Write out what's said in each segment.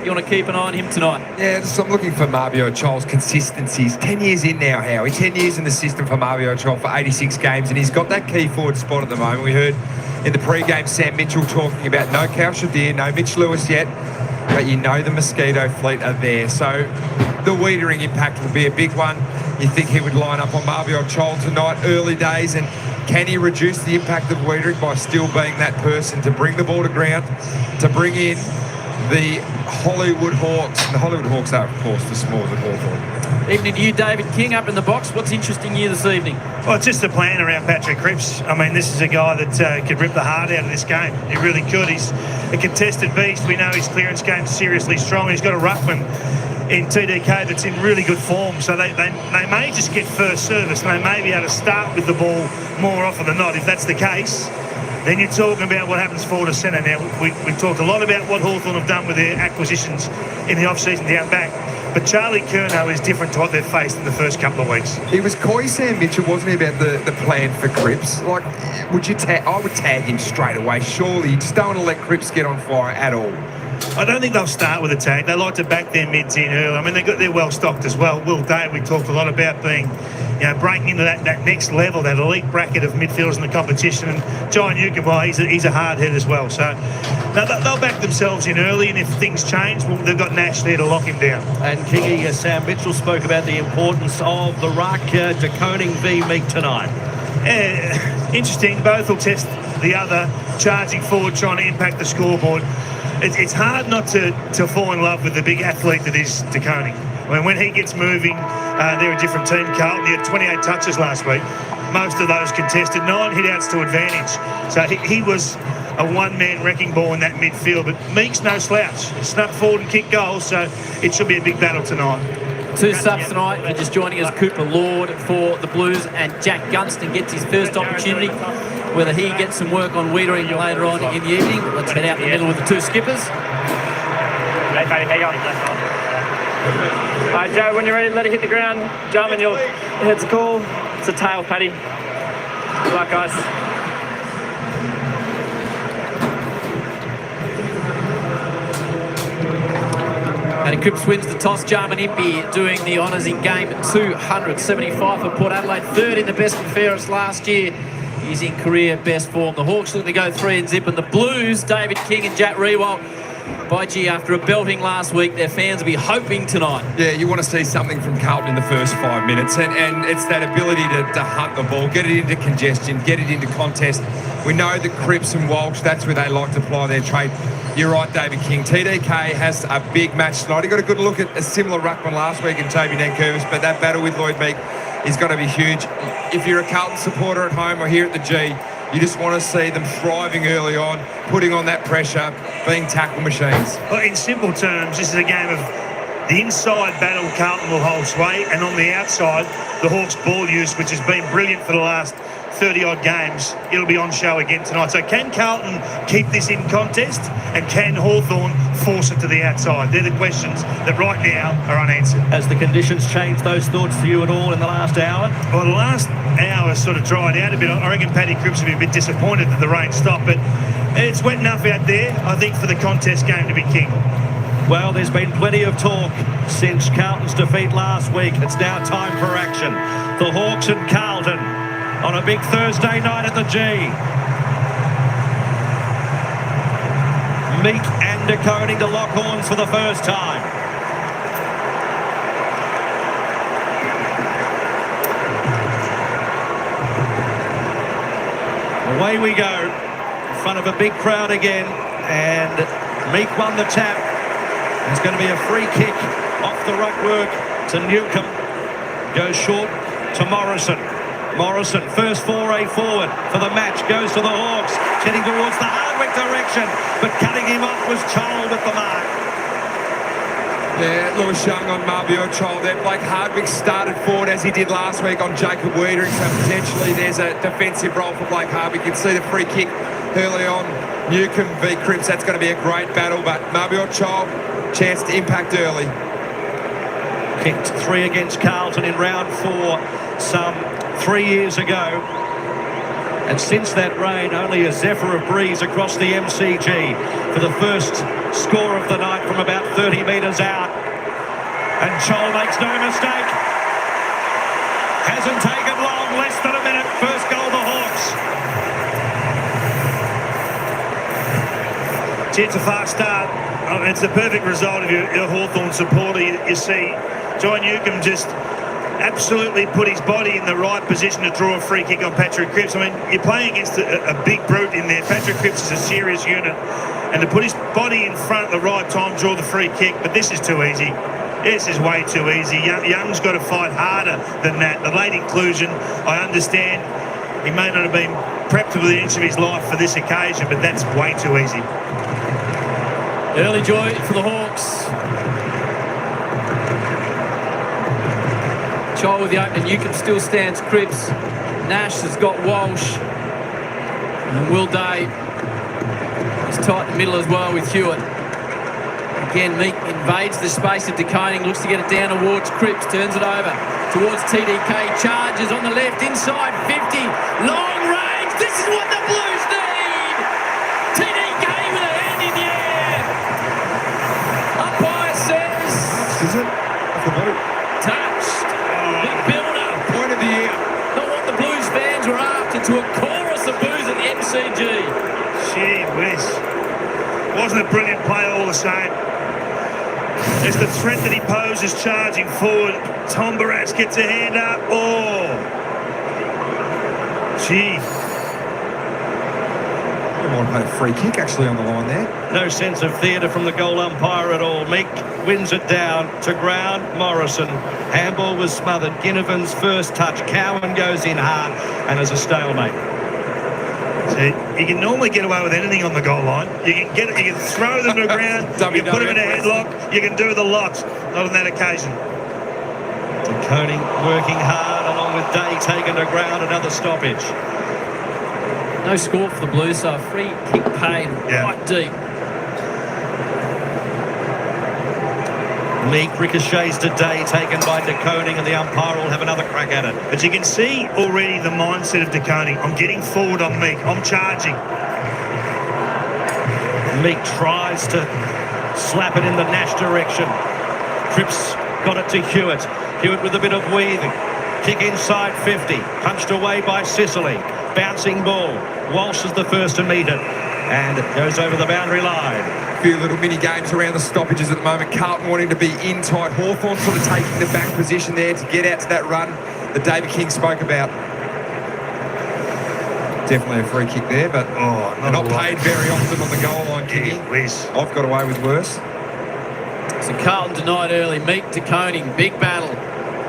you want to keep an eye on him tonight? Yeah, just I'm looking for Marbio Chol's consistencies. 10 years in now, Howie. 10 years in the system for Marbio Chol for 86 games, and he's got that key forward spot at the moment. We heard in the pre-game Sam Mitchell talking about no Kaushadir, no Mitch Lewis yet, but you know the Mosquito fleet are there. So the Wiedering impact will be a big one. You think he would line up on Marbio Chol tonight, early days, and can he reduce the impact of Wiedering by still being that person to bring the ball to ground, to bring in the Hollywood Hawks? And the Hollywood Hawks are, of course, the smaller than Hawthorn. Evening to you, David King, up in the box. What's interesting you this evening? Well, it's just the plan around Patrick Cripps. I mean, this is a guy that could rip the heart out of this game. He really could. He's a contested beast. We know his clearance game's seriously strong. He's got a ruckman in TDK that's in really good form. So they may just get first service. They may be able to start with the ball more often than not. If that's the case, then you're talking about what happens forward to centre. Now, we've talked a lot about what Hawthorn have done with their acquisitions in the off-season down back. But Charlie Curnow is different to what they've faced in the first couple of weeks. He was coy, Sam Mitchell, wasn't he, about the plan for Cripps? Like, would you I would tag him straight away, surely. You just don't want to let Cripps get on fire at all. I don't think they'll start with a tag. They like to back their mids in early. I mean, they're well stocked as well. Will Day, we talked a lot about being, breaking into that next level, that elite bracket of midfielders in the competition. And John Newcombe, he's a hard head as well. So they'll back themselves in early, and if things change, well, they've got Nash there to lock him down. And Kingy, Sam Mitchell spoke about the importance of the ruck, De Koning v Meek tonight. Interesting. Both will test the other, charging forward, trying to impact the scoreboard. It's hard not to fall in love with the big athlete that is De Koning. I mean, when he gets moving, they're a different team. Carlton, he had 28 touches last week. Most of those contested, 9 hit-outs to advantage. So he was a one-man wrecking ball in that midfield. But Meek's no slouch. Snuck forward and kicked goals, so it should be a big battle tonight. 2 subs tonight. If you're just joining us, Cooper Lord for the Blues, and Jack Gunston gets his first opportunity. Whether he gets some work on Wiedering later on in the evening. Let's head out in the middle with the 2 skippers. Hey, buddy, how you going? All right, Joe, when you're ready, let it hit the ground. Jump and your head's cool. It's a tail, Paddy. Good luck, guys. Paddy Cripps wins the toss. Jarman Impey doing the honours in game 275 for Port Adelaide. 3rd in the best and fairest last year. He's in career best form. The Hawks looking to go 3 and zip, and the Blues, David King and Jack Rewalt. By gee, after a belting last week, their fans will be hoping tonight. Yeah, you want to see something from Carlton in the first 5 minutes, and it's that ability to hunt the ball, get it into congestion, get it into contest. We know that Cripps and Walsh, that's where they like to ply their trade. You're right, David King. TDK has a big match tonight. He got a good look at a similar ruckman last week in Toby Nankervis, but that battle with Lloyd Meek is going to be huge. If you're a Carlton supporter at home or here at the G, you just want to see them thriving early on, putting on that pressure, being tackle machines. Well, in simple terms, this is a game of the inside battle. Carlton will hold sway, and on the outside, the Hawks' ball use, which has been brilliant for the last 30-odd games, it'll be on show again tonight. So can Carlton keep this in contest, and can Hawthorn force it to the outside? They're the questions that right now are unanswered. Has the conditions changed those thoughts for you at all in the last hour? Well, the last hour sort of dried out a bit. I reckon Paddy Cripps will be a bit disappointed that the rain stopped, but it's wet enough out there, I think, for the contest game to be king. Well, there's been plenty of talk since Carlton's defeat last week. It's now time for action. The Hawks and Carlton on a big Thursday night at the G. Meek and De Koning to lock horns for the first time. Away we go, in front of a big crowd again, and Meek won the tap. There's going to be a free kick off the ruck work to Newcombe. Goes short to Morrison. Morrison, first foray forward for the match, goes to the Hawks, heading towards the Hardwick direction, but cutting him off was Child at the mark. Yeah, Lewis Young on Marbio Child there. Blake Hardwick started forward as he did last week on Jacob Wiedering, so potentially there's a defensive role for Blake Hardwick. You can see the free kick early on. Newcombe v Cripps, that's going to be a great battle, but Marbio Child, chance to impact early. Kicked 3 against Carlton in round 4 some 3 years ago, and since that rain, only a zephyr of breeze across the MCG for the first score of the night from about 38 Scholl makes no mistake. Hasn't taken long, less than a minute. First goal, the Hawks. It's a fast start. It's the perfect result of your Hawthorn supporter. You see John Newcomb just absolutely put his body in the right position to draw a free kick on Patrick Cripps. I mean, you're playing against a big brute in there. Patrick Cripps is a serious unit. And to put his body in front at the right time, draw the free kick. But this is too easy. This is way too easy. Young's got to fight harder than that. The late inclusion, I understand. He may not have been prepped to the inch of his life for this occasion, but that's way too easy. Early joy for the Hawks. Child with the opening. Newcomb still stands Cripps. Nash has got Walsh. And Will Day is tight in the middle as well with Hewitt. Again, Meek invades the space of DeConing, looks to get it down towards Cripps, turns it over towards TDK, charges on the left, inside 50, long range. This is what the Blues need. TDK with a hand in the air. Umpire says. Is it? Off the boot. Touched. Big builder. Point of the year. Not what the Blues fans were after, to a chorus of boos at the MCG. Gee whiz. Wasn't a brilliant play all the same. It's the threat that he poses charging forward. Tom Barras gets a hand up. Oh. Gee. I might have had a free kick actually on the line there. No sense of theatre from the goal umpire at all. Meek wins it down to ground. Morrison. Handball was smothered. Ginnivan's first touch. Cowan goes in hard and there's a stalemate. See, you can normally get away with anything on the goal line. You can throw them to the ground, you can put them in a headlock, you can do the lot. Not on that occasion. DeConing working hard along with Day taken to ground, another stoppage. No score for the Blues, so a free kick paid right deep. Meek ricochets to Day, taken by DeConing, and the umpire will have another crack at it. But you can see already the mindset of DeConing. I'm getting forward on Meek. I'm charging. Meek tries to slap it in the Nash direction. Cripps got it to Hewitt. Hewitt with a bit of weaving. Kick inside 50. Punched away by Sicily. Bouncing ball. Walsh is the first to meet it. And it goes over the boundary line. A few little mini games around the stoppages at the moment. Carlton wanting to be in tight. Hawthorn sort of taking the back position there to get out to that run that David King spoke about. Definitely a free kick there, but not paid very often on the goal line, Kingy. I've got away with worse. So Carlton denied early. Meek to Coning, big battle.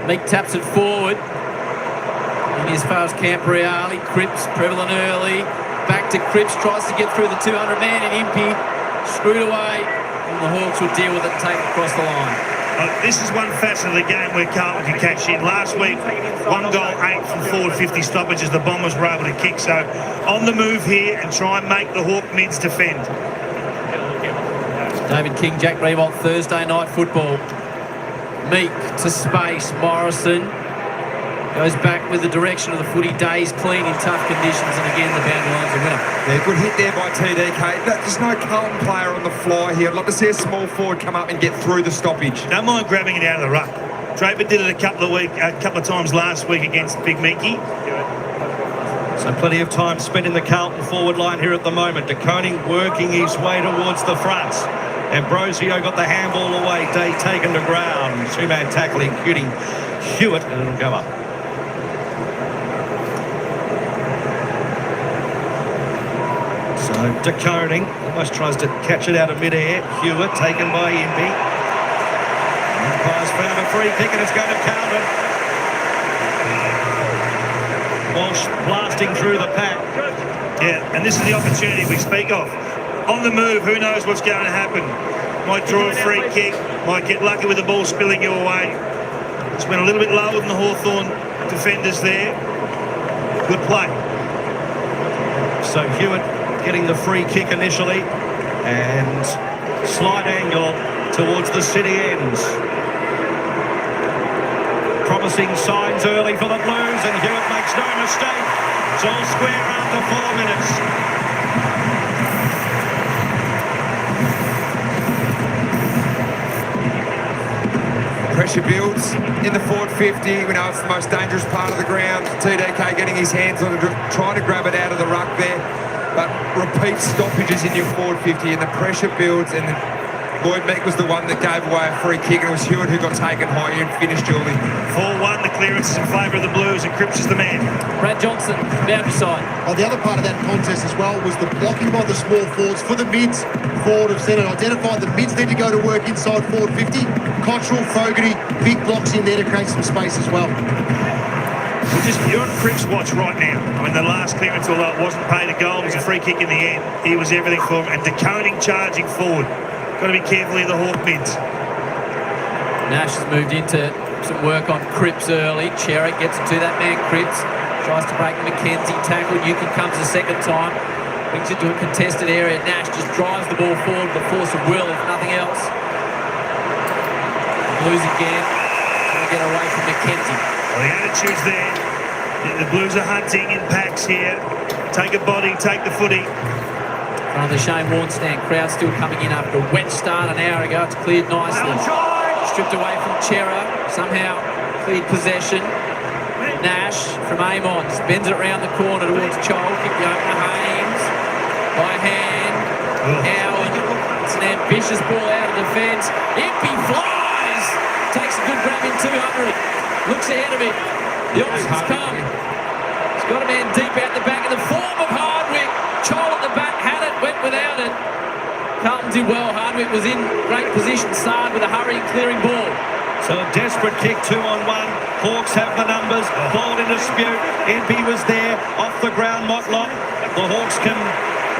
Meek taps it forward. And as far as Camporeale, Cripps, prevalent early. Back to Cripps, tries to get through the 200-man and Impey. Screwed away, and the Hawks will deal with it and take it across the line. This is one facet of the game where Carlton can catch in. Last week, 1 goal, 8 from forward 50 stoppages. The Bombers were able to kick. So on the move here and try and make the Hawk mids defend. David King, Jack Revolt, Thursday night football. Meek to space. Morrison goes back with the direction of the footy. Day's clean in tough conditions, and again the boundary line's a winner. Yeah, good hit there by TDK. There's no Carlton player on the fly here. I'd love to see a small forward come up and get through the stoppage. Don't mind grabbing it out of the ruck. Draper did it a couple of times last week against Big Meekie. So plenty of time spent in the Carlton forward line here at the moment. DeConing working his way towards the front. Ambrosio got the handball away. Day taken to ground. Two-man tackling, shooting Hewitt, and it'll go up. So DeConing almost tries to catch it out of mid-air. Hewitt taken by Impey. Umpire's found a free kick and it's going to Carlton. Walsh blasting through the pack. Yeah, and this is the opportunity we speak of. On the move, who knows what's going to happen. Might draw a free kick, might get lucky with the ball spilling your way. It's been a little bit lower than the Hawthorn defenders there. Good play. So Hewitt getting the free kick initially, and slight angle towards the city ends. Promising signs early for the Blues, and Hewitt makes no mistake. It's all square after 4 minutes. Pressure builds in the forward 50. We know it's the most dangerous part of the ground. TDK getting his hands on it, trying to grab it out of the ruck there. But repeat stoppages in your forward 50 and the pressure builds, and Lloyd Meek was the one that gave away a free kick, and it was Hewitt who got taken high and finished early. 4-1, the clearance is in favour of the Blues, and Cripps is the man. Brad Johnson, boundary side. Oh, the other part of that contest as well was the blocking by the small forwards for the mids. Forward of centre identified the mids need to go to work inside forward 50. Cottrell, Fogarty, big blocks in there to create some space as well. You're on Cripps' watch right now. I mean, the last clearance, although it wasn't paid a goal, it was a free kick in the end. He was everything for him, and DeConing charging forward. Got to be careful of the Hawk mids. Nash has moved into some work on Cripps early. Cherrick gets it to that man Cripps. Tries to break the McKenzie tackle. Newcomb comes the second time. Brings it to a contested area. Nash just drives the ball forward with the force of will, if nothing else. Blues again. Trying to get away from McKenzie. Well, the attitude's there. The Blues are hunting in packs here. Take a body, take the footy. Front of the Shane Warne stand. Crowd still coming in after a wet start an hour ago. It's cleared nicely. Stripped away from Chera. Somehow cleared possession. Nash from Amons. Bends it around the corner towards Chol. Kick the opener Haynes. By hand. Howard. It's an ambitious ball out of defence. Impey flies. Takes a good grab in 200. Looks ahead of it. The options come. He's got a man deep out the back in the form of Hardwick. Chol at the back had it, went without it. Carlton did well. Hardwick was in great position. Sard with a hurrying, clearing ball. So a desperate kick, 2-on-1. Hawks have the numbers. Ball in dispute. Impey was there. Off the ground, Motlop. The Hawks can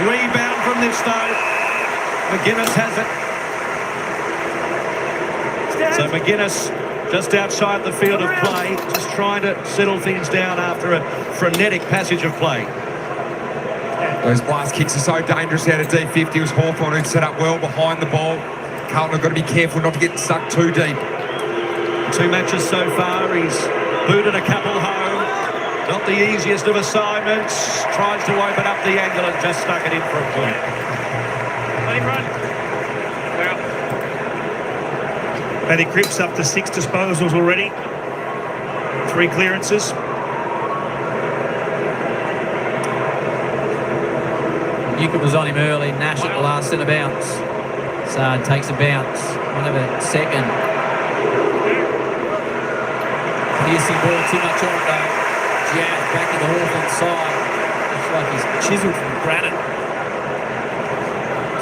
rebound from this though. McGuinness has it. So McGuinness just outside the field of play, just trying to settle things down after a frenetic passage of play. Those blast kicks are so dangerous out of D50. It was Hawthorn who'd set up well behind the ball. Carlton have got to be careful not to get stuck too deep. 2 matches so far. He's booted a couple home. Not the easiest of assignments. Tries to open up the angle and just stuck it in for a point. Let him run. Matty Cripps up to 6 disposals already. 3 clearances. Newcomb was on him early. Nash at the last centre bounce. Sard takes a bounce. One of a second. Piercing ball, too much on though. Jazz back in the Hawthorn side. Looks like he's chiselled from granite.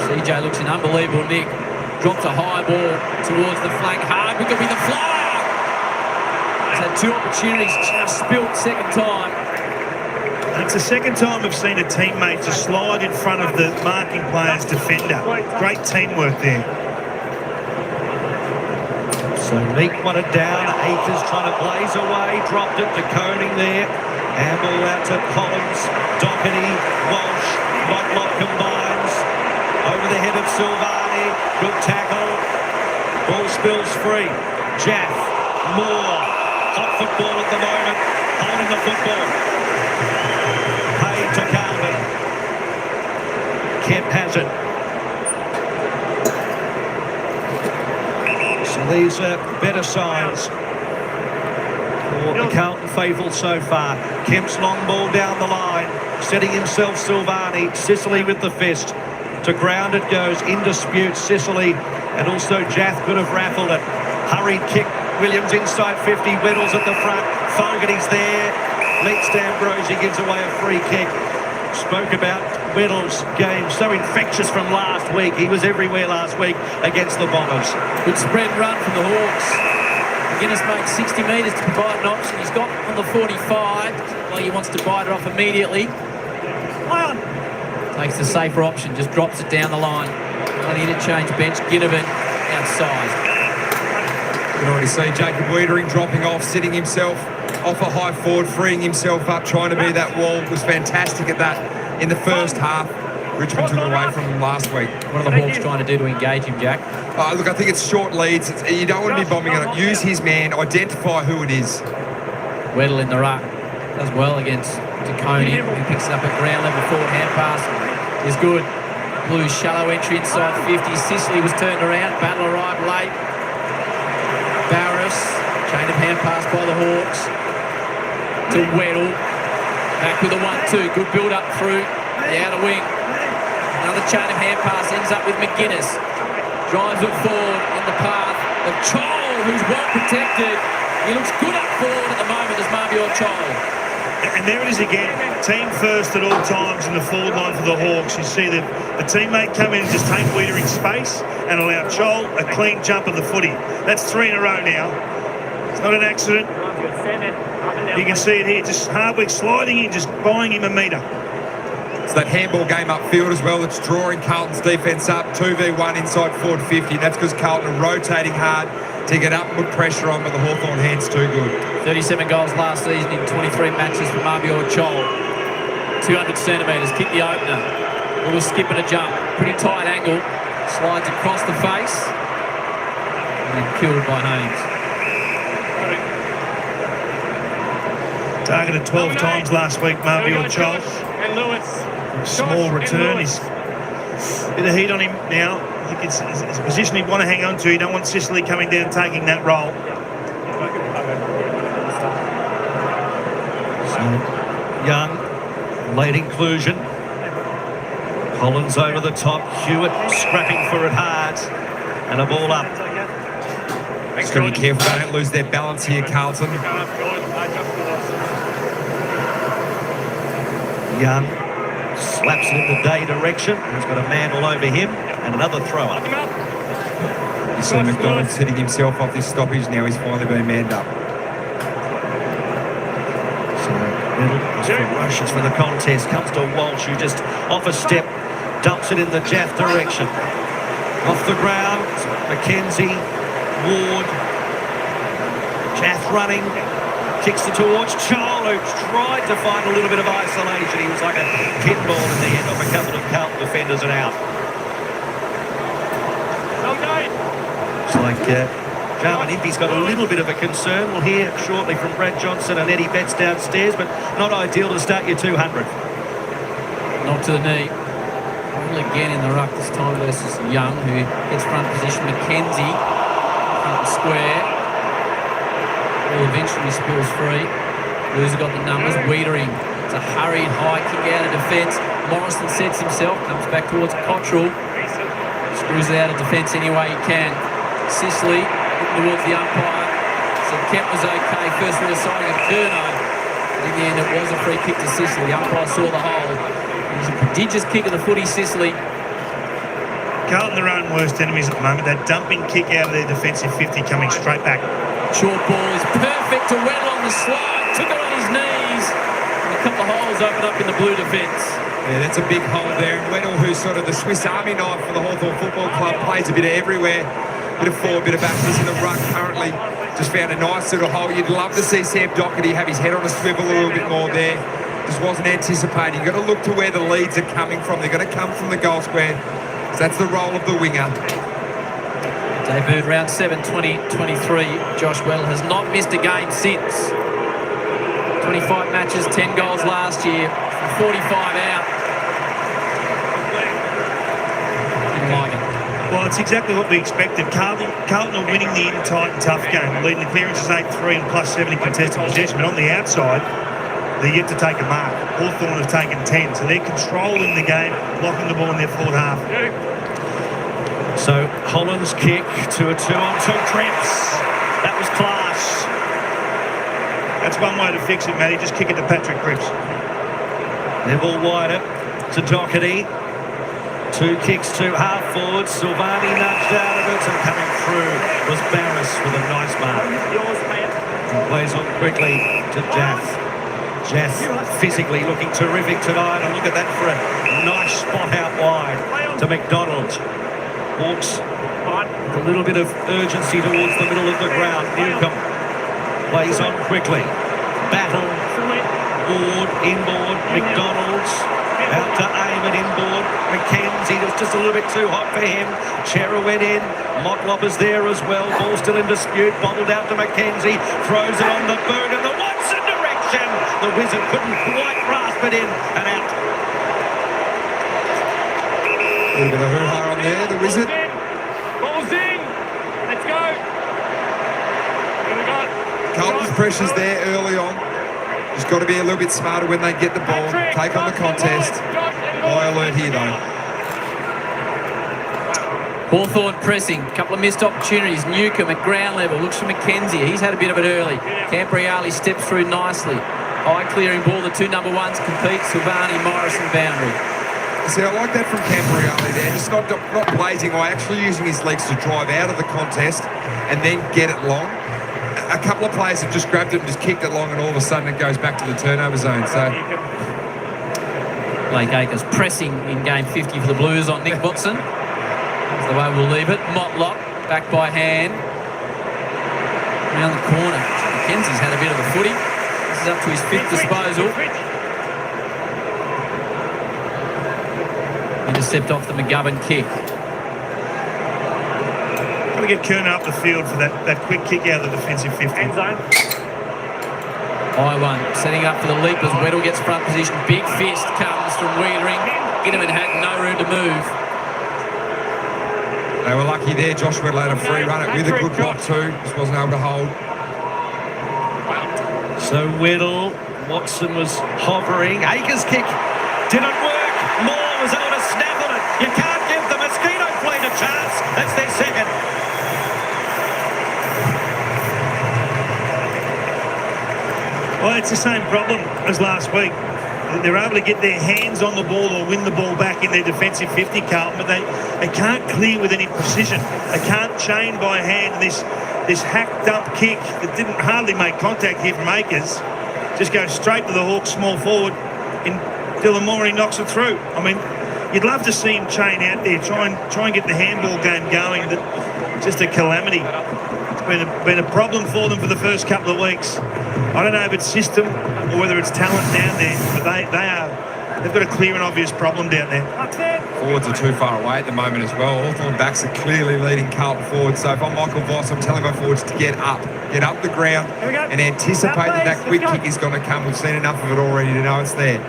CJ looks in unbelievable nick. Drops a high ball towards the flank. Hardwick will be the flyer. He's had 2 opportunities, just spilt second time. It's the second time we've seen a teammate just slide in front of the marking player's defender. Great teamwork there. So Meek won it down. Acres trying to blaze away. Dropped it to Koning there. Handball out to Collins. Doherty, Walsh, Motlop combines. Over the head of Silvani. Good tackle. Ball spills free. Jaff, Moore. Hot football at the moment. Holding the football. Paid to Carlton. Kemp has it. So these are better signs for the Carlton faithful so far. Kemp's long ball down the line. Setting himself Silvani. Sicily with the fist. To ground it goes, in dispute, Sicily, and also Jaff could have raffled it. Hurried kick, Williams inside 50, Weddles at the front, Fogarty's there, Leaks to Ambrosi, gives away a free kick. Spoke about Weddles' game, so infectious from last week. He was everywhere last week against the Bombers. Good spread run from the Hawks. McGuinness made 60 metres to provide an option. He's got on the 45, like he wants to bite it off immediately. Takes the safer option, just drops it down the line. On the interchange bench, Ginnivan outside. You can already see Jacob Wiedering dropping off, sitting himself off a high forward, freeing himself up, trying to be that wall. Was fantastic at that in the first half. Richmond took away from him last week. What are the Hawks trying to do to engage him, Jack? Look, I think it's short leads. You don't want to be bombing on it. Use his man, identify who it is. Weddle in the ruck. Does well against DeConing, who picks it up at ground level forward. Hand pass is good. Blues shallow entry inside 50. Sicily was turned around. Battle arrived late. Barris Chain of hand pass by the Hawks to Weddle. Back with a 1-2. Good build up through the outer wing. Another chain of hand pass ends up with McGuinness. Drives it forward in the path of Chol, who's well protected. He looks good up forward at the moment as Mabior Chol. And there it is again, team first at all times in the forward line for the Hawks. You see the teammate come in and just take Weeder in space and allow Chol a clean jump of the footy. That's 3 in a row now. It's not an accident. You can see it here, just Hardwick sliding in, just buying him a metre. It's that handball game upfield as well that's drawing Carlton's defence up. 2v1 inside forward 50. That's because Carlton are rotating hard to get up and put pressure on, but the Hawthorn hand's too good. 37 goals last season in 23 matches for Mabior Chol. 200 centimetres, kick the opener. A little skip and a jump. Pretty tight angle. Slides across the face. And then killed by Haynes. Targeted 12 times last week, Mabior Chol. And Lewis. Small return. He's a bit of heat on him now. I think it's a position he'd want to hang on to. You don't want Sicily coming down taking that role. So, Young, late inclusion. Collins over the top. Hewitt scrapping for it hard. And a ball up. Just got to be careful, they don't lose their balance here, Carlton. Young slaps it in the day direction. He's got a man all over him. And another throw up. You saw McDonald sitting himself off this stoppage. Now he's finally been manned up. So Middle is ferocious for the contest. Comes to Walsh, who just off a step dumps it in the Jaff direction. Off the ground, McKenzie, Ward, Jaff running, kicks it towards Chol, who tried to find a little bit of isolation. He was like a pinball in the end of a couple of Carlton defenders and out. Looks like Jarman Impey's got a little bit of a concern. We'll hear shortly from Brad Johnson and Eddie Betts downstairs, but not ideal to start your 200. Not to the knee. Well, again in the ruck this time versus Young, who gets front position. McKenzie, front and square. Will eventually spills free. Loser got the numbers. Wiedering. It's a hurried high kick out of defence. Morrison sets himself, comes back towards Cottrell. Screws it out of defence any way he can. Sicily looking towards the umpire. So Kemp was okay. First with a signing of Curnow. In the end, it was a free kick to Sicily. The umpire saw the hole. It was a prodigious kick of the footy, Sicily. Carlton their own worst enemies at the moment. That dumping kick out of their defensive 50 coming straight back. Short ball is perfect to Weddle on the slide. Took it on his knees. And a couple of holes open up in the blue defence. Yeah, that's a big hole there. And Weddle, who's sort of the Swiss Army knife for the Hawthorn Football Club, plays a bit of everywhere. Bit of forward, bit of back. He's in the ruck currently. Just found a nice little hole. You'd love to see Sam Doherty have his head on a swivel a little bit more there. Just wasn't anticipating. You've got to look to where the leads are coming from. They're going to come from the goal square. So that's the role of the winger. Debuted round 7, 2023. Josh Weddle has not missed a game since. 25 matches, 10 goals last year. 45 out. Didn't like it. Well, it's exactly what we expected. Carlton are winning the in-tight and tough game. Leading the clearances 8-3 and plus 7 in contested possession. But on the outside, they're yet to take a mark. Hawthorn have taken 10. So they're controlling the game, blocking the ball in their forward half. So Holland's kick to a 2-on-2 Cripps. That was class. That's one way to fix it, Matty. Just kick it to Patrick Cripps. Neville wider to Doherty. 2 kicks to half forward. Silvani nudged out of it, and coming through was Barris with a nice mark. And plays on quickly to Jaff. Jaff physically looking terrific tonight, and look at that for a nice spot out wide to McDonald. Hawks with a little bit of urgency towards the middle of the ground. Newcomb plays on quickly. Battle. Ward inboard. McDonald's out to aim it inboard. McKenzie was just a little bit too hot for him. Chera went in. Motlop is there as well. Ball still in dispute. Bobbled out to McKenzie. Throws it on the boot in the Watson direction. The Wizard couldn't quite grasp it in and out. A little bit of hoo-ha on there, the Wizard. Ball's in. Let's go. What do we got? Carlton's pressure's there early on. Just got to be a little bit smarter when they get the ball. Take on the contest. High alert here, though. Hawthorn pressing, a couple of missed opportunities. Newcomb at ground level, looks for McKenzie. He's had a bit of it early. Campriali steps through nicely. High clearing ball, the two number ones compete. Silvani, Morrison, boundary. See, I like that from Campriali there. Just not blazing away, actually using his legs to drive out of the contest and then get it long. A couple of players have just grabbed it and just kicked it long, and all of a sudden it goes back to the turnover zone. So Blake Acres pressing in game 50 for the Blues on Nick Butson. That's the way we'll leave it. Motlop back by hand. Around the corner. McKenzie's had a bit of a footy. This is up to his fifth disposal. Intercept off the McGovern kick. Got to get Kerner up the field for that quick kick out of the defensive 50. End zone. High one, setting up for the leap as Weddle gets front position. Big fist comes from Wiedering. Ginnivan had no room to move. they were lucky there. Josh Weddle had a free run it with a good block too. Just wasn't able to hold. So Weddle, Watson was hovering. Akers' kick didn't work. Moore was able to snap on it. You can't give the Mosquito Fleet a chance. That's their second. Well, it's the same problem as last week. They're able to get their hands on the ball or win the ball back in their defensive 50, Carlton, but they can't clear with any precision. They can't chain by hand this hacked up kick that didn't hardly make contact here from Akers. Just goes straight to the Hawks small forward, and Dylan Moore, he knocks it through. I mean, you'd love to see him chain out there, try and get the handball game going. But just a calamity. It's been a problem for them for the first couple of weeks. I don't know if it's system or whether it's talent down there, but they've got a clear and obvious problem down there. Forwards are too far away at the moment as well. Hawthorn backs are clearly leading Carlton forward. So if I'm Michael Voss, I'm telling my forwards to get up the ground and anticipate that quick kick is going to come. We've seen enough of it already to know it's there.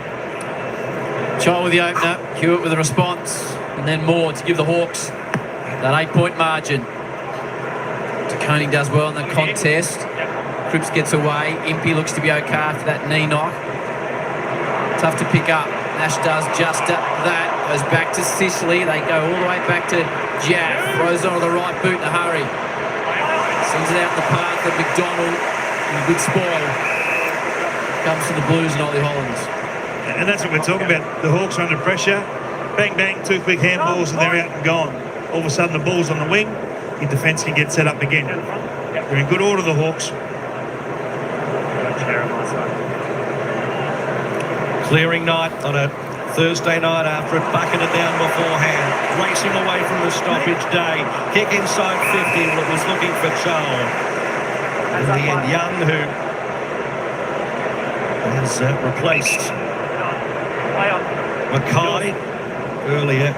Child with the opener, Hewitt with a response, and then Moore to give the Hawks that 8-point margin. Koning does well in the contest. Cripps gets away. Impey looks to be okay after that knee knock. Tough to pick up. Nash does just that. Goes back to Sicily. They go all the way back to Jack. Throws on the right boot in a hurry. Sends it out the path of McDonald. A good spoil. Comes to the Blues and Ollie Hollands. And that's what we're talking about. The Hawks are under pressure. Bang, bang, two quick handballs and they're out and gone. All of a sudden the ball's on the wing. Your defence can get set up again. They're in good order, the Hawks. Clearing night on a Thursday night after it bucketed down beforehand. Racing away from the stoppage day. Kick inside 50, but was looking for Charles. In the end, Young, who has replaced Mackay earlier.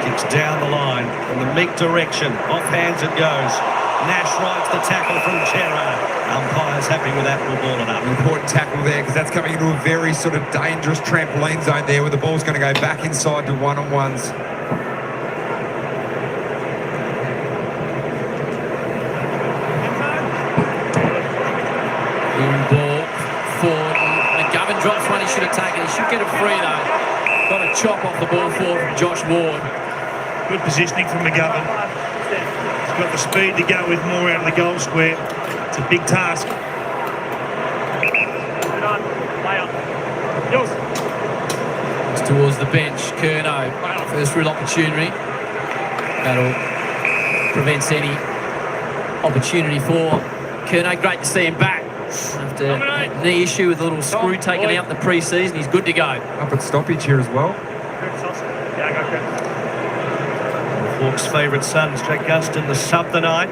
Kicks down the line in the Meek direction. Off hands it goes. Nash rides the tackle from Gerrard. Umpire's happy with that. We'll ball it up. An important tackle there because that's coming into a very sort of dangerous trampoline zone there where the ball's going to go back inside to one-on-ones. Ball forward. McGovern drops one he should have taken. He should get it free though. Got a chop off the ball forward from Josh Ward. Good positioning from McGovern. He's got the speed to go with more out of the goal square. It's a big task. It's towards the bench. Curnow. First real opportunity. That'll prevents any opportunity for Curnow. Great to see him back. After that knee issue with a little screw taken out in the pre-season, he's good to go. Up at stoppage here as well. Hawks' favourite sons, Jack Gunston, the sub tonight.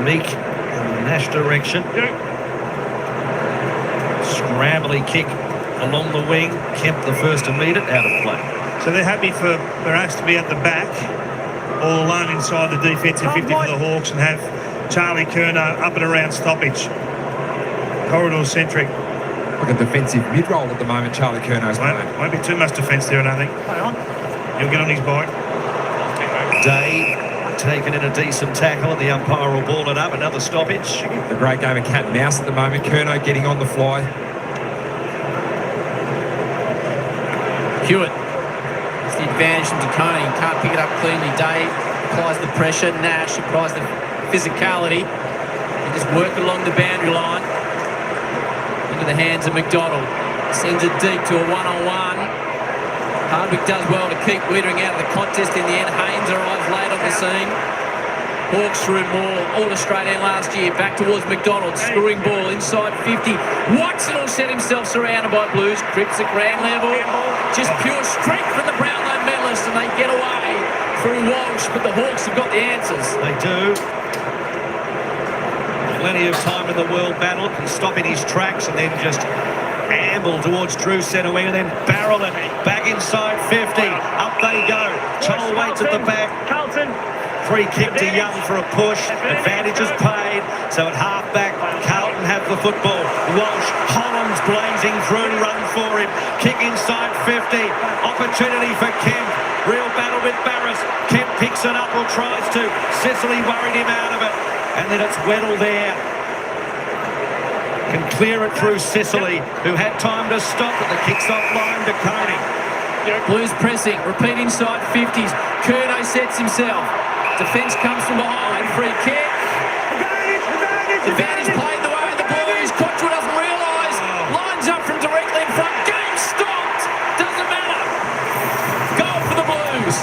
Meek in the Nash direction. Scrambly kick along the wing. Kemp the first to meet it, out of play. So they're happy for us to be at the back, all alone inside the defensive 50 for the Hawks, and have Charlie Curnow up and around stoppage. Corridor centric. Like a defensive mid-roll at the moment, Charlie Curnow's playing. Won't be too much defence there, I don't think. He'll get on his bike. Day taken in a decent tackle, and the umpire will ball it up. Another stoppage. A great game of cat and mouse at the moment. Kerno getting on the fly. Hewitt. It's the advantage from DeConey. Can't pick it up cleanly. Dave applies the pressure. Nash applies the physicality. And just work along the boundary line. Into the hands of McDonald. Sends it deep to a one-on-one. Hardwick does well to keep withering out of the contest in the end. Haynes arrives late on the scene. Hawks through more All-Australian last year. Back towards McDonald. Scoring ball inside 50. Watson will set himself surrounded by Blues. Cripps at ground level. Just pure strength from the Brownlow medalists, and they get away through Walsh. But the Hawks have got the answers. They do. Plenty of time in the world battle. Can stop in his tracks and then just amble towards Drew centre wing and then barrel it back inside 50. Up they go. Chol waits at the back. Carlton. Free kick to Young for a push. Advantage is paid. So at half back, Carlton have the football. Walsh, Holland's blazing through, run for him. Kick inside 50. Opportunity for Kemp. Real battle with Barris. Kemp picks it up or tries to. Sicily worried him out of it. And then it's Weddle there. Can clear it through Sicily, who had time to stop, but the kick's offline to Coney. Blues pressing. Repeat inside 50s. Curnow sets himself. Defence comes from behind. Free kick. Advantage played the way of the Blues. Cottrell doesn't realise. Lines up from directly in front. Game stopped. Doesn't matter. Goal for the Blues.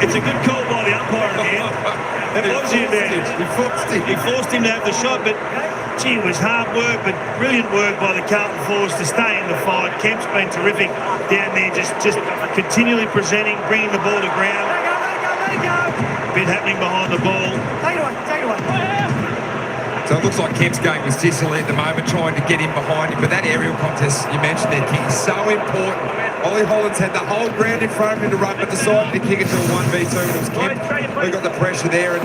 It's a good call by the umpire again. That was the advantage. He forced him to have the shot, but gee, it was hard work, but brilliant work by the Carlton forwards to stay in the fight. Kemp's been terrific down there, just continually presenting, bringing the ball to ground. Bit happening behind the ball. Take it away. So it looks like Kemp's going with Sicily at the moment, trying to get in behind him. But that aerial contest you mentioned there, King, is so important. Ollie Hollands had the whole ground in front of him to run, but decided to kick it to a 1v2. And it was Kemp who got the pressure there. And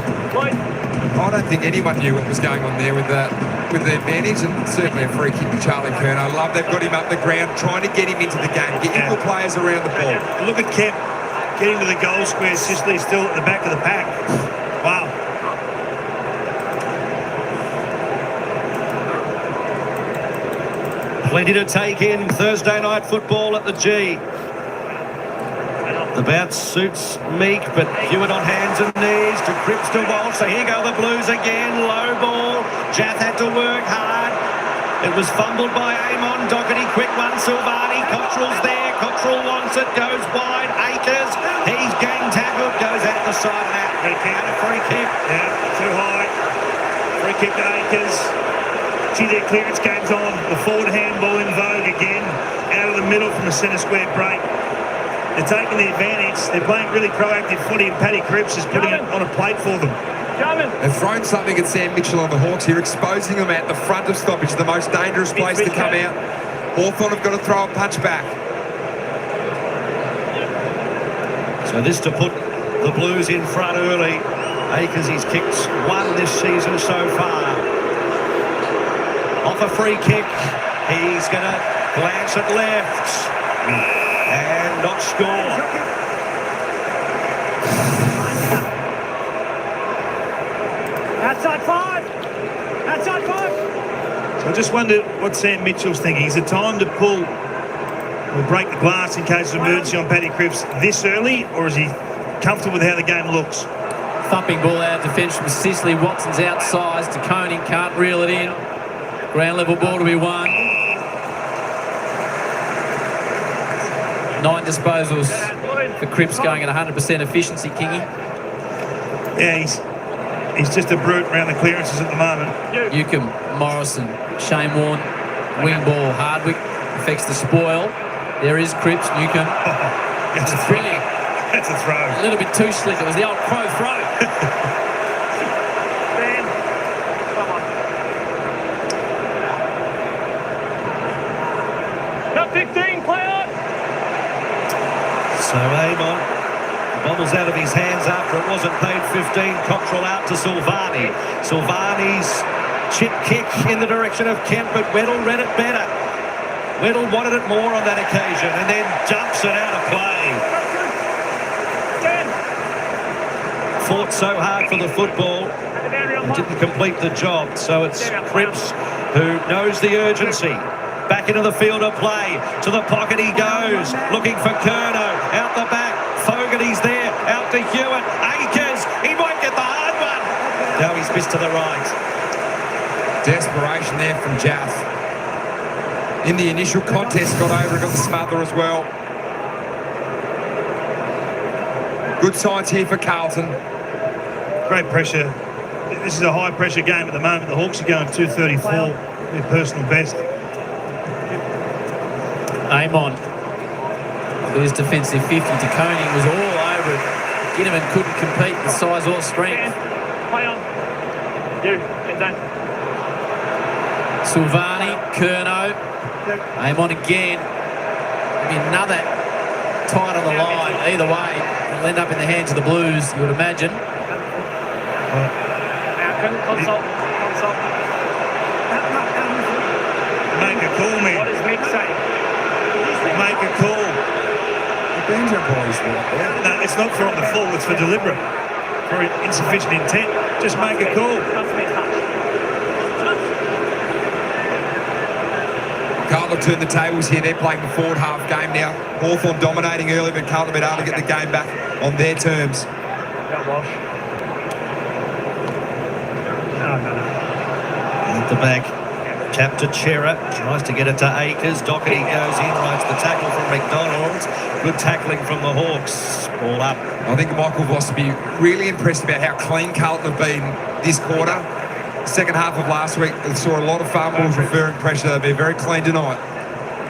I don't think anyone knew what was going on there with the advantage, and certainly a free kick to Charlie Curnow. I love they've got him up the ground, trying to get him into the game, get equal players around the ball. Look at Kemp getting to the goal square. Sicily still at the back of the pack. Wow. Plenty to take in. Thursday night football at the G. The bounce suits Meek, but Hewitt on hands and knees to Cripps to Walsh. So here go the Blues again. Low ball. Jath had to work hard. It was fumbled by Amon. Doherty, quick one. Silvani. Cottrell's there. Cottrell wants it. Goes wide. Akers. He's gang tackled. Goes out the side of that. And a free kick. Yeah, too high. Free kick to Akers. Gee, their clearance game's on. The forward handball in vogue again. Out of the middle from the centre square break. They're taking the advantage. They're playing really proactive footy, and Paddy Cripps is putting it on a plate for them. They've thrown something at Sam Mitchell on the Hawks here, exposing them at the front of stoppage, the most dangerous place to come out. Hawthorn have got to throw a punch back. So this to put the Blues in front early. Akers, he's kicked one this season so far. Off a free kick, he's going to glance at left and not score. Outside five. So I just wonder what Sam Mitchell's thinking. Is it time to pull or break the glass in case of emergency on Paddy Cripps this early, or is he comfortable with how the game looks? Thumping ball out of defence from Sicily. Watson's outsized. DeConey can't reel it in. Ground level ball to be won. 9 disposals for Cripps, going at 100% efficiency, Kingy. Yeah, he's just a brute around the clearances at the moment. Newcomb, Morrison, Shane Warne, wing ball. Hardwick affects the spoil. There is Cripps, Newcomb. That's a brilliant. That's a throw. A little bit too slick. It was the old crow throw. Ben, come on. Cut 15, play on. So Amon bobbles out of his hands after it wasn't paid 15. Cottrell out to Silvani. Silvani's chip kick in the direction of Kemp, but Weddle read it better. Weddle wanted it more on that occasion and then jumps it out of play. worked so hard for the football and didn't complete the job. So it's Cripps who knows the urgency. Back into the field of play. To the pocket he goes. Looking for Curnow. Out the back. Fogarty's there. Out to Hewitt. Akers. He might get the hard one. No, he's missed to the right. Desperation there from Jaff. In the initial contest, got over and got the smother as well. Good signs here for Carlton. Great pressure. This is a high pressure game at the moment. The Hawks are going 234, their personal best. Amon, his defensive 50 to Coney, was all over it. Ginnivan couldn't compete with size or strength. Play on. You, get down. Silvani, Curnow, Amon again. Maybe another tight on the line. Either way, it'll end up in the hands of the Blues, you would imagine. Consult. Make a call, man. What does Mick say? Make a call. No, it's not for on the full, it's for deliberate. For insufficient intent. Just make a call. Carlton turned the tables here. They're playing the forward half game now. Hawthorn dominating early, but Carlton been able to get the game back on their terms. At the back, Cap to Chera, tries to get it to Akers. Doherty goes in, rights the tackle from McDonald. Good tackling from the Hawks. Ball up. I think Michael Voss will be really impressed about how clean Carlton have been this quarter. Second half of last week, we saw a lot of fumbles, referring pressure. They'll be very clean tonight.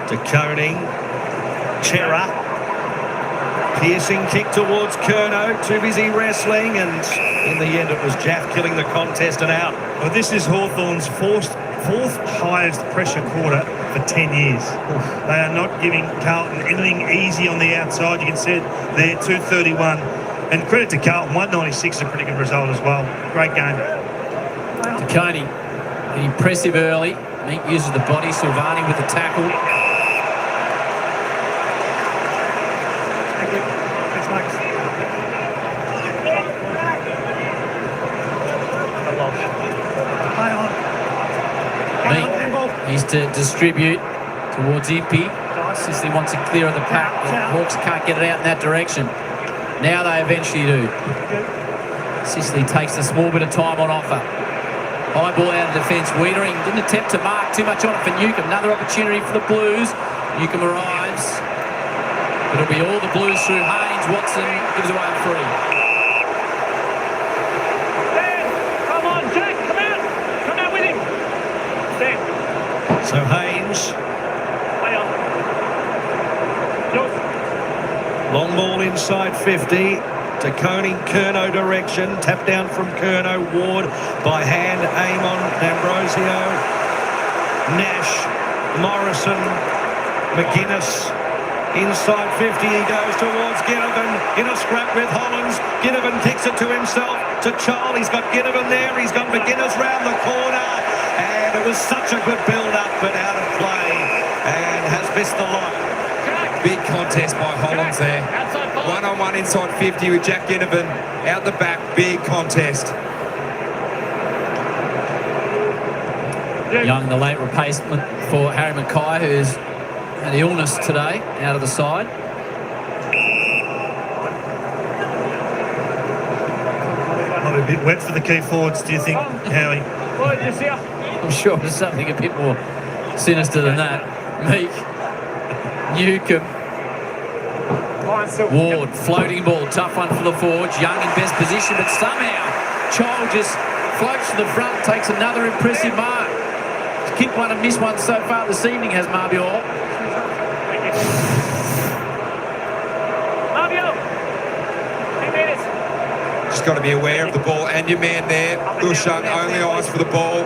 To Coney. Chera. Piercing kick towards Curnow. Too busy wrestling, and in the end it was Jaff killing the contest and out. Well, this is Hawthorn's fourth highest pressure quarter for 10 years. They are not giving Carlton anything easy on the outside. You can see it there, 231. And credit to Carlton, 196 is a pretty good result as well. Great game. To Coney, impressive early. Meek uses the body. Silvani with the tackle. He's to distribute towards Impey. Sicily wants it clear of the pack. The Hawks can't get it out in that direction. Now they eventually do. Sicily takes a small bit of time on offer. High ball out of defence. Wiedering didn't attempt to mark too much on it for Newcomb. Another opportunity for the Blues. Newcomb arrives. It'll be all the Blues through Haynes. Watson gives away a free. Come on, Jack, come out. Come out with him. Stand. So Haynes. Long ball inside 50. To Coney, Curnow direction. Tap down from Curnow. Ward by hand. Amon, D'Ambrosio. Nash. Morrison. McGuinness. Inside 50 he goes towards Ginnivan. In a scrap with Hollands. Ginnivan kicks it to himself. To Chol. He's got Ginnivan there. He's got McGuinness round the corner. And it was such a good build-up, but out of play. And has missed the lot. Big contest by Hollands there. One-on-one inside 50 with Jack Ginnivan. Out the back, big contest. Young, the late replacement for Harry Mackay, who's had illness today, out of the side. Might be a bit wet for the key forwards, do you think, Howie? I'm sure there's something a bit more sinister than that. Meek, Newcomb, Ward, floating ball, tough one for the forwards. Young in best position, but somehow Chol just floats to the front, takes another impressive mark. He's kicked one and missed one so far this evening, has Marbior. Just got to be aware of the ball and your man there. Ushang, only eyes for the ball.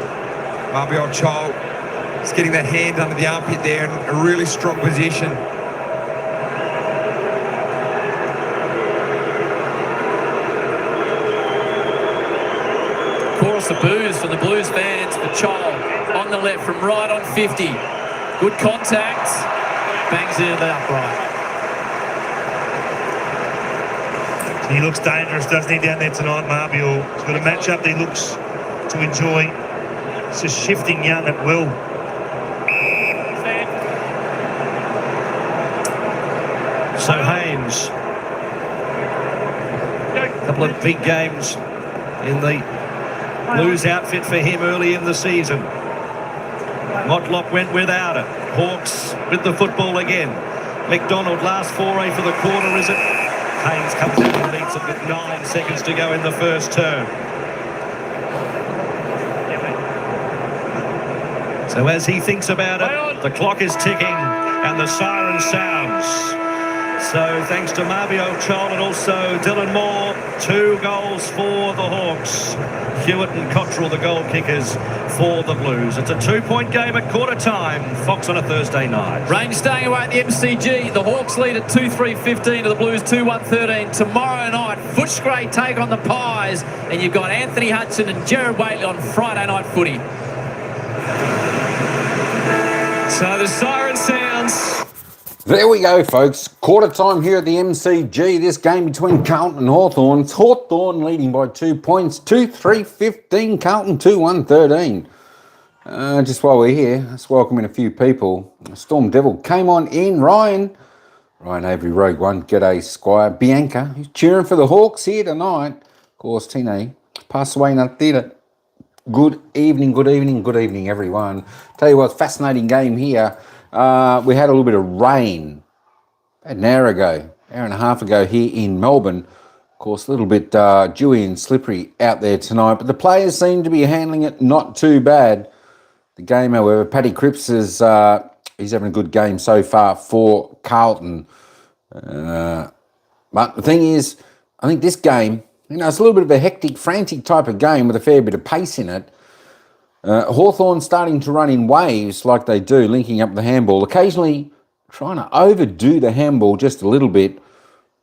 Marbior Chol is getting that hand under the armpit there in a really strong position. Chorus of boos for the Blues fans for Chol on the left from right on 50. Good contact. Bangs it into the upright. He looks dangerous, doesn't he, down there tonight, Marbial? He's got a match-up that he looks to enjoy. It's just shifting young at will. So Haynes, a couple of big games in the Blues outfit for him early in the season. Motlop went without it. Hawks with the football again. McDonald, last foray for the quarter, is it? Haynes comes out and leads it with 9 seconds to go in the first term. So as he thinks about it, the clock is ticking and the siren sounds. So thanks to Marbio Chol and also Dylan Moore, 2 goals for the Hawks. Hewitt and Cottrell, the goal kickers for the Blues. It's a 2-point game at quarter time. Fox on a Thursday night. Rain staying away at the MCG. The Hawks lead at 2-3-15 to the Blues 2-1-13. Tomorrow night, Footscray take on the Pies. And you've got Anthony Hudson and Jared Waitley on Friday night footy. So the siren sounds. There we go, folks. Quarter time here at the MCG. This game between Carlton and Hawthorn. It's Hawthorn leading by 2 points. 2-3-15. Carlton 2-1-13. Just while we're here, let's welcome in a few people. Storm Devil came on in. Ryan Avery, Rogue One. G'day, Squire. Bianca, who's cheering for the Hawks here tonight. Of course, Tine. Pass away Natira. Good evening, everyone. Tell you what, fascinating game here. We had a little bit of rain an hour and a half ago here in Melbourne. Of course, a little bit dewy and slippery out there tonight, but the players seem to be handling it not too bad. The game, however, Paddy Cripps is he's having a good game so far for Carlton. But the thing is, I think this game, it's a little bit of a hectic, frantic type of game with a fair bit of pace in it. Hawthorn starting to run in waves like they do, linking up the handball, occasionally trying to overdo the handball just a little bit.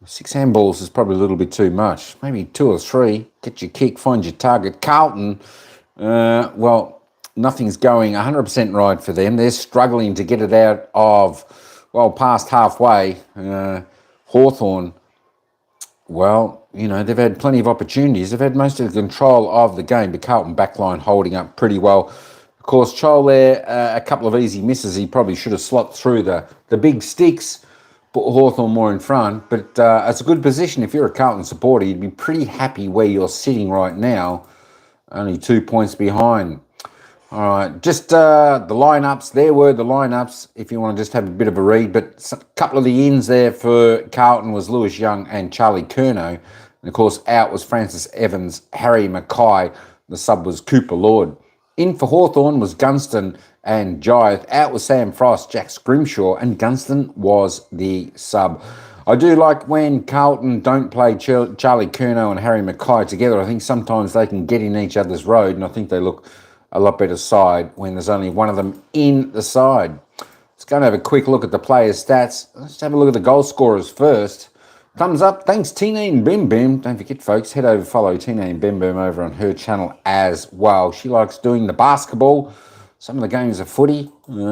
6 handballs is probably a little bit too much. Maybe 2 or 3. Get your kick, find your target. Carlton, well, nothing's going 100% right for them. They're struggling to get it out of, past halfway. Hawthorn, they've had plenty of opportunities. They've had most of the control of the game. The Carlton backline holding up pretty well. Of course, Chol there, a couple of easy misses. He probably should have slotted through the big sticks, put Hawthorn more in front. But it's a good position. If you're a Carlton supporter, you'd be pretty happy where you're sitting right now. Only 2 points behind. All right, just the lineups. There were the lineups, if you want to just have a bit of a read. But a couple of the ins there for Carlton was Lewis Young and Charlie Curnow. And, of course, out was Francis Evans, Harry Mackay. The sub was Cooper Lord. In for Hawthorn was Gunston and Jyth. Out was Sam Frost, Jack Scrimshaw, and Gunston was the sub. I do like when Carlton don't play Charlie Curnow and Harry Mackay together. I think sometimes they can get in each other's road, and I think they look a lot better side when there's only one of them in the side. Let's go and have a quick look at the players' stats. Let's have a look at the goal scorers first. Thumbs up. Thanks, Tina and Bim Bim. Don't forget, folks, head over, follow Tina and Bim Bim over on her channel as well. She likes doing the basketball. Some of the games are footy.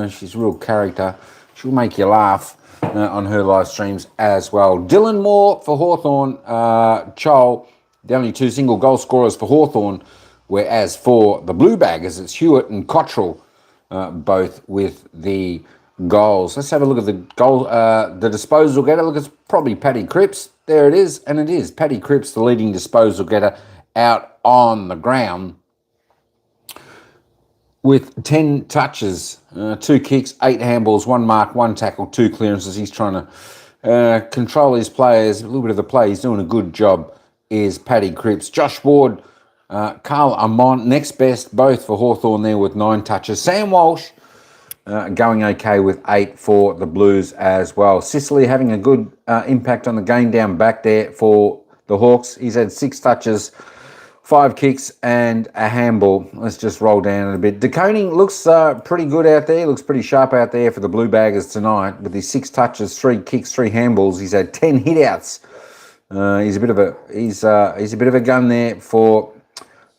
She's a real character. She'll make you laugh on her live streams as well. Dylan Moore for Hawthorn. Chol, the only 2 single goal scorers for Hawthorn. Whereas for the Blue Baggers, it's Hewitt and Cottrell, both with the goals. Let's have a look at the goal, the disposal getter. Look, it's probably Paddy Cripps. There it is, and it is Paddy Cripps, the leading disposal getter, out on the ground with 10 touches, 2 kicks, 8 handballs, 1 mark, 1 tackle, 2 clearances. He's trying to control his players, a little bit of the play. He's doing a good job, is Paddy Cripps. Josh Ward, Carl Amont, next best, both for Hawthorn there with 9 touches. Sam Walsh going okay with 8 for the Blues as well. Sicily having a good impact on the game down back there for the Hawks. He's had 6 touches, 5 kicks and a handball. Let's just roll down a bit. DeConing looks pretty good out there. Looks pretty sharp out there for the Blue Baggers tonight with his 6 touches, 3 kicks, 3 handballs. He's had 10 hitouts. He's a bit of a gun there for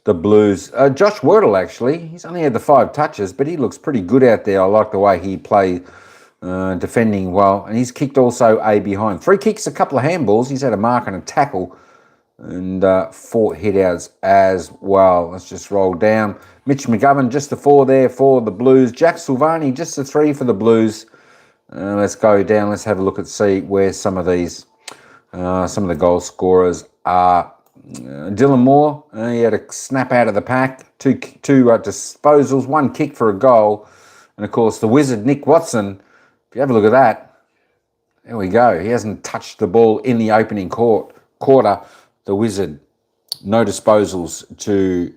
the Blues. Josh Wordle, actually, he's only had the 5 touches, but he looks pretty good out there. I like the way he plays, defending well. And he's kicked also a behind. 3 kicks, a couple of handballs. He's had a mark and a tackle. and 4 hit-outs as well. Let's just roll down. Mitch McGovern, just the 4 there for the Blues. Jack Silvani, just the 3 for the Blues. Let's go down. Let's have a look and see where some of these, some of the goal scorers are. Dylan Moore, he had a snap out of the pack, two disposals, 1 kick for a goal. And, of course, the wizard, Nick Watson, if you have a look at that, there we go. He hasn't touched the ball in the opening quarter. The wizard, no disposals to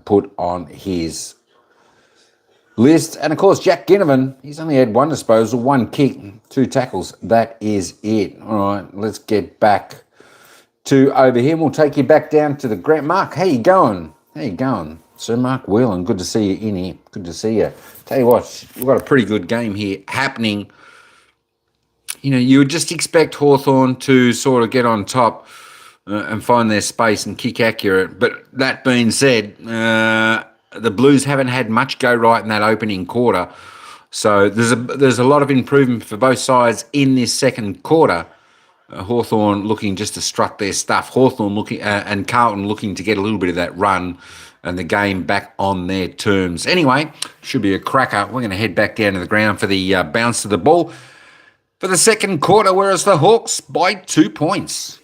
put on his list. And, of course, Jack Ginnivan, he's only had 1 disposal, 1 kick, 2 tackles. That is it. All right, let's get back to over here. We'll take you back down to the Grant. Mark, how you going? How you going? Sir Mark Whelan, good to see you in here. Good to see you. Tell you what, we've got a pretty good game here happening. You know, you would just expect Hawthorn to sort of get on top and find their space and kick accurate. But that being said, the Blues haven't had much go right in that opening quarter. So there's a lot of improvement for both sides in this second quarter. Hawthorn looking just to strut their stuff. Hawthorn looking and Carlton looking to get a little bit of that run and the game back on their terms. Anyway, should be a cracker. We're going to head back down to the ground for the bounce of the ball for the second quarter, whereas the Hawks by 2 points.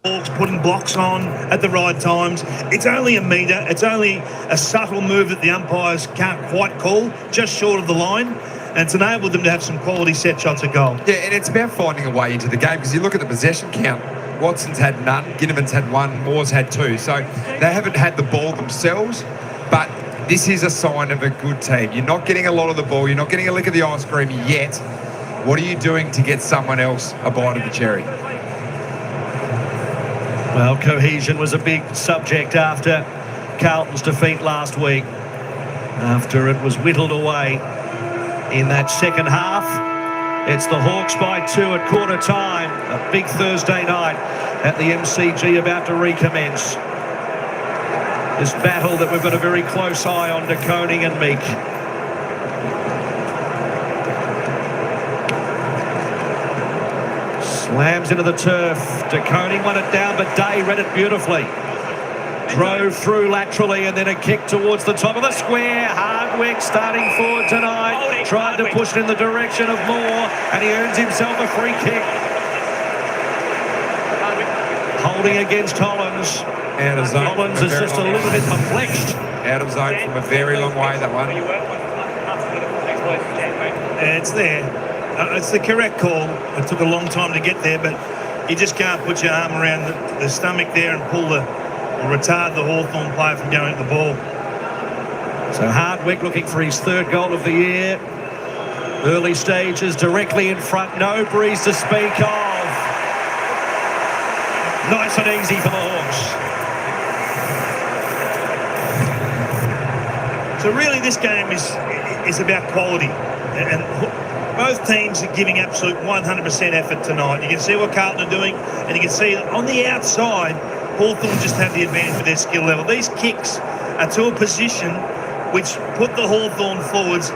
Hawks putting blocks on at the right times. It's only a metre. It's only a subtle move that the umpires can't quite call, just short of the line. And it's enabled them to have some quality set shots at goal. Yeah, and it's about finding a way into the game because you look at the possession count. Watson's had none, Ginnivan's had 1, Moore's had 2. So they haven't had the ball themselves, but this is a sign of a good team. You're not getting a lot of the ball. You're not getting a lick of the ice cream yet. What are you doing to get someone else a bite of the cherry? Well, cohesion was a big subject after Carlton's defeat last week, after it was whittled away in that second half. It's the Hawks by 2 at quarter time. A big Thursday night at the MCG about to recommence. This battle that we've got a very close eye on to Koning and Meek. Slams into the turf. DeConing won it down, but Day read it beautifully. Drove through laterally and then a kick towards the top of the square. Hardwick starting forward tonight. Tried to push it in the direction of Moore and he earns himself a free kick. Holding against Hollins. Out of zone. Hollins is just a little bit perplexed. Out of zone from a very long way, that one. Yeah, it's there. It's the correct call. It took a long time to get there, but you just can't put your arm around the stomach there and pull or retard the Hawthorn player from going at the ball. So Hardwick looking for his 3rd goal of the year. Early stages directly in front. No breeze to speak of. Nice and easy for the Hawks. So really this game is about quality. And both teams are giving absolute 100% effort tonight. You can see what Carlton are doing, and you can see on the outside, Hawthorn just have the advantage with their skill level. These kicks are to a position which put the Hawthorn forwards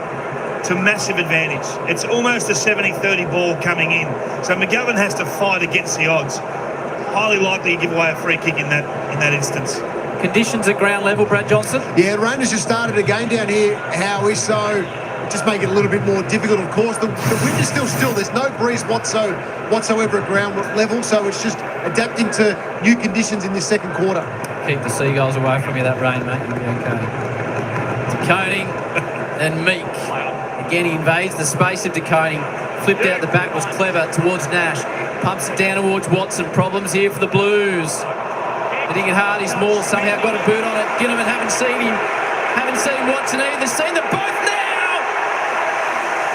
to massive advantage. It's almost a 70-30 ball coming in. So McGovern has to fight against the odds. Highly likely to give away a free kick in that instance. Conditions at ground level, Brad Johnson? Yeah, Rangers just started again down here, Howie, so just make it a little bit more difficult, of course. The wind is still. There's no breeze whatsoever at ground level, so it's just adapting to new conditions in this second quarter. Keep the seagulls away from you, that rain, mate. You'll be okay. DeConing and Meek. Again, he invades the space of DeConing. Flipped out the back, was clever towards Nash. Pumps it down towards Watson. Problems here for the Blues. Hitting it hard, he's Moore somehow got a boot on it. Ginnivan haven't seen him. Haven't seen Watson either. Seen them both now!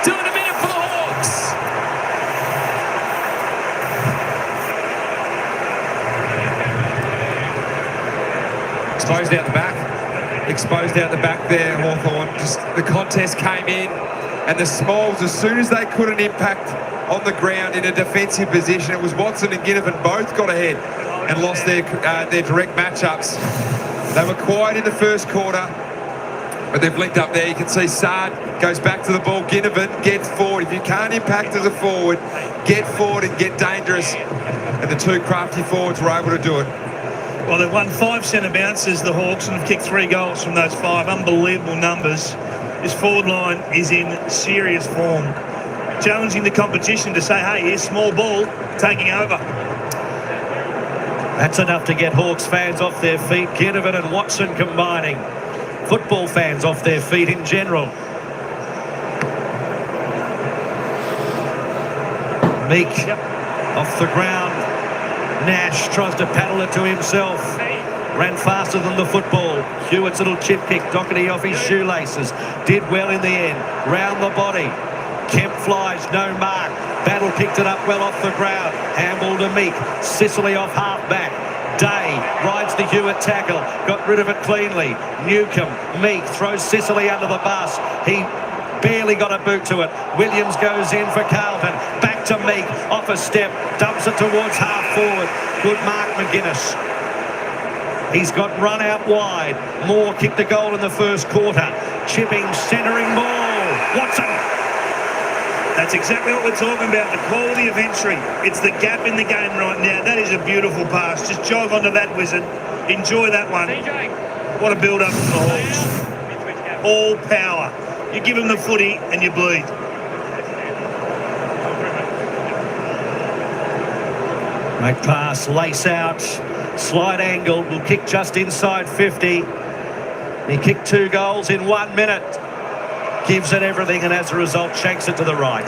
2 in a minute for the Hawks. Exposed out the back. Exposed out the back there, Hawthorn. Just the contest came in and the Smalls, as soon as they put an impact on the ground in a defensive position, it was Watson and Ginnivan both got ahead and lost their direct matchups. They were quiet in the first quarter. But they've linked up there. You can see Sard goes back to the ball. Ginnivan gets forward. If you can't impact as a forward, get forward and get dangerous. And the two crafty forwards were able to do it. Well, they've won 5 centre bounces, the Hawks, and have kicked 3 goals from those 5. Unbelievable numbers. This forward line is in serious form. Challenging the competition to say, hey, here's small ball, taking over. That's enough to get Hawks fans off their feet. Ginnivan and Watson combining. Football fans off their feet in general. Meek off the ground. Nash tries to paddle it to himself. Ran faster than the football. Hewitt's little chip kick. Doherty off his shoelaces. Did well in the end. Round the body. Kemp flies, no mark. Battle picked it up well off the ground. Handball to Meek. Sicily off half-back. Day rides the Hewitt tackle. Got rid of it cleanly. Newcomb, Meek throws Sicily under the bus. He barely got a boot to it. Williams goes in for Carlton. Back to Meek. Off a step. Dumps it towards half-forward. Good mark, McGuinness. He's got run out wide. Moore kicked the goal in the first quarter. Chipping, centering ball. Watson. That's exactly what we're talking about, the quality of entry. It's the gap in the game right now. That is a beautiful pass. Just jog onto that, Wizard. Enjoy that one. What a build-up from the Hawks. All power. You give them the footy and you bleed. Great pass, lace out, slide angle, will kick just inside 50. He kicked 2 goals in 1 minute. Gives it everything, and as a result, shanks it to the right.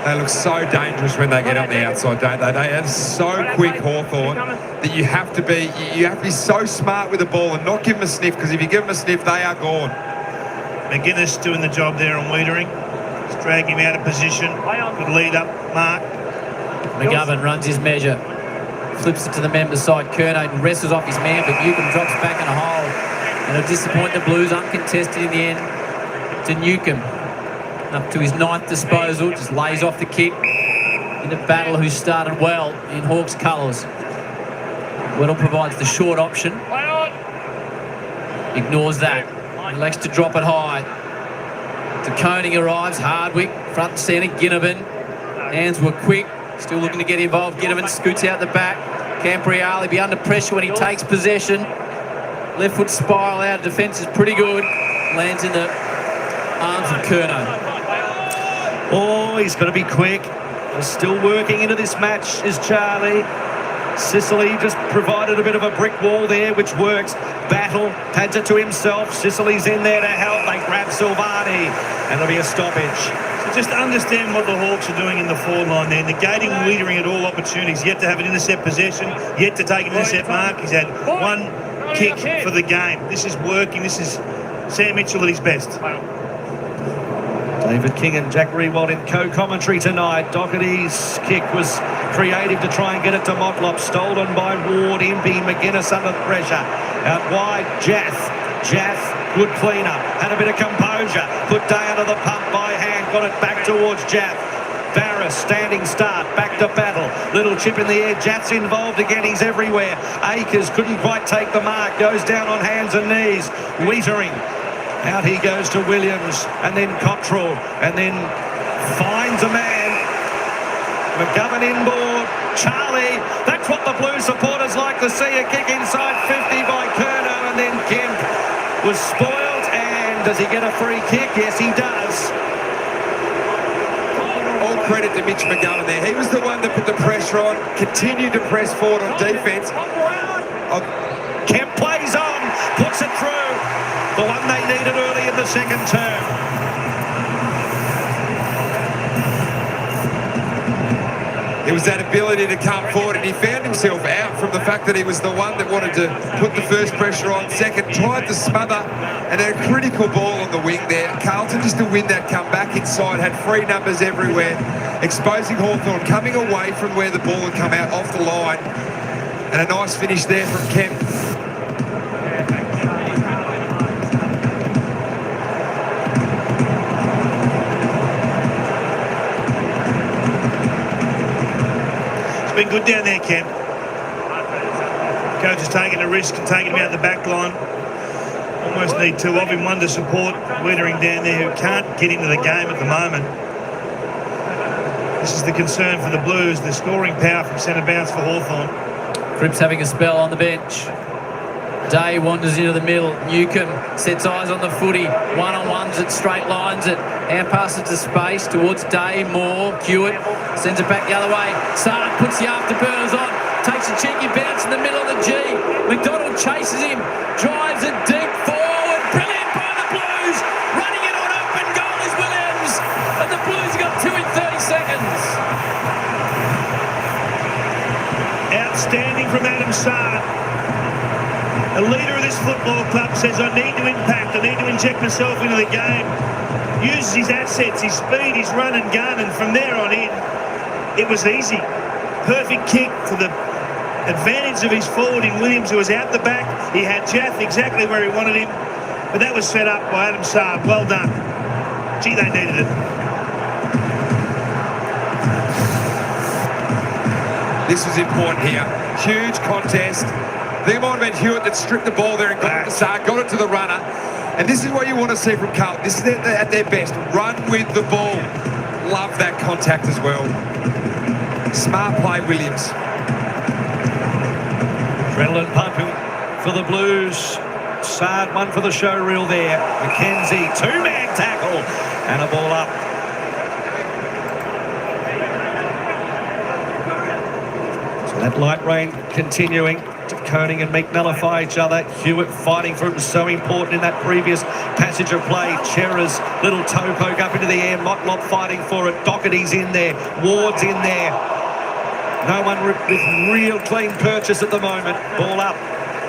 They look so dangerous when they get on the outside, don't they? They are so quick, Hawthorn, that you have to be so smart with the ball and not give them a sniff, because if you give them a sniff, they are gone. McGuinness doing the job there on Wiedering. Just drag him out of position. Good lead up, Mark. McGovern runs his measure. Flips it to the men beside Kerno, wrestles off his man, but Newcomb drops back in a hole. And it'll disappoint the Blues, uncontested in the end. To Newcomb, up to his 9th disposal, just lays off the kick in a battle who started well in Hawks colours. Weddle provides the short option, ignores that, elects to drop it high. De Koning arrives, Hardwick, front and centre, Ginnivan, hands were quick, still looking to get involved. Ginnivan scoots out the back, Campriali be under pressure when he takes possession. Left foot spiral out, defence is pretty good, lands in the arms of Kerno. Oh, he's got to be quick. Still working into this match is Charlie. Sicily just provided a bit of a brick wall there, which works. Battle, pads it to himself. Sicily's in there to help. They grab Silvani, and there'll be a stoppage. So just understand what the Hawks are doing in the forward line there, negating Wiedering at all opportunities. Yet to have an intercept possession, yet to take an intercept mark. He's had 1 kick for the game. This is working. This is Sam Mitchell at his best. David King and Jack Rewald in co-commentary tonight. Doherty's kick was creative to try and get it to Motlop. Stolen by Ward. Impey, McGuinness under pressure. Out wide, Jaff. Jaff, good clean-up. Had a bit of composure. Put Day under the pump by hand. Got it back towards Jaff. Barris, standing start, back to battle. Little chip in the air. Jaff's involved again. He's everywhere. Akers couldn't quite take the mark. Goes down on hands and knees. Wiedering. Out he goes to Williams, and then Cottrell, and then finds a man. McGovern inboard. Charlie, that's what the Blue supporters like to see, a kick inside 50 by Kerno, and then Kemp was spoiled, and does he get a free kick? Yes, he does. All credit to Mitch McGovern there. He was the one that put the pressure on, continued to press forward on defence. Kemp plays on, puts it through. The one they needed early in the second term. It was that ability to come forward, and he found himself out from the fact that he was the one that wanted to put the first pressure on. Second, tried to smother, and a critical ball on the wing there. Carlton just to win that, come back inside, had free numbers everywhere, exposing Hawthorn, coming away from where the ball had come out off the line. And a nice finish there from Kemp. Been good down there, Kemp. Coach is taking a risk and taking him out the back line. Almost need two of him, one to support Wiedering down there who can't get into the game at the moment. This is the concern for the Blues, the scoring power from centre bounce for Hawthorn. Cripps having a spell on the bench. Day wanders into the middle. Newcomb sets eyes on the footy. One-on-ones it, straight lines it. Hand passes to space towards Day. Moore. Hewitt sends it back the other way. Sark puts the afterburners on. Takes a cheeky bounce in the middle of the G. McDonald chases him. Drives it deep forward. Brilliant by the Blues. Running it on open goal is Williams. And the Blues got 2 in 30 seconds. Outstanding from Adam Saad. The leader of this football club says, I need to impact, I need to inject myself into the game. Uses his assets, his speed, his run and gun, and from there on in, it was easy. Perfect kick to the advantage of his forward in Williams, who was out the back. He had Jaff exactly where he wanted him, but that was set up by Adam Saad. Well done. Gee, they needed it. This was important here. Huge contest. I think it might have been Hewitt that stripped the ball there and got it to Sark, got it to the runner. And this is what you want to see from Carlton. This is at their best. Run with the ball. Love that contact as well. Smart play, Williams. Adrenaline pumping for the Blues. Sard one for the show reel there. McKenzie, two-man tackle and a ball up. So that light rain continuing. Koning and Meek nullify each other. Hewitt fighting for it was so important in that previous passage of play. Chera's little toe poke up into the air. Motlop fighting for it. Doherty's in there. Ward's in there. No one with real clean purchase at the moment. Ball up.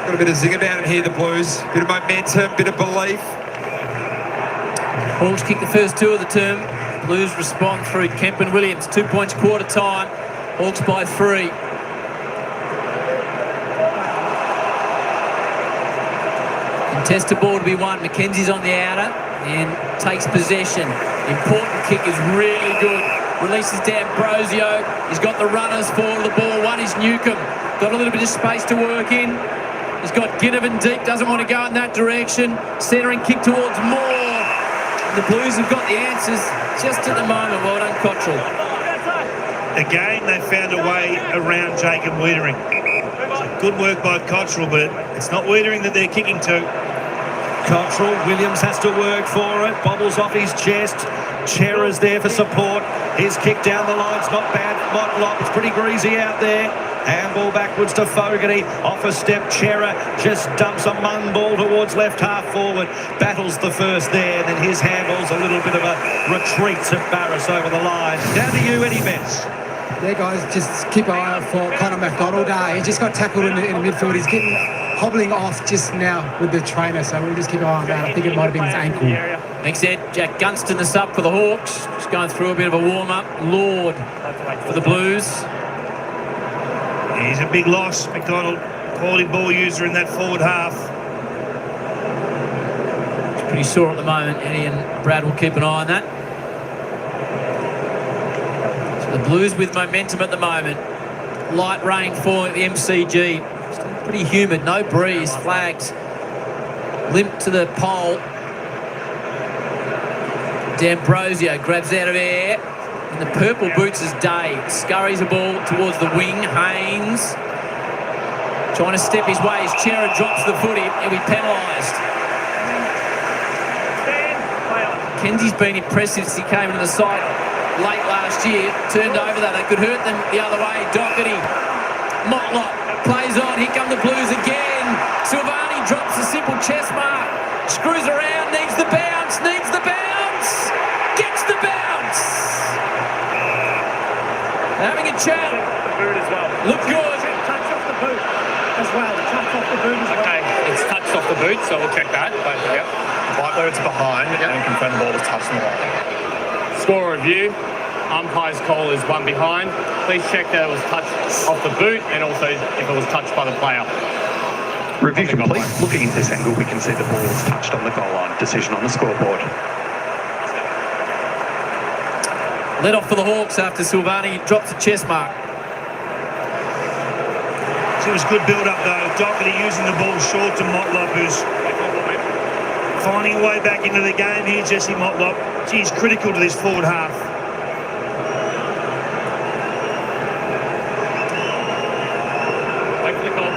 Got a bit of zing about it here, the Blues. Bit of momentum, bit of belief. Hawks kick the first two of the term. Blues respond through Kemp and Williams. 2 points quarter time. Hawks by 3. Contested ball to be won. McKenzie's on the outer and takes possession. Important kick is really good. Releases D'Ambrosio. He's got the runners for the ball. One is Newcomb. Got a little bit of space to work in. He's got Ginnivan deep. Doesn't want to go in that direction. Centering kick towards Moore. The Blues have got the answers just at the moment. Well done, Cottrell. Again, they found a way around Jacob Wiedering. Good work by Cottrell, but it's not Wiedering that they're kicking to. Cottrell, Williams has to work for it. Bobbles off his chest. Chera's there for support. His kick down the line's not bad. Motlop, it's pretty greasy out there. Handball backwards to Fogarty. Off a step, Chera just dumps a mung ball towards left half forward. Battles the first there, then his handball's a little bit of a retreat to Barras over the line. Down to you, Eddie Betts. Yeah, guys, just keep an eye out for Connor McDonald. He just got tackled in the midfield. He's getting hobbling off just now with the trainer, so we'll just keep an eye on that. I think it might have been his ankle. Thanks, Ed. Jack Gunston is up for the Hawks. Just going through a bit of a warm-up. Lord for the Blues. He's a big loss, McDonald. Quality ball user in that forward half. He's pretty sore at the moment. Eddie and Brad will keep an eye on that. So the Blues with momentum at the moment. Light rain falling at the MCG. Still pretty humid, no breeze. Flags limp to the pole. D'Ambrosio grabs out of air. In the purple boots is Day. Scurries the ball towards the wing. Haynes trying to step his way as Chera drops the footy. He'll be penalised. Kenzie's been impressive since he came into the side late last year. Turned over that. They could hurt them the other way. Doherty. Motlop plays on. Here come the Blues again. Silvani drops a simple chest mark. Screws around. Needs the bounce. Needs the bounce. Gets the bounce. Having a chat. The boot as well. Look good. Touch off the boot as well. Touch off the boot as well. Okay, it's touched off the boot, so we'll check that. But yep. Whether it's behind and confirm the ball was touched on the line. Score review. Umpire's call is one behind. Please check that it was touched off the boot and also if it was touched by the player. Review complete. Looking into this angle, we can see the ball was touched on the goal line. Decision on the scoreboard. Let off for the Hawks after Silvani drops a chest mark. So it was good build-up though. Doherty using the ball short to Motlop, who's Finding a way back into the game here, Jesse Motlop. He's critical to this forward half.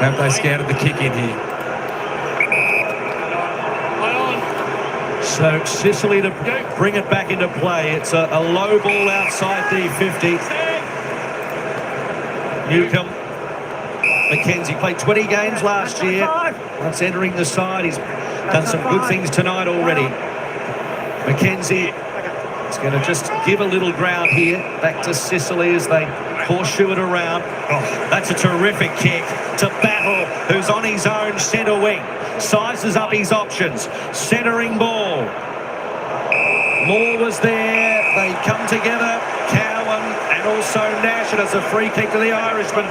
Have they scouted the kick in here? So Sicily to bring it back into play. It's a low ball outside D50. Newcomb. McKenzie played 20 games last year. Once entering the side, he's done some good things tonight already. McKenzie is going to just give a little ground here. Back to Sicily as they horseshoe it around. Oh, that's a terrific kick to Battle, who's on his own centre wing. Sizes up his options. Centering ball. Moore was there. They come together. Cowan and also Nash. And it's a free kick to the Irishman.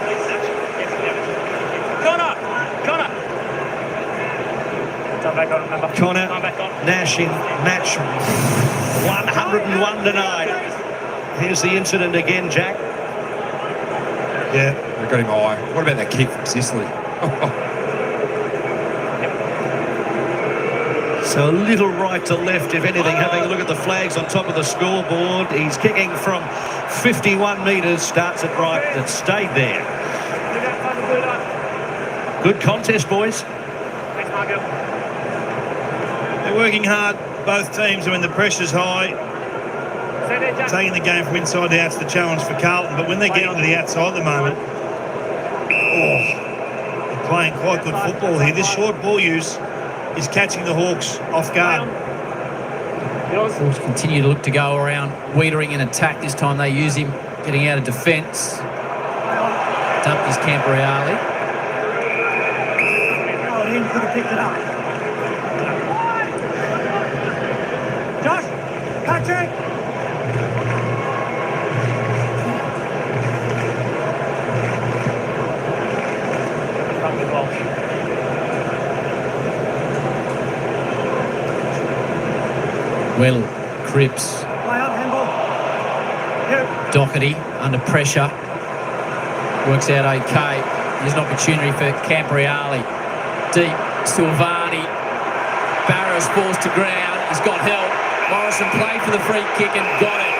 Connor, Nash in match 101 tonight. Here's the incident again, Jack. Yeah, they got him high. What about that kick from Sicily? So a little right to left, if anything, having a look at the flags on top of the scoreboard. He's kicking from 51 metres, starts it right and stayed there. Good contest, boys. They're working hard, both teams. I mean, the pressure's high. Taking the game from inside the out's the challenge for Carlton, but when they get onto the outside at the moment, they're playing quite good football here. This short ball use is catching the Hawks off guard. Hawks continue to look to go around Wiedering in attack. This time they use him getting out of defence. Dumped his Camperali. Oh, he could have picked it up. Josh, Patrick. Well, Cripps. Doherty under pressure. Works out okay. There's an opportunity for Camperali. Deep, Silvani. Barrows falls to ground. He's got help. Morrison played for the free kick and got it.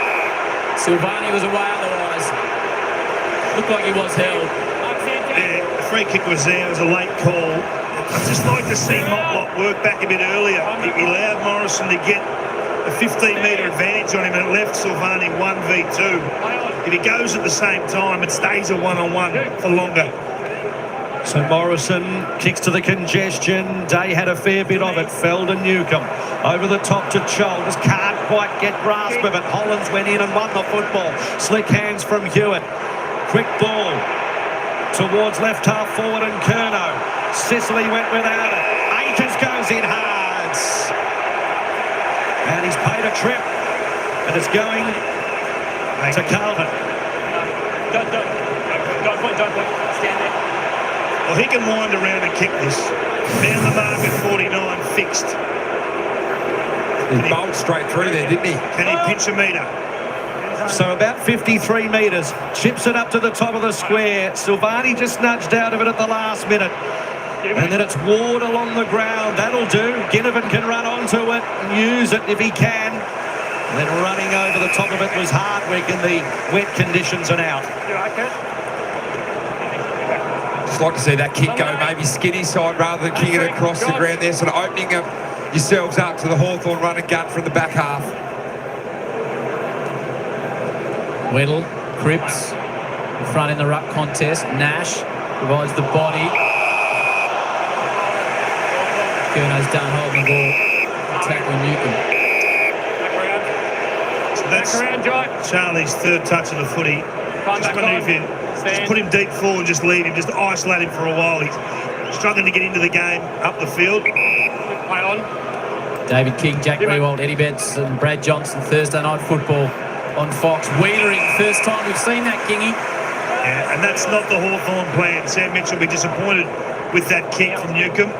Silvani was away otherwise. Looked like he was held. Yeah, the free kick was there. It was a late call. I'd just like to see Motlop work back a bit earlier. He allowed Morrison to get a 15-metre advantage on him and it left Silvani 1v2. If he goes at the same time, it stays a one-on-one for longer. So Morrison kicks to the congestion. Day had a fair bit of it. Fell to Newcomb. Over the top to Chol. Just can't quite get grasp of it. Hollins went in and won the football. Slick hands from Hewitt. Quick ball towards left half forward and Curnow. Sicily went without it. Akers goes in hard. And he's paid a trip. And it's going to Carlton. Don't point. Stand there. Well, he can wind around and kick this. Down the mark at 49, fixed. He bowled straight through there, didn't he? Can he pinch a metre? So about 53 metres. Chips it up to the top of the square. Silvani just nudged out of it at the last minute. And then it's Ward along the ground. That'll do. Ginnivan can run onto it and use it if he can. And then running over the top of it was Hardwick in the wet conditions and out. Just like to see that kick go maybe skinny side rather than kicking it across the ground there, sort of opening yourselves up to the Hawthorn run and gun from the back half. Weddle, Cripps, in front in the ruck contest. Nash provides the body. Gurnow's done holding the ball, tackling Newcomb. So that's Charlie's third touch of the footy. Just manoeuvre him. Just put him deep forward, just leave him, just isolate him for a while. He's struggling to get into the game, up the field. Play on. David King, Jack Rewald, Eddie Betts and Brad Johnson, Thursday night football on Fox. Wiedering, first time we've seen that, Kingy. Yeah, and that's not the Hawthorn plan. Sam Mitchell will be disappointed with that kick from Newcomb.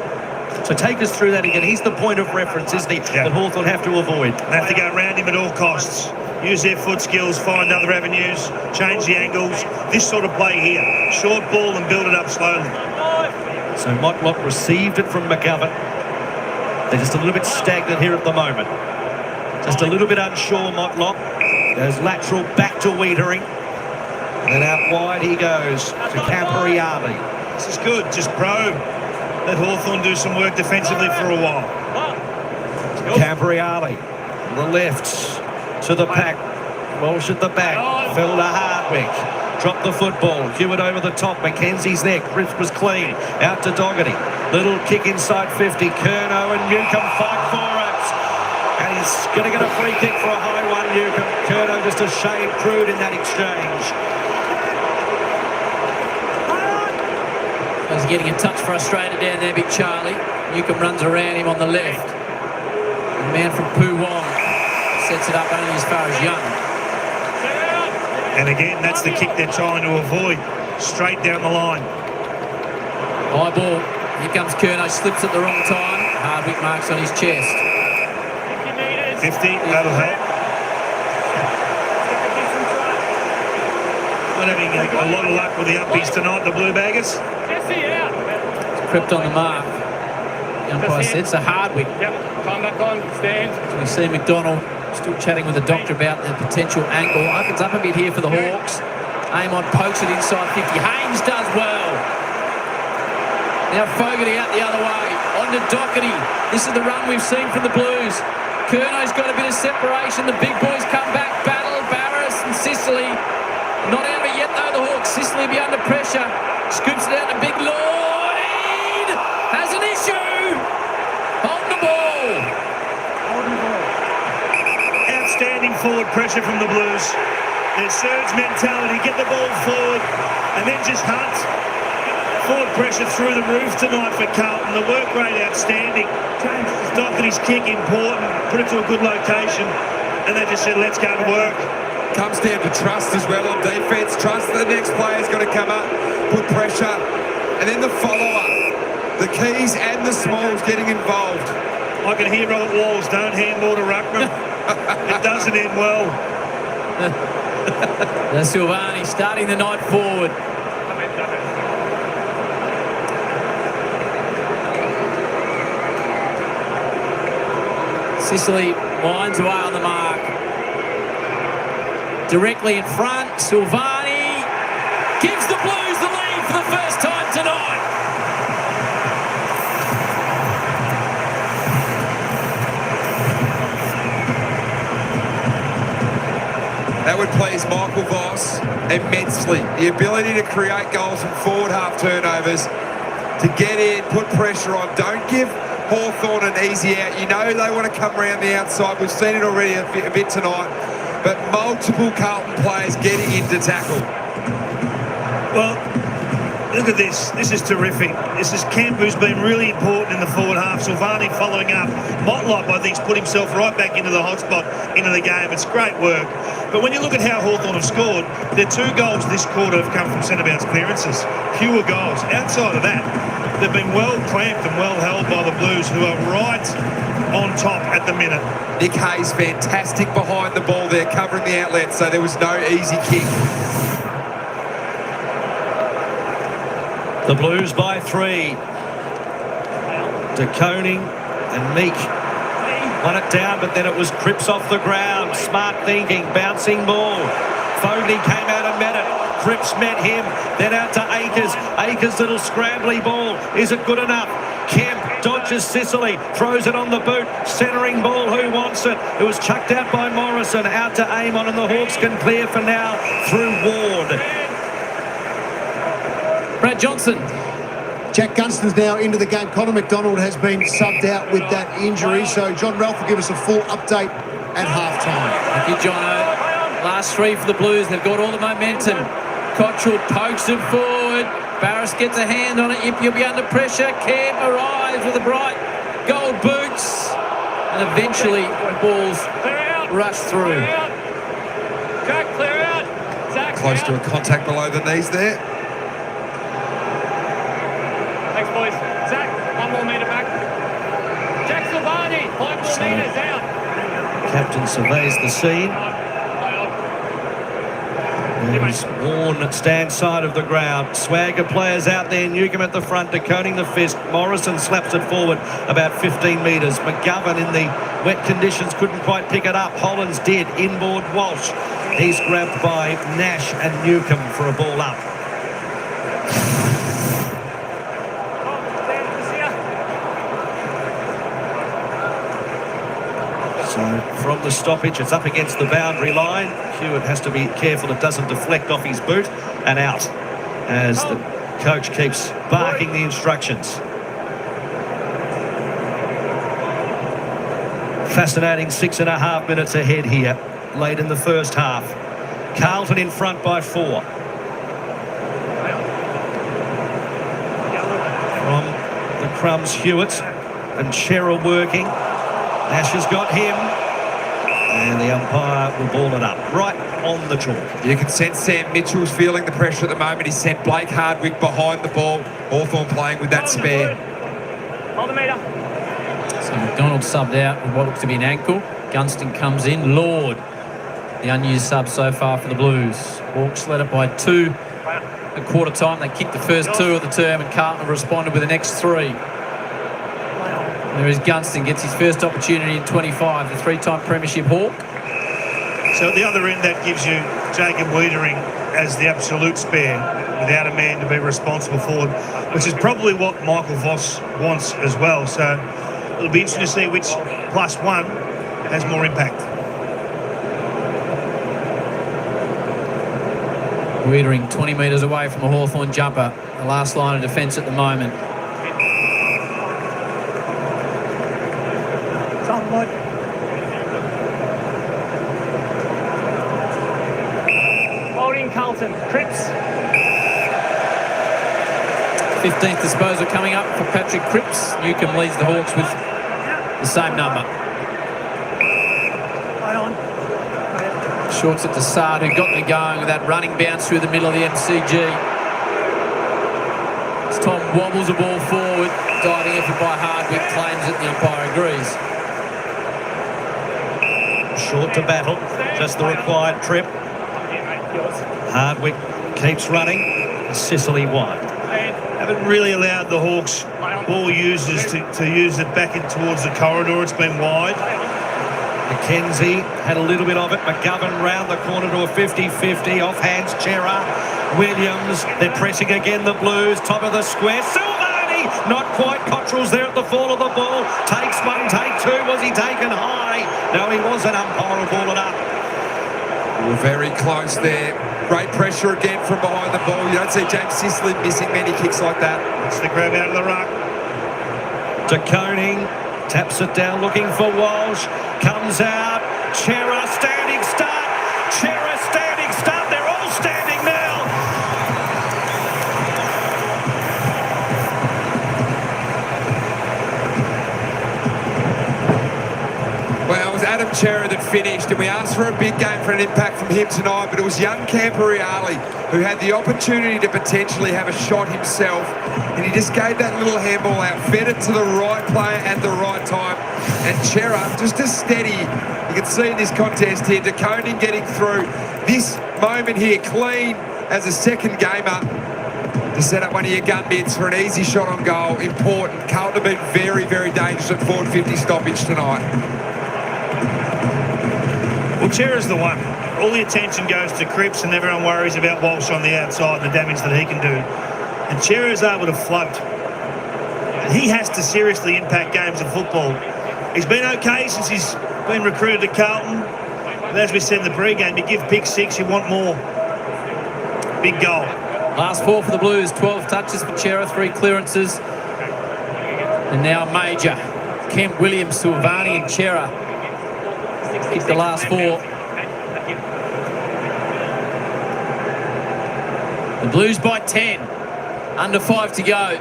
So take us through that again. He's the point of reference, isn't he? Yeah. That Hawthorn have to avoid. They have to go around him at all costs. Use their foot skills, find other avenues, change the angles. This sort of play here. Short ball and build it up slowly. So Motlop received it from McGovern. They're just a little bit stagnant here at the moment. Just a little bit unsure, Motlop. Goes lateral back to Wiedering. And out wide he goes to Camperriali. This is good. Just probe. Let Hawthorn do some work defensively for a while. Camperriali, the left to the pack. Walsh at the back. Fell to Hardwick. Dropped the football. Hewitt over the top. McKenzie's there. Cripps was clean. Out to Doggedy. Little kick inside 50. Curnow and Newcomb fight for it. And he's going to get a free kick for a high one, Newcomb. Curnow just a shade crude in that exchange. He's getting a touch frustrated down there, Big Charlie. Newcomb runs around him on the left. The man from Poo Wong sets it up only as far as Young. And again, that's the kick they're trying to avoid. Straight down the line. High ball. Here comes Curnow, slips at the wrong time. Hardwick marks on his chest. 50, that'll help. Not having a lot of luck with the uppies tonight, the Blue Baggers. Crept on the mark. The umpire said it's a Hardwick. Yep, come back on, stand. So we see McDonald still chatting with the doctor about the potential angle. Opens up a bit here for the Hawks. Amon pokes it inside 50. Haynes does well. Now Fogarty out the other way. On to Doherty. This is the run we've seen from the Blues. Curnow's got a bit of separation. The big boys come back. Battle, Barris and Sicily. Not out of it yet though, the Hawks. Sicily will be under pressure. Scoops it out to Big Lloyd. Has an issue. Hold the ball. Outstanding forward pressure from the Blues. Their surge mentality, get the ball forward and then just hunt. Forward pressure through the roof tonight for Carlton. The work rate outstanding. Doherty's kick important. Put it to a good location. And they just said, let's go to work. Comes down to trust as well on defence. Trust that the next player's got to come up, put pressure, and then the follow-up. The Keys and the Smalls getting involved. I can hear Robert Walls, don't handball to Ruckman. It doesn't end well. The Silvani starting the night forward. Sicily winds away on the mark. Directly in front, Silvani gives the Blues the lead for the first time tonight. That would please Michael Voss immensely. The ability to create goals from forward half turnovers, to get in, put pressure on. Don't give Hawthorn an easy out. You know they want to come around the outside. We've seen it already a bit tonight. But multiple Carlton players getting into tackle. Well, look at this. This is terrific. This is Kemp, who's been really important in the forward half. Silvani following up. Motlop, I think, has put himself right back into the hotspot, into the game. It's great work. But when you look at how Hawthorn have scored, their 2 goals this quarter have come from centre-bounce clearances. Pure goals. Outside of that, they've been well clamped and well held by the Blues, who are right on top at the minute. Nick Hayes, fantastic behind the ball there, covering the outlet, so there was no easy kick. The Blues by 3. De Koning and Meek won it down, but then it was Cripps off the ground. Smart thinking, bouncing ball. Fogarty came out and met it. Cripps met him, then out to Akers. Akers' little scrambly ball. Is it good enough? Kemp dodges Sicily, throws it on the boot. Centering ball, who wants it? It was chucked out by Morrison. Out to Amon, and the Hawks can clear for now through Ward. Brad Johnson. Jack Gunston's now into the game. Connor McDonald has been subbed out with that injury. So John Ralph will give us a full update at halftime. Thank you, Jono. Last 3 for the Blues. They've got all the momentum. Cottrell pokes it forward. Barris gets a hand on it. You'll be under pressure. Cam arrives with the bright gold boots. And eventually the balls rush through. Jack, clear out. Zach, Close to a contact below the knees there. Thanks, boys. Zach, 1 more metre back. Jack Silvani, 5 more metres out. Captain surveys the scene. He's worn stand side of the ground. Swagger players out there. Newcomb at the front, decoding the fist. Morrison slaps it forward about 15 metres. McGovern in the wet conditions couldn't quite pick it up. Hollins did. Inboard Walsh. He's grabbed by Nash and Newcomb for a ball up. So from the stoppage, it's up against the boundary line. Hewitt has to be careful it doesn't deflect off his boot and out as the coach keeps barking the instructions. Fascinating 6.5 minutes ahead here, late in the first half. Carlton in front by 4. From the crumbs, Hewitt and Sherrill working. Nash has got him, and the umpire will ball it up right on the chalk. You can sense Sam Mitchell's feeling the pressure at the moment. He sent Blake Hardwick behind the ball. Hawthorn playing with that spare. Hold the meter. So McDonald subbed out with what looks to be an ankle. Gunston comes in. Lord, the unused sub so far for the Blues. Hawks led it by 2 at quarter time. They kicked the first 2 of the term, and Carlton responded with the next 3. There is Gunston, gets his first opportunity in 25, the 3-time premiership Hawk. So at the other end, that gives you Jacob Wiedering as the absolute spare, without a man to be responsible for, which is probably what Michael Voss wants as well. So it'll be interesting to see which +1 has more impact. Wiedering 20 metres away from a Hawthorn jumper, the last line of defence at the moment. Holding Carlton. Cripps. 15th disposal coming up for Patrick Cripps. Newcomb leads the Hawks with the same number. Right on. Shorts it to Sard, who got me going with that running bounce through the middle of the MCG. As Tom wobbles the ball forward, diving effort by Hardwick, claims it, the umpire agrees. Short to battle, just the required trip. Hardwick keeps running. Sicily wide. Haven't really allowed the Hawks ball users to use it back in towards the corridor. It's been wide. McKenzie had a little bit of it. McGovern round the corner to a 50-50. Off hands, Chera. Williams, they're pressing again, the Blues. Top of the square. Silvani, not quite. Cottrell's there at the fall of the ball. Takes 1, take 2. Was he taken high? No, he wasn't. Umpire will ball it up. Well, very close there. Great pressure again from behind the ball. You don't see James Sicily missing many kicks like that. It's the grab out of the ruck. De Koning taps it down, looking for Walsh. Comes out. Chera standing start. Chera standing start. They're all standing now. Well, it was Adam Chera that finished, and we asked for a big game for an impact from him tonight, but it was young Camporeale who had the opportunity to potentially have a shot himself, and he just gave that little handball out, fed it to the right player at the right time, and Chera just as steady. You can see in this contest here, De Koning getting through this moment here clean as a second gamer to set up one of your gun bits for an easy shot on goal. Important. Carlton have been very, very dangerous at forward 50 stoppage tonight. Well, Chera's the one. All the attention goes to Cripps and everyone worries about Walsh on the outside and the damage that he can do. And Chera's able to float. And he has to seriously impact games of football. He's been okay since he's been recruited to Carlton. But as we said in the pre-game, you give pick 6, you want more. Big goal. Last 4 for the Blues, 12 touches for Chera, 3 clearances. And now Major, Kemp, Williams, Silvani and Chera. Kicked the last 4. The Blues by 10. Under 5 to go.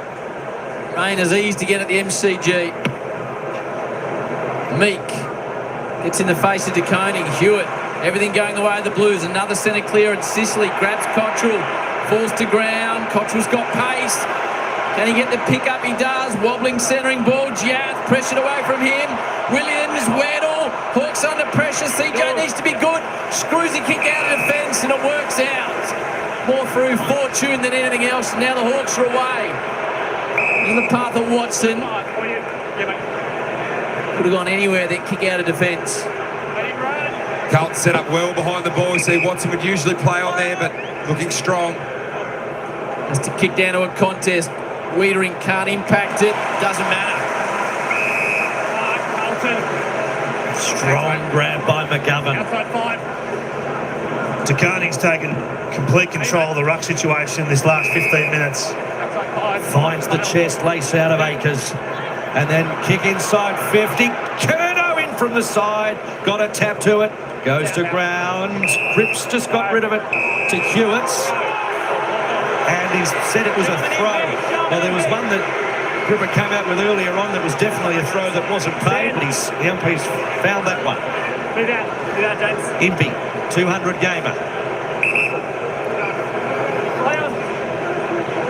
Rain has eased again at the MCG. Meek gets in the face of De Koning. Hewitt, everything going the way of the Blues. Another centre clearance. Sicily grabs Cottrell. Falls to ground. Cottrell's got pace. Can he get the pick up? He does. Wobbling centering ball. Giath pressured away from him. Williams, Weddle. Hawks under pressure. CJ needs to be good. Screws a kick out of defence and it works out. More through fortune than anything else. Now the Hawks are away. In the path of Watson. Could have gone anywhere, that kick out of defence. Carlton set up well behind the ball. You see Watson would usually play on there, but looking strong. Has to kick down to a contest. Wiedering can't impact it. Doesn't matter. Strong grab by McGovern. DeConing's taken complete control of the ruck situation this last 15 minutes. Finds the chest lace out of Akers. And then kick inside 50. Curnow in from the side. Got a tap to it. Goes to ground. Cripps just got rid of it to Hewitts. And he said it was a throw. Well, there was one that Gripper came out with earlier on that was definitely a throw that wasn't paid, but the umpire's found that one. Do that, James. Impey, 200 gamer. Play on.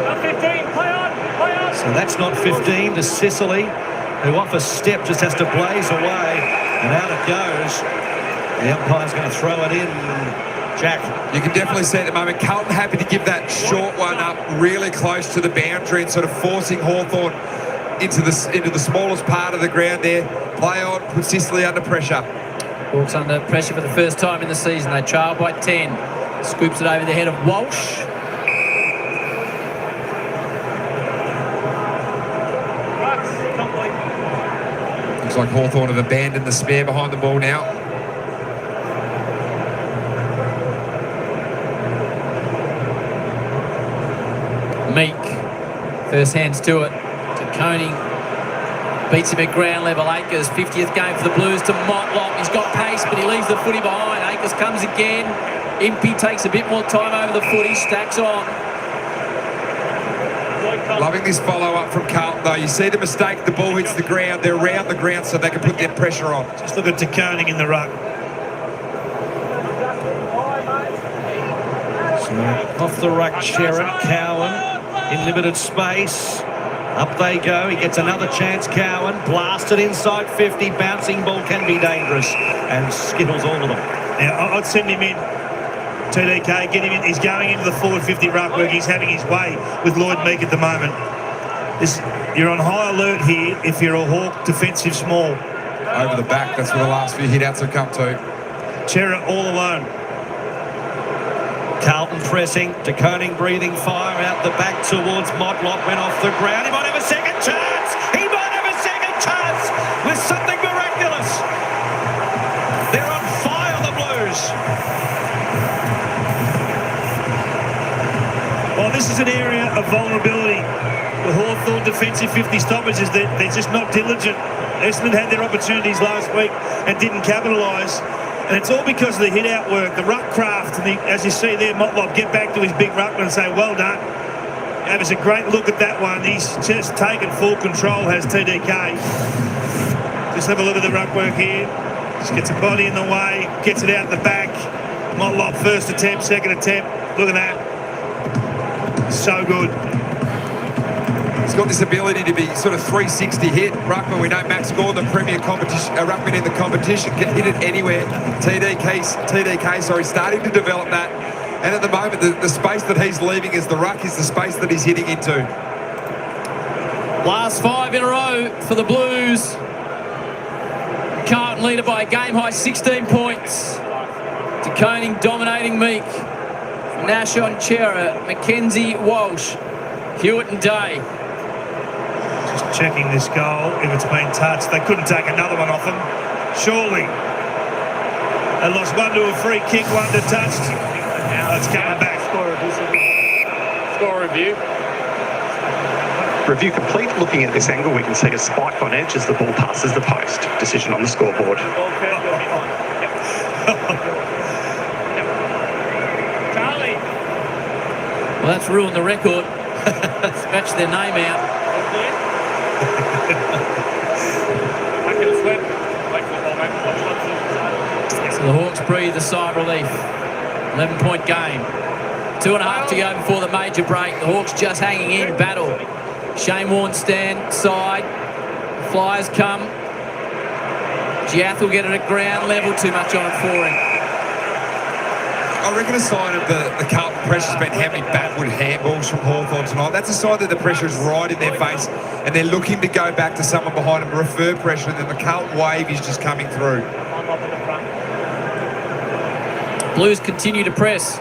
Not 15. Play on. So that's not 15 to Sicily, who off a step just has to blaze away, and out it goes. The umpire's going to throw it in. Jack. You can definitely see at the moment, Carlton happy to give that short one up really close to the boundary and sort of forcing Hawthorn into the smallest part of the ground there. Play on, put Sicily under pressure. Hawks under pressure for the first time in the season. They trail by 10. Scoops it over the head of Walsh. Looks like Hawthorn have abandoned the spare behind the ball now. Meek, first hands to it, to Koning, beats him at ground level. Akers, 50th game for the Blues to Motlop. He's got pace, but he leaves the footy behind. Akers comes again. Impey takes a bit more time over the footy, stacks on. Loving this follow-up from Carlton, though. You see the mistake, the ball hits the ground. They're around the ground so they can put their pressure on. Just look at DeConing in the ruck. Off the ruck, Sharon, Cowan in limited space. Up they go. He gets another chance, Cowan. Blasted inside 50. Bouncing ball can be dangerous. And skittles all of them. Now, I'd send him in. TDK, get him in. He's going into the forward 50 ruck work. He's having his way with Lloyd Meek at the moment. You're on high alert here if you're a Hawk defensive small. Over the back, that's where the last few hit-outs have come to. Chera all alone. Carlton pressing, DeConing breathing fire out the back towards Motlop, went off the ground. He might have a second chance! He might have a second chance with something miraculous! They're on fire, the Blues! Well, this is an area of vulnerability. The Hawthorn defensive 50 stoppages, they're just not diligent. Essendon had their opportunities last week and didn't capitalise. And it's all because of the hit-out work, the ruck craft, and as you see there, Motlop get back to his big ruckman and say, well done. Gave us a great look at that one. He's just taken full control, has TDK. Just have a look at the ruck work here. Just gets a body in the way, gets it out the back. Motlop first attempt, second attempt. Look at that. So good. He's got this ability to be sort of 360 hit. Ruckman, we know Max Gordon, the premier competition, Ruckman in the competition, can hit it anywhere. TDK, starting to develop that. And at the moment, the space that he's leaving as the ruck is the space that he's hitting into. Last 5 in a row for the Blues. Carlton leader by a game-high 16 points. DeConing dominating Meek. Nash on Chera, McKenzie, Walsh, Hewitt and Day. Just checking this goal, if it's been touched. They couldn't take another one off them. Surely. They lost one to a free kick, one to touched. Now it's coming back. Score review. Review complete. Looking at this angle, we can see a spike on edge as the ball passes the post. Decision on the scoreboard. Charlie. Well, that's ruined the record. Scratch their name out. So the Hawks breathe a sigh of relief. 11-point game. 2.5 to go before the major break. The Hawks just hanging in battle. Shane Warne stand side. Flyers come. Giath will get it at ground level. Too much on it for him. I reckon a sign of the Carlton pressure's been how many backward handballs from Hawthorn tonight. That's a sign that the pressure is right in their face and they're looking to go back to someone behind them, refer pressure, and then the Carlton wave is just coming through. Blues continue to press.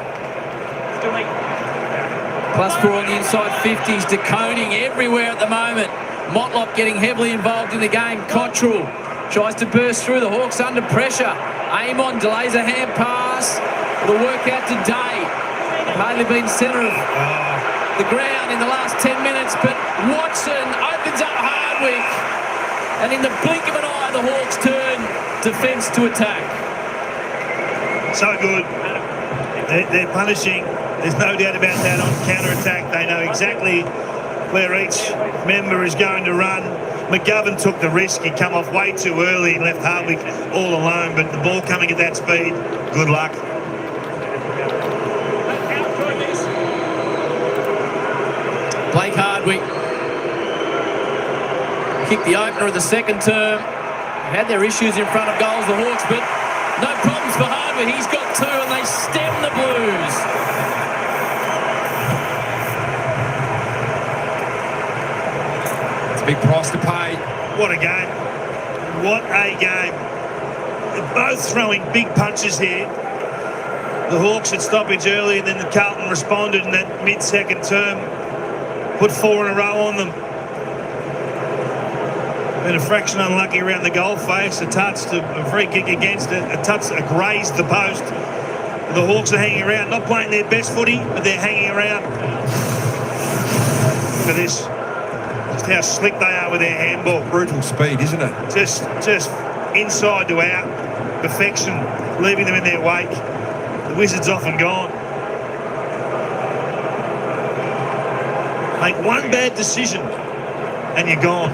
+4 on the inside 50s. DeConing everywhere at the moment. Motlop getting heavily involved in the game. Cottrell tries to burst through. The Hawks under pressure. Amon delays a hand pass. It'll work out today. Hardly been centre of the ground in the last 10 minutes, but Watson opens up Hardwick. And in the blink of an eye, the Hawks turn defence to attack. So good. They're punishing. There's no doubt about that on counter-attack. They know exactly where each member is going to run. McGovern took the risk. He come off way too early and left Hardwick all alone, but the ball coming at that speed, good luck. Blake Hardwick kicked the opener of the second term. Had their issues in front of goals, the Hawks, but no problems for Hardwick. He's got 2 and they stem the Blues. It's a big price to pay. What a game. What a game. They're both throwing big punches here. The Hawks had stoppage early and then the Carlton responded in that mid-second term. Put 4 in a row on them. Been a fraction unlucky around the goal face. A touch, a free kick against it. A touch, grazed the post. The Hawks are hanging around, not playing their best footy, but they're hanging around. Look at this. Just how slick they are with their handball. Brutal speed, isn't it? Just inside to out. Perfection, leaving them in their wake. The Wizards off and gone. Make one bad decision and you're gone.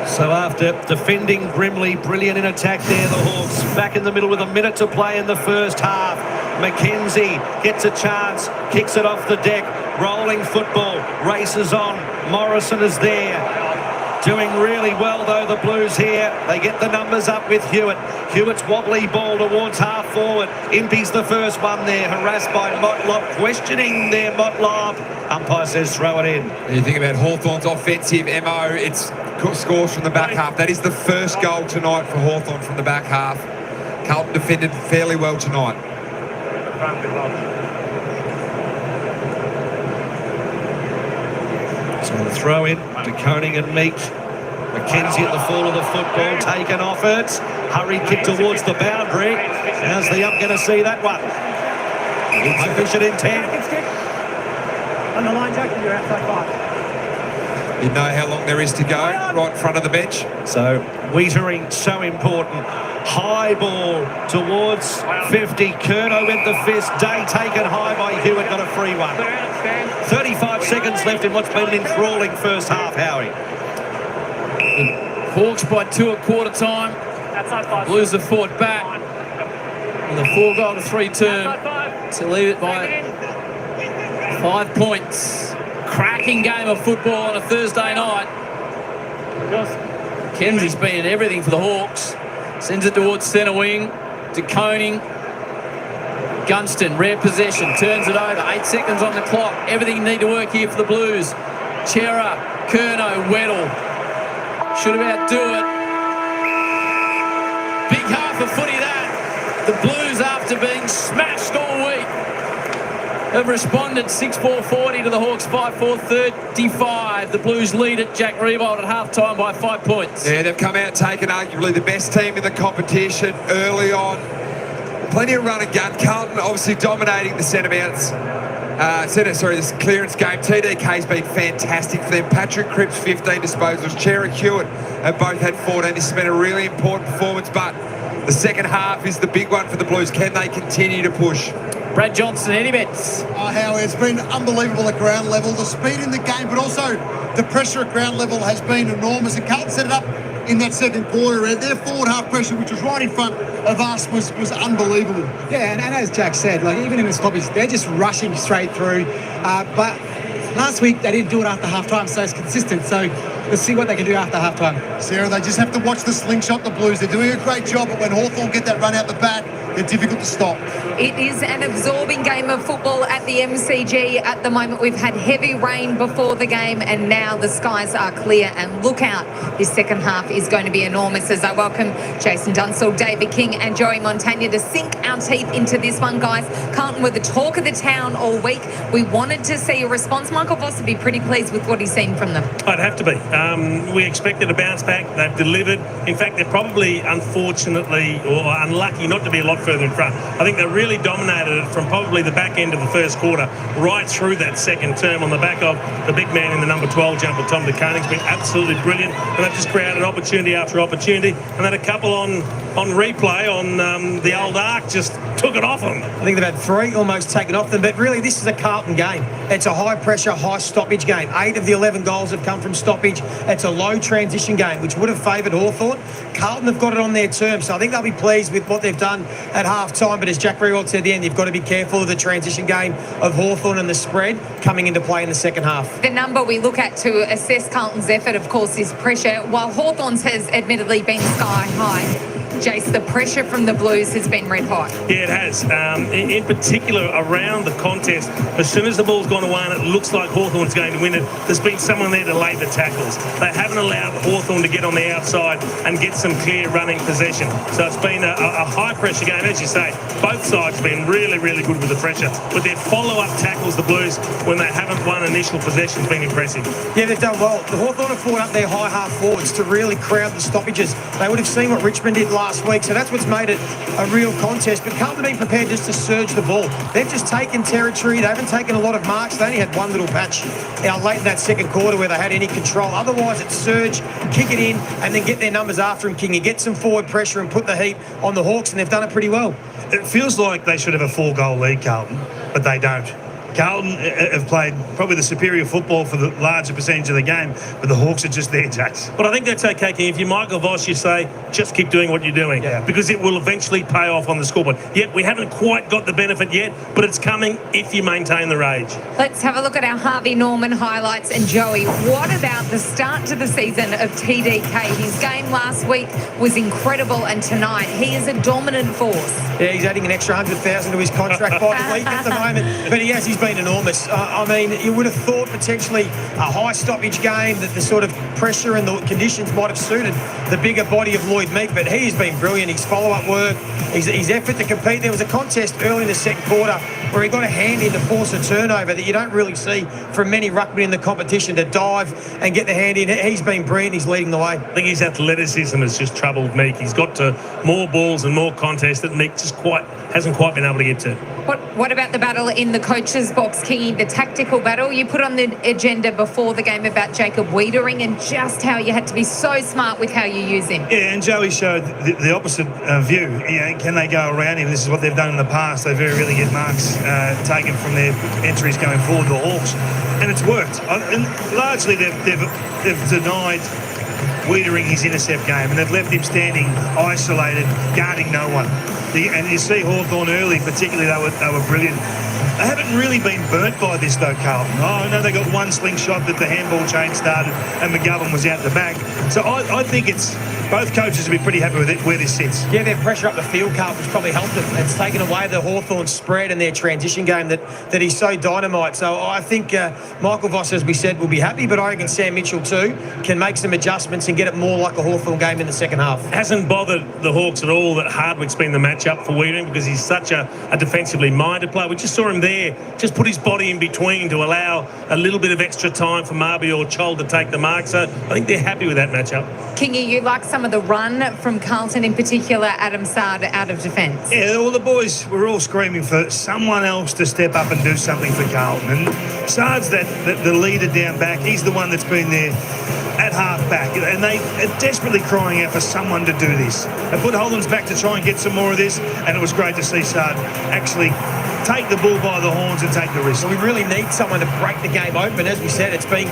So after defending grimly, brilliant in attack there, the Hawks back in the middle with a minute to play in the first half. McKenzie gets a chance, kicks it off the deck, rolling football, races on. Morrison is there. Doing really well, though, the Blues here. They get the numbers up with Hewitt. Hewitt's wobbly ball towards half forward. Impey's the first one there, harassed by Motlop. Questioning there, Motlop. Umpire says throw it in. You think about Hawthorn's offensive MO, it's scores from the back half. That is the first goal tonight for Hawthorn from the back half. Carlton defended fairly well tonight. So the throw in to Koning and Meek. McKenzie at the fall of the football, taken off it. Hurry kick towards the boundary. How's the ump going to see that one? I push it in 10. On the line, Jack, you're outside 5. You know how long there is to go right in front of the bench. So Wietering, so important. High ball towards 50. Curnow with the fist. Day taken high by Hewitt, got a free one. 35 seconds left in what's been an enthralling first half, Howie. Hawks by 2 at quarter time. Blues have fought back with a 4-goal to 3 term to leave it by 5 points. Cracking game of football on a Thursday night. Kenzie's been at everything for the Hawks. Sends it towards centre wing. To Koning. Gunston, rare possession, turns it over. 8 seconds on the clock. Everything need to work here for the Blues. Chera, Curnow, Weddle. Should about do it. Big half of footy that. The Blues, after being smashed all week, have responded 6-4-40 to the Hawks 5-4-35. The Blues lead at Jack Riewoldt at half-time by 5 points. Yeah, they've come out taking arguably the best team in the competition early on. Plenty of run and gun. Carlton obviously dominating the centre-bounce. This clearance game. TDK's been fantastic for them. Patrick Cripps, 15 disposals. Chera Hewitt have both had 14. This has been a really important performance, but the second half is the big one for the Blues. Can they continue to push? Brad Johnson, any bets? Howie, it's been unbelievable at ground level. The speed in the game, but also the pressure at ground level has been enormous. And Carlton set it up in that second quarter. And their forward half pressure, which was right in front of us, was unbelievable. Yeah, and as Jack said, like even in the stoppage, they're just rushing straight through. But last week they didn't do it after half-time, so it's consistent. So let's see what they can do after half-time. Sarah, they just have to watch the slingshot, the Blues. They're doing a great job, but when Hawthorn get that run out the bat, they're difficult to stop. It is an absorbing game of football at the MCG at the moment. We've had heavy rain before the game, and now the skies are clear, and look out, this second half is going to be enormous. As I welcome Jason Dunstall, David King and Joey Montagna to sink our teeth into this one, guys. Carlton were the talk of the town all week. We wanted to see a response. Michael Voss would be pretty pleased with what he's seen from them. I'd have to be. We expected a bounce back. They've delivered. In fact, they're probably, unfortunately, or unlucky not to be a lot further in front. I think they really dominated it from probably the back end of the first quarter right through that second term on the back of the big man in the number 12 jumper, Tom De Koning's been absolutely brilliant, and they've just created opportunity after opportunity, and then a couple on replay on the old arc just took it off them. I think they've had 3 almost taken off them, but really this is a Carlton game. It's a high-pressure, high-stoppage game. 8 of the 11 goals have come from stoppage. It's a low-transition game, which would have favoured Hawthorn. Carlton have got it on their terms, so I think they'll be pleased with what they've done at half-time, but as Jack very well said at the end, you've got to be careful of the transition game of Hawthorn and the spread coming into play in the second half. The number we look at to assess Carlton's effort, of course, is pressure, while Hawthorn's has admittedly been sky high. Jace, the pressure from the Blues has been red hot. Yeah, it has. In particular, around the contest, as soon as the ball's gone away and it looks like Hawthorn's going to win it, there's been someone there to lay the tackles. They haven't allowed Hawthorn to get on the outside and get some clear running possession. So it's been a high-pressure game, as you say. Both sides have been really, really good with the pressure. But their follow-up tackles, the Blues, when they haven't won initial possession, has been impressive. Yeah, they've done well. The Hawthorn have fought up their high half forwards to really crowd the stoppages. They would have seen what Richmond did last week, so that's what's made it a real contest. But Carlton have been prepared just to surge the ball. They've just taken territory. They haven't taken a lot of marks. They only had one little patch late in that second quarter where they had any control. Otherwise, it's surge, kick it in, and then get their numbers after him, Kingy. Get some forward pressure and put the heat on the Hawks, and they've done it pretty well. It feels like they should have a 4-goal lead, Carlton, but they don't. Carlton have played probably the superior football for the larger percentage of the game, but the Hawks are just there, Jax. But I think that's okay, King. If you're Michael Voss, you say, just keep doing what you're doing, because it will eventually pay off on the scoreboard. Yet we haven't quite got the benefit yet, but it's coming if you maintain the rage. Let's have a look at our Harvey Norman highlights. And Joey, what about the start to the season of TDK? His game last week was incredible, and tonight he is a dominant force. Yeah, he's adding an extra 100,000 to his contract by the week at the moment, but he's been enormous. I mean, you would have thought potentially a high stoppage game that the sort of pressure and the conditions might have suited the bigger body of Lloyd Meek, but he has been brilliant. His follow-up work, his effort to compete. There was a contest early in the second quarter where he got a hand in to force a turnover that you don't really see from many ruckmen in the competition, to dive and get the hand in. He's been brilliant. He's leading the way. I think his athleticism has just troubled Meek. He's got to more balls and more contests that Meek just hasn't quite been able to get to. What about the battle in the coach's box, Kingy, the tactical battle? You put on the agenda before the game about Jacob Wiedering and just how you had to be so smart with how you use him. Yeah, and Joey showed the opposite view. Can they go around him? This is what they've done in the past. They very rarely get marks taken from their entries going forward, the Hawks. And it's worked. And largely they've denied Wiedering his intercept game, and they've left him standing isolated, guarding no one. And you see Hawthorn early, particularly, they were brilliant. They haven't really been burnt by this, though, Carlton. I know they got one slingshot that the handball chain started and McGovern was out the back. So I think it's both coaches will be pretty happy with it, where this sits. Yeah, their pressure up the field, Carlton's probably helped them. It's taken away the Hawthorn spread and their transition game that he's so dynamite. So I think Michael Voss, as we said, will be happy, but I reckon Sam Mitchell too can make some adjustments and get it more like a Hawthorn game in the second half. Hasn't bothered the Hawks at all that Hardwick's been the matchup for Wiedering, because he's such a defensively minded player. We just saw him there, just put his body in between to allow a little bit of extra time for Marby or Chol to take the mark. So I think they're happy with that matchup. Kingy, you like some of the run from Carlton, in particular Adam Sard out of defence? Yeah, all the boys were all screaming for someone else to step up and do something for Carlton. And Sard's the leader down back. He's the one that's been there at half back, and they are desperately crying out for someone to do this. They put Hollands back to try and get some more of this, and it was great to see Sard actually take the bull by the horns and take the risk. So we really need someone to break the game open. As we said, it's been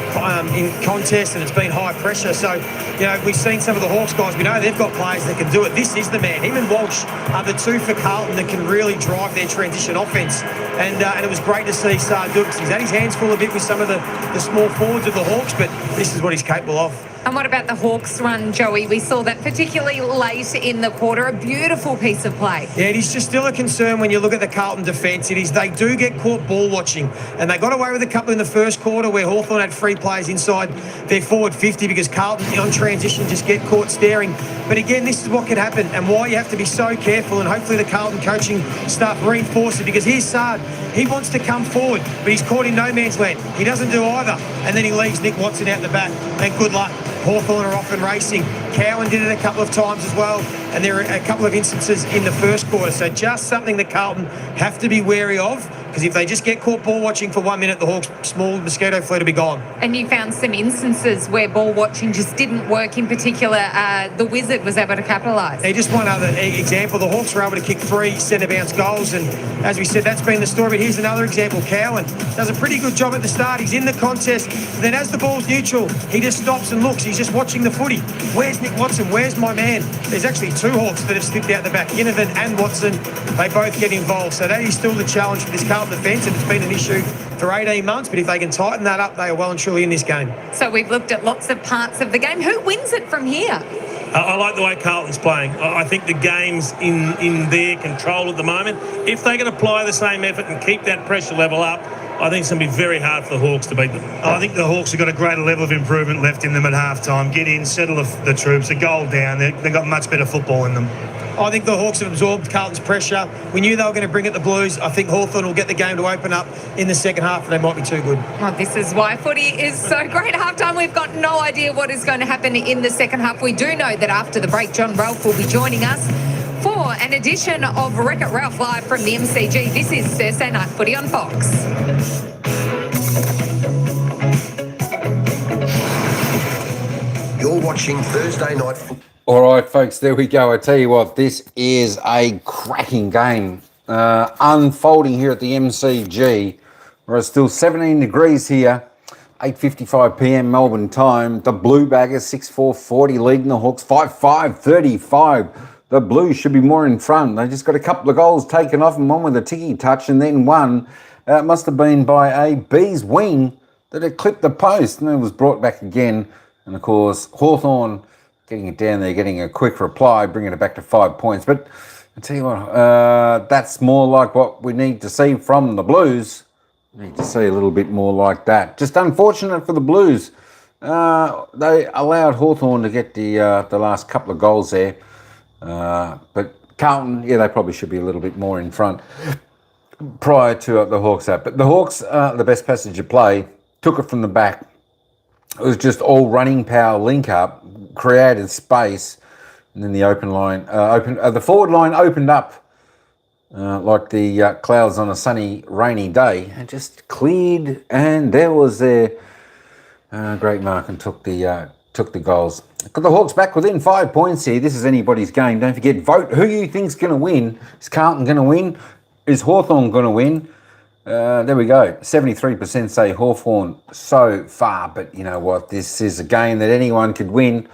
in contest and it's been high pressure. So, you know, we've seen some of the Hawks guys. We know they've got players that can do it. This is the man. Him and Walsh are the two for Carlton that can really drive their transition offence. And it was great to see Sar do it. He's had his hands full a bit with some of the small forwards of the Hawks, but this is what he's capable of. And what about the Hawks run, Joey? We saw that particularly late in the quarter. A beautiful piece of play. Yeah, it is just still a concern when you look at the Carlton defence. It is they do get caught ball watching. And they got away with a couple in the first quarter where Hawthorn had free players inside their forward 50 because Carlton on transition just get caught staring. But again, this is what can happen and why you have to be so careful, and hopefully the Carlton coaching staff reinforce it, because here's Sard. He wants to come forward, but he's caught in no man's land. He doesn't do either. And then he leaves Nick Watson out the back. And good luck. Hawthorn are off and racing. Cowan did it a couple of times as well, and there are a couple of instances in the first quarter. So just something that Carlton have to be wary of, because if they just get caught ball watching for 1 minute, the Hawks' small mosquito fleet will be gone. And you found some instances where ball watching just didn't work. In particular, the Wizard was able to capitalise. Hey, just one other example. The Hawks were able to kick 3 centre-bounce goals, and as we said, that's been the story. But here's another example. Cowan does a pretty good job at the start. He's in the contest. Then as the ball's neutral, he just stops and looks. He's just watching the footy. Where's Nick Watson? Where's my man? There's actually 2 Hawks that have slipped out the back. Ginnivan and Watson, they both get involved. So that is still the challenge for this Carlton defence, and it's been an issue for 18 months. But if they can tighten that up, they are well and truly in this game. So we've looked at lots of parts of the game. Who wins it from here? I like the way Carlton's playing. I think the game's in their control at the moment. If they can apply the same effort and keep that pressure level up, I think it's going to be very hard for the Hawks to beat them. I think the Hawks have got a greater level of improvement left in them at half-time. Get in, settle the troops, a goal down. They've got much better football in them. I think the Hawks have absorbed Carlton's pressure. We knew they were going to bring it the Blues. I think Hawthorn will get the game to open up in the second half, and they might be too good. Well, this is why footy is so great. Half-time, we've got no idea what is going to happen in the second half. We do know that after the break, John Ralph will be joining us for an edition of Wreck-It Ralph live from the MCG. This is Thursday Night Footy on Fox. You're watching Thursday Night Football. All right, folks, there we go. I tell you what, this is a cracking game unfolding here at the MCG. We're still 17 degrees here, 8:55 p.m. Melbourne time. The Blue Baggers 6-4-40 leading the Hawks 5-5-35. The Blues should be more in front. They just got a couple of goals taken off them, one with a ticky touch and then one. It must have been by a bee's wing that it clipped the post and it was brought back again. And of course, Hawthorn getting it down there, getting a quick reply, bringing it back to 5 points. But I tell you what, that's more like what we need to see from the Blues. We need to see a little bit more like that. Just unfortunate for the Blues. They allowed Hawthorn to get the last couple of goals there. But Carlton, yeah, they probably should be a little bit more in front prior to the Hawks out. But the Hawks, the best passage of play, took it from the back. It was just all running power link up, created space, and then the the forward line opened up like the clouds on a sunny, rainy day, and just cleared, and there was their great mark and took the goals. Got the Hawks back within 5 points here. This is anybody's game. Don't forget, vote who you think's going to win. Is Carlton going to win? Is Hawthorn going to win? There we go. 73% say Hawthorn so far, but you know what? This is a game that anyone could win.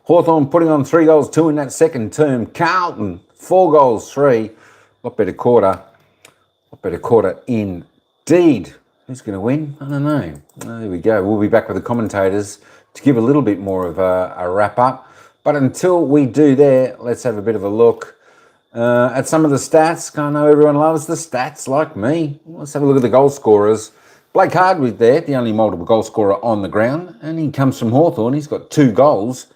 Hawthorn putting on 3 goals, 2 in that second term. Carlton, 4 goals, 3. Lot better quarter. Lot better quarter indeed. Who's going to win? I don't know. There we go. We'll be back with the commentators to give a little bit more of a wrap up. But until we do there, let's have a bit of a look at some of the stats. I know everyone loves the stats like me. Let's have a look at the goal scorers. Blake Hardwick there, the only multiple goal scorer on the ground, and he comes from Hawthorn. He's got 2 goals.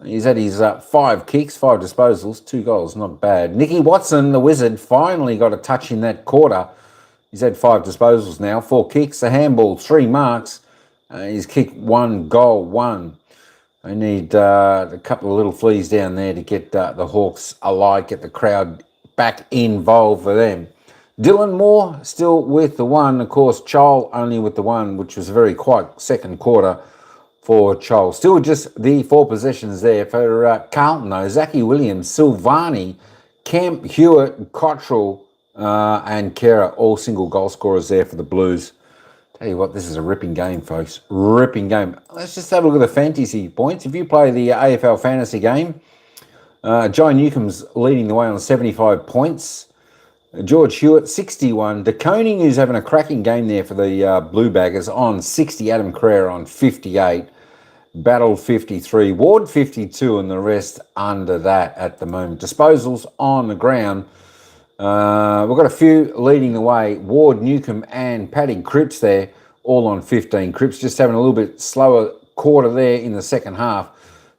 He's had his 5 kicks, 5 disposals, 2 goals, not bad. Nicky Watson, the Wizard, finally got a touch in that quarter. He's had 5 disposals now, 4 kicks, a handball, 3 marks. He's kicked 1 goal, 1. They need a couple of little fleas down there to get the Hawks alive, get the crowd back involved for them. Dylan Moore still with the 1. Of course, Chol only with the 1, which was a very quiet second quarter for Chol. Still just the 4 possessions there for Carlton, though. Zachy Williams, Silvani, Kemp, Hewitt, Cottrell, and Kera, all single goal scorers there for the Blues. Tell you what, this is a ripping game, folks. Ripping game. Let's just have a look at the fantasy points. If you play the AFL fantasy game, Jai Newcomb's leading the way on 75 points. George Hewitt, 61. De Koning, who's having a cracking game there for the Blue Baggers, on 60. Adam Creer on 58. Battle 53. Ward 52, and the rest under that at the moment. Disposals on the ground. We've got a few leading the way. Ward, Newcomb and Paddy Cripps there, all on 15. Cripps just having a little bit slower quarter there in the second half,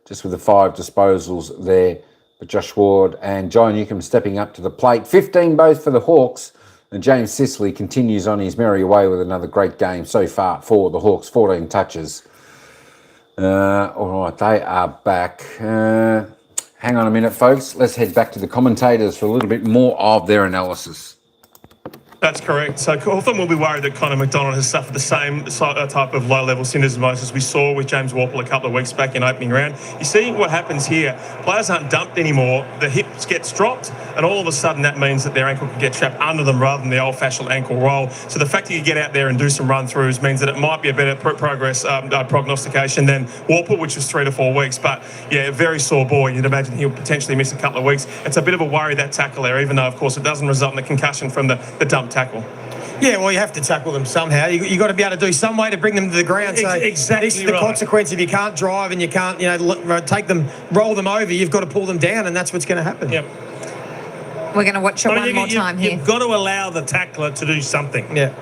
just with the 5 disposals there. But Josh Ward and Jai Newcomb stepping up to the plate. 15 both for the Hawks. And James Sicily continues on his merry way with another great game so far for the Hawks. 14 touches. All right, they are back. Hang on a minute, folks. Let's head back to the commentators for a little bit more of their analysis. That's correct. So Hawthorn will be worried that Connor McDonald has suffered the same type of low-level syndrome as we saw with James Worpel a couple of weeks back in opening round. You see what happens here. Players aren't dumped anymore. The hips gets dropped, and all of a sudden that means that their ankle can get trapped under them rather than the old-fashioned ankle roll. So the fact that you get out there and do some run-throughs means that it might be a better prognostication than Worpel, which was 3 to 4 weeks. But, yeah, a very sore boy. You'd imagine he'll potentially miss a couple of weeks. It's a bit of a worry, that tackle there, even though, of course, it doesn't result in the concussion from the dump tackle. Yeah, well, you have to tackle them somehow. You got to be able to do some way to bring them to the ground. So exactly this is the consequence. If you can't drive and you can't, take them, roll them over, you've got to pull them down, and that's what's going to happen. Yep. We're going to watch it one more time here. You've got to allow the tackler to do something. Yeah.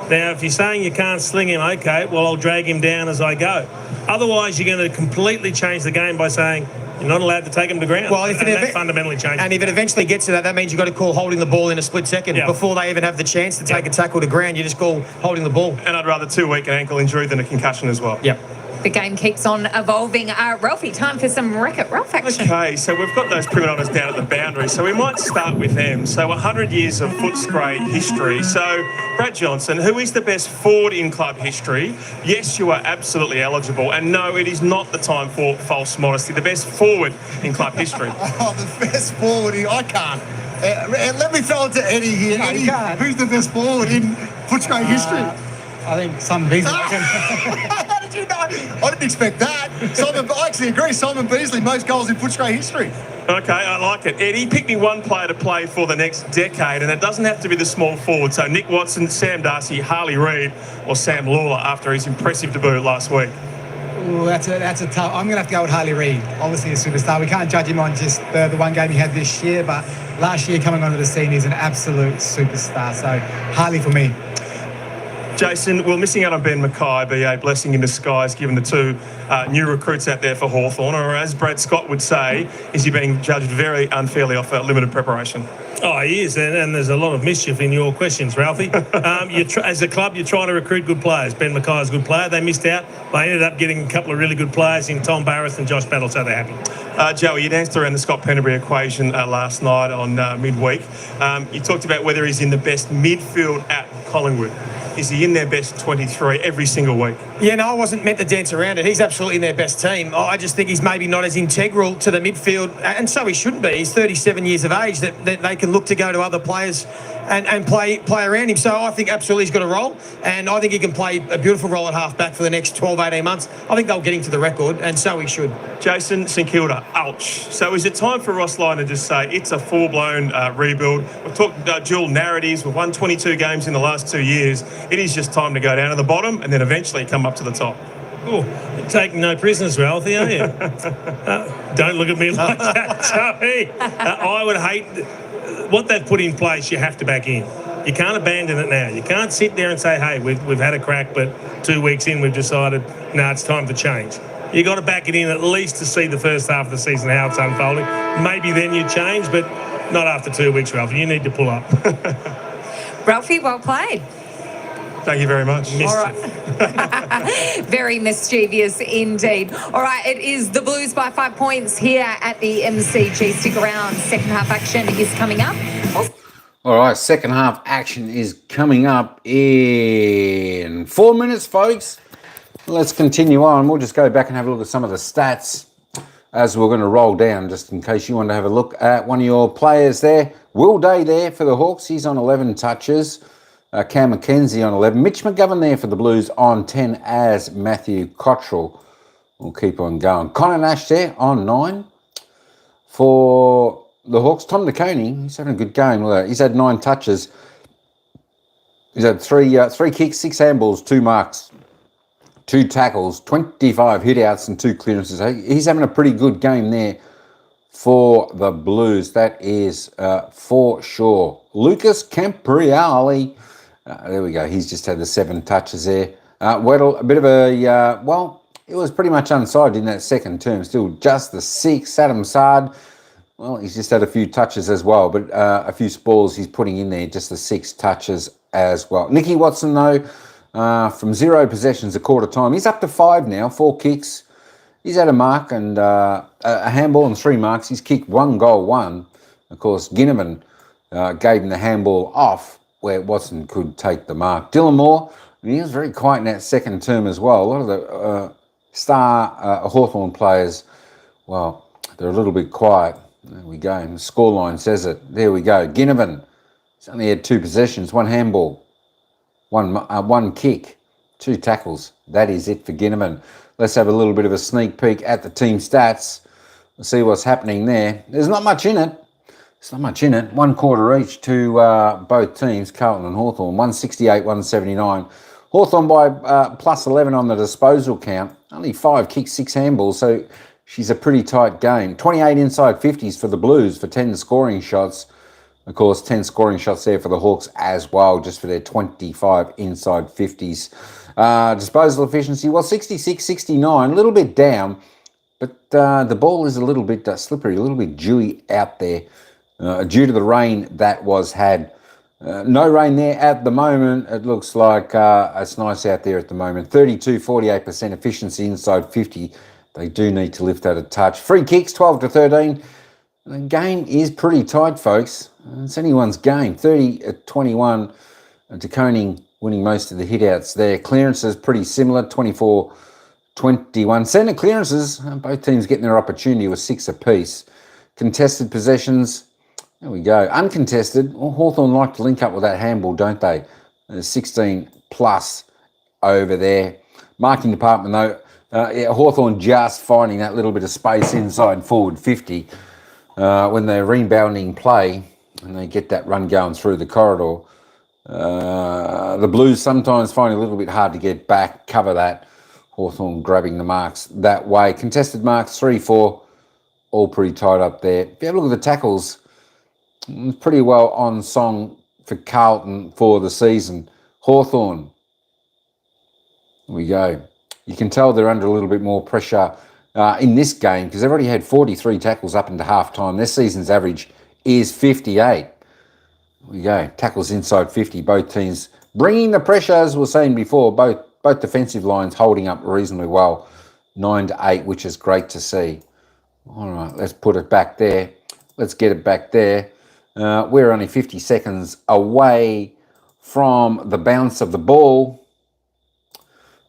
Now, if you're saying you can't sling him, okay, well, I'll drag him down as I go. Otherwise, you're going to completely change the game by saying you're not allowed to take him to ground. Well, if that fundamentally changes. And if it eventually gets to that means you've got to call holding the ball in a split second. Yeah. Before they even have the chance to take a tackle to ground, you just call holding the ball. And I'd rather 2 week ankle injury than a concussion as well. Yep. The game keeps on evolving. Ralphie, time for some Wreck-It Ralph action. Okay, so we've got those prima donnas down at the boundary, so we might start with them. So 100 years of Footscray history. So Brad Johnson, who is the best forward in club history? Yes, you are absolutely eligible. And no, it is not the time for false modesty. The best forward in club history. The best forward, I can't. Let me throw it to Eddie here. No, Eddie, who's the best forward in Footscray history? I think Simon Beasley. How did you know? I didn't expect that. I actually agree. Simon Beasley, most goals in Footscray history. Okay, I like it. Eddie, pick me one player to play for the next decade, and it doesn't have to be the small forward. So Nick Watson, Sam Darcy, Harley Reid, or Sam Lawler after his impressive debut last week. Ooh, that's a tough. I'm going to have to go with Harley Reid. Obviously a superstar. We can't judge him on just the one game he had this year, but last year coming onto the scene, he's an absolute superstar. So Harley for me. Jason, will missing out on Ben Mackay be a blessing in disguise given the 2 new recruits out there for Hawthorn? Or as Brad Scott would say, is he being judged very unfairly off limited preparation? Oh, he is, and there's a lot of mischief in your questions, Ralphie. As a club, you're trying to recruit good players. Ben Mackay's a good player. They missed out. They ended up getting a couple of really good players in Tom Barris and Josh Battle, so they're happy. Joey, you danced around the Scott Penderbury equation last night on midweek. You talked about whether he's in the best midfield at Collingwood. Is he in their best 23 every single week? Yeah, no, I wasn't meant to dance around it. He's absolutely in their best team. I just think he's maybe not as integral to the midfield, and so he shouldn't be. He's 37 years of age, that they can look to go to other players and play around him. So I think absolutely he's got a role, and I think he can play a beautiful role at half-back for the next 12, 18 months. I think they'll get him to the record, and so he should. Jason, St Kilda, ouch. So is it time for Ross Lyon to just say it's a full-blown rebuild? We've talked dual narratives. We've won 22 games in the last 2 years. It is just time to go down to the bottom and then eventually come up to the top. Oh, you're taking no prisoners, Ralphie, aren't you? Don't look at me like that, Joey. I would hate what they've put in place. You have to back in. You can't abandon it now. You can't sit there and say, hey, we've had a crack, but 2 weeks in we've decided, no, it's time to change. You got to back it in at least to see the first half of the season, how it's unfolding. Maybe then you change, but not after 2 weeks, Ralphie. You need to pull up. Ralphie, well played. Thank you very much. All right. Very mischievous indeed. All right, it is the Blues by 5 points here at the MCG. Stick around. Second half action is coming up. All right, second half action is coming up in 4 minutes, folks. Let's continue on. We'll just go back and have a look at some of the stats. as we're going to roll down, just in case you want to have a look at one of your players there. Will Day there for the Hawks. He's on 11 touches. Cam McKenzie on 11. Mitch McGovern there for the Blues on 10 as Matthew Cottrell. We'll keep on going. Connor Nash there on 9 for the Hawks. Tom DeConing, he's having a good game. Look at that. He's had 9 touches. He's had three kicks, 6 handballs, 2 marks, 2 tackles, 25 hitouts and 2 clearances. He's having a pretty good game there for the Blues. That is for sure. Lucas Campriali. There we go. He's just had the 7 touches there. Weddle, a bit of a, well, it was pretty much unsigned in that second term. Still just the 6. Adam Sard, well, he's just had a few touches as well, but a few spoils he's putting in there, just the 6 touches as well. Nicky Watson, though, from 0 possessions a quarter time. He's up to 5 now, 4 kicks. He's had a mark and a handball and 3 marks. He's kicked 1 goal, 1. Of course, Ginnivan gave him the handball off where Watson could take the mark. Dylan Moore, he was very quiet in that second term as well. A lot of the star Hawthorn players, well, they're a little bit quiet. There we go. And the scoreline says it. There we go. Ginnivan, he's only had 2 possessions, 1 handball, 1 kick, 2 tackles. That is it for Ginnivan. Let's have a little bit of a sneak peek at the team stats. We'll see what's happening there. There's not much in it. It's not much in it. 1 quarter each to both teams, Carlton and Hawthorn. 168, 179. Hawthorn by plus 11 on the disposal count. Only 5 kicks, 6 handballs, so she's a pretty tight game. 28 inside 50s for the Blues for 10 scoring shots. Of course, 10 scoring shots there for the Hawks as well, just for their 25 inside 50s. Disposal efficiency, well, 66, 69, a little bit down, but the ball is a little bit slippery, a little bit dewy out there due to the rain that was had. No rain there at the moment. It looks like it's nice out there at the moment. 32, 48% efficiency inside 50. They do need to lift that a touch. Free kicks, 12 to 13. The game is pretty tight, folks. It's anyone's game. 30 at 21. DeConing winning most of the hitouts there. Clearances pretty similar, 24-21. Centre clearances, both teams getting their opportunity with 6 apiece. Contested possessions, there we go. Uncontested, well, Hawthorn like to link up with that handball, don't they? 16 plus over there. Marking department, though, Hawthorn just finding that little bit of space inside forward 50 when they're rebounding play and they get that run going through the corridor. The Blues sometimes find it a little bit hard to get back, cover that. Hawthorn grabbing the marks that way. Contested marks, 3-4, all pretty tight up there. If you have a look at the tackles, it's pretty well on song for Carlton for the season. Hawthorn, here we go. You can tell they're under a little bit more pressure in this game because they've already had 43 tackles up into half-time. Their season's average is 58. Here we go. Tackles inside 50. Both teams bringing the pressure, as we were saying before. Both defensive lines holding up reasonably well. 9-8, which is great to see. All right, let's put it back there. Let's get it back there. We're only 50 seconds away from the bounce of the ball.